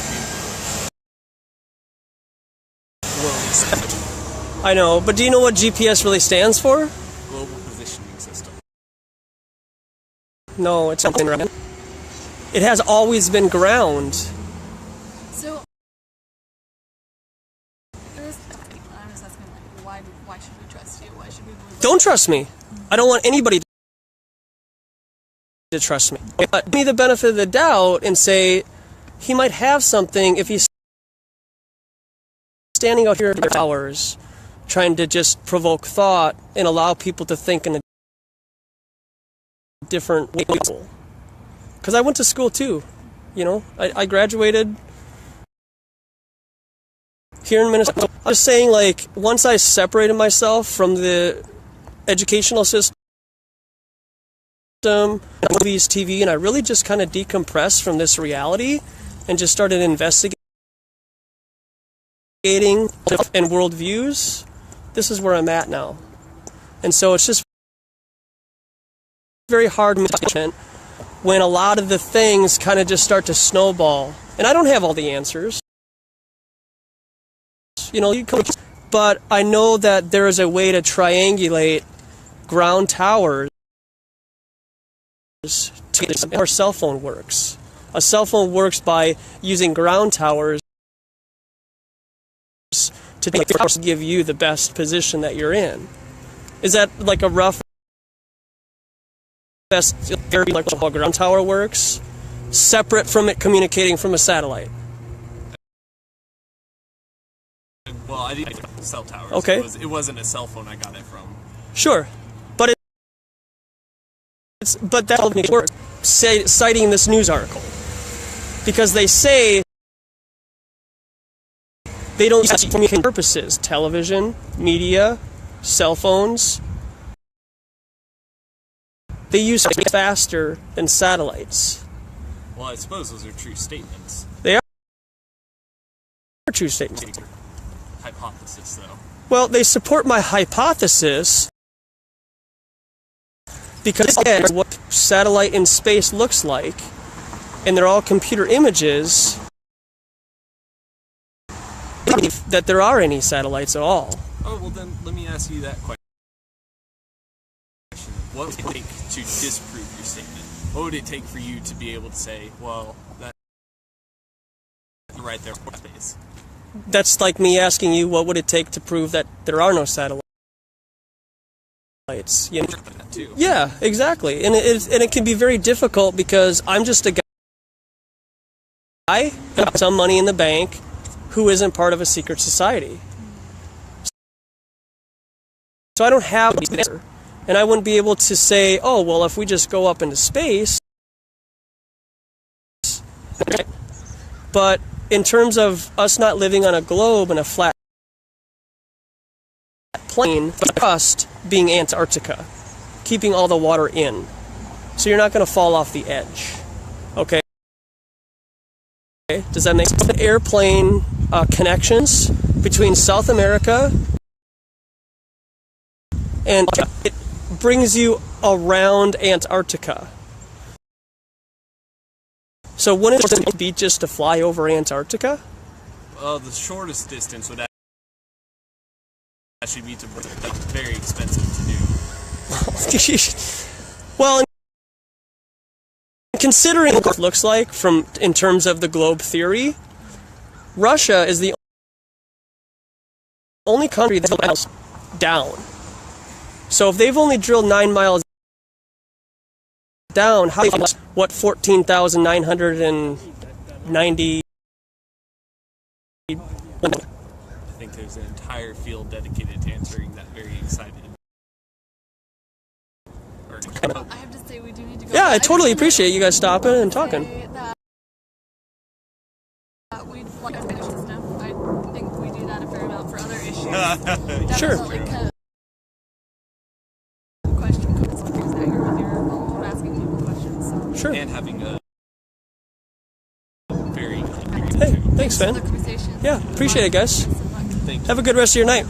I know, but do you know what GPS really stands for? Global Positioning System. No, it's something around. It has always been ground. So, I'm just asking, like, why should we trust you? Why should we believe? Don't trust me. I don't want anybody to trust me. But give me the benefit of the doubt and say he might have something if he's standing out here for hours trying to just provoke thought and allow people to think in a different way. Because I went to school too, you know. I graduated here in Minnesota. I was saying, like, once I separated myself from the educational system, movies, TV, and I really just kind of decompressed from this reality and just started investigating and worldviews, this is where I'm at now. And so it's just very hard when a lot of the things kind of just start to snowball. And I don't have all the answers. You know, but I know that there is a way to triangulate ground towers to how our cell phone works. A cell phone works by using ground towers to give you the best position that you're in. Is that like a rough best like how a ground tower works, separate from it communicating from a satellite? Well, I didn't cell towers. Okay. It wasn't a cell phone I got it from. Sure, but that's how it works. Citing this news article, because they say they don't use it for communication purposes. Television, media, cell phones. They use it faster than satellites. Well, I suppose those are true statements. They are true statements. Hypothesis, though. Well, they support my hypothesis because again, what satellite in space looks like, and they're all computer images, that there are any satellites at all. Oh, well then, let me ask you that question. What would it take to disprove your statement? What would it take for you to be able to say, well, that's right there in space? That's like me asking you, what would it take to prove that there are no satellites? You know? Yeah, exactly. And it can be very difficult because I'm just a guy with some money in the bank who isn't part of a secret society. So I don't have an answer. And I wouldn't be able to say, oh, well, if we just go up into space. But in terms of us not living on a globe and a flat plane, the crust being Antarctica, keeping all the water in. So you're not going to fall off the edge. Okay? Does that make sense? Airplane connections between South America and it brings you around Antarctica. So wouldn't it be just to fly over Antarctica? Well, the shortest distance would actually be very expensive to do. Well, considering what it looks like in terms of the globe theory, Russia is the only country that's miles down. So if they've only drilled 9 miles down, how what 14,990? I think there's an entire field dedicated to answering that very excited. I have to say, we do need to go. Yeah, I totally appreciate you guys stopping and talking. We'd like to finish this now. think we do that a fair amount for other issues. Sure. Definitely question codes that you're with your phone asking people questions. So. Sure. And having a very... Hey, thanks, man. Yeah, appreciate it, guys. Have a good rest of your night.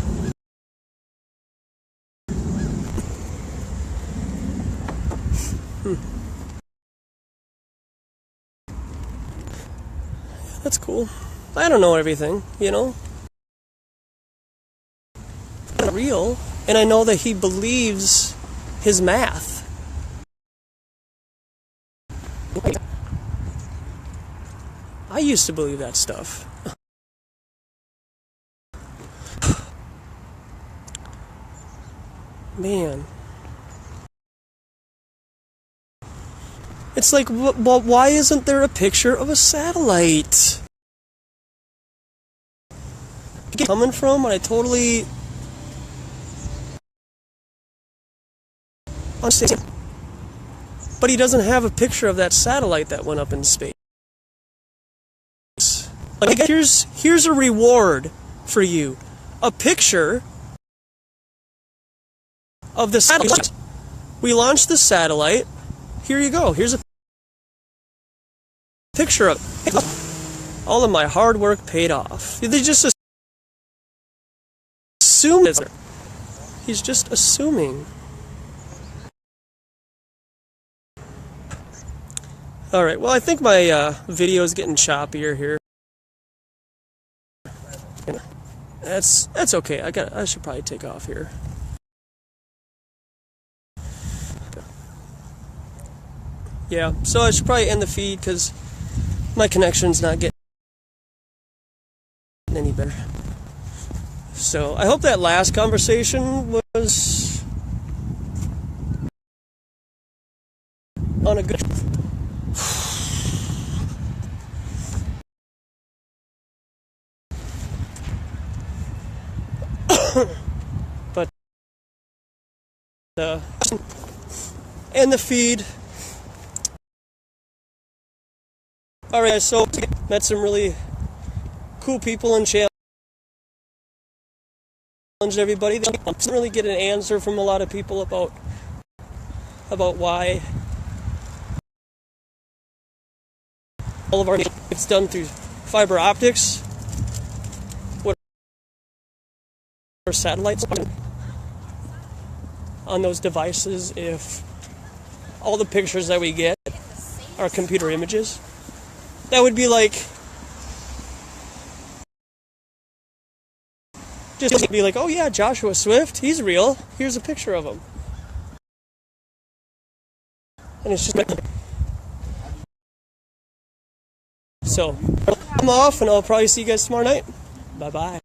That's cool. I don't know everything, you know? Not real. And I know that he believes his math. I used to believe that stuff. Man. It's like, well, why isn't there a picture of a satellite? Coming from, and I totally understand. But he doesn't have a picture of that satellite that went up in space. Like, here's a reward for you. A picture of the satellite. We launched the satellite. Here you go. Here's a picture of it. All of my hard work paid off. They just assume it. He's just assuming. Alright, well, I think my video is getting choppier here. That's okay. I should probably take off here. Yeah, so I should probably end the feed because my connection's not getting any better. So I hope that last conversation was on a good. But and the feed. Alright, so met some really cool people and challenged everybody. They didn't really get an answer from a lot of people about why all of our it's done through fiber optics. What are satellites on those devices if all the pictures that we get are computer images? That would be like, just be like, oh yeah, Joshua Swift, he's real. Here's a picture of him. And it's just, so I'm off, and I'll probably see you guys tomorrow night. Bye bye.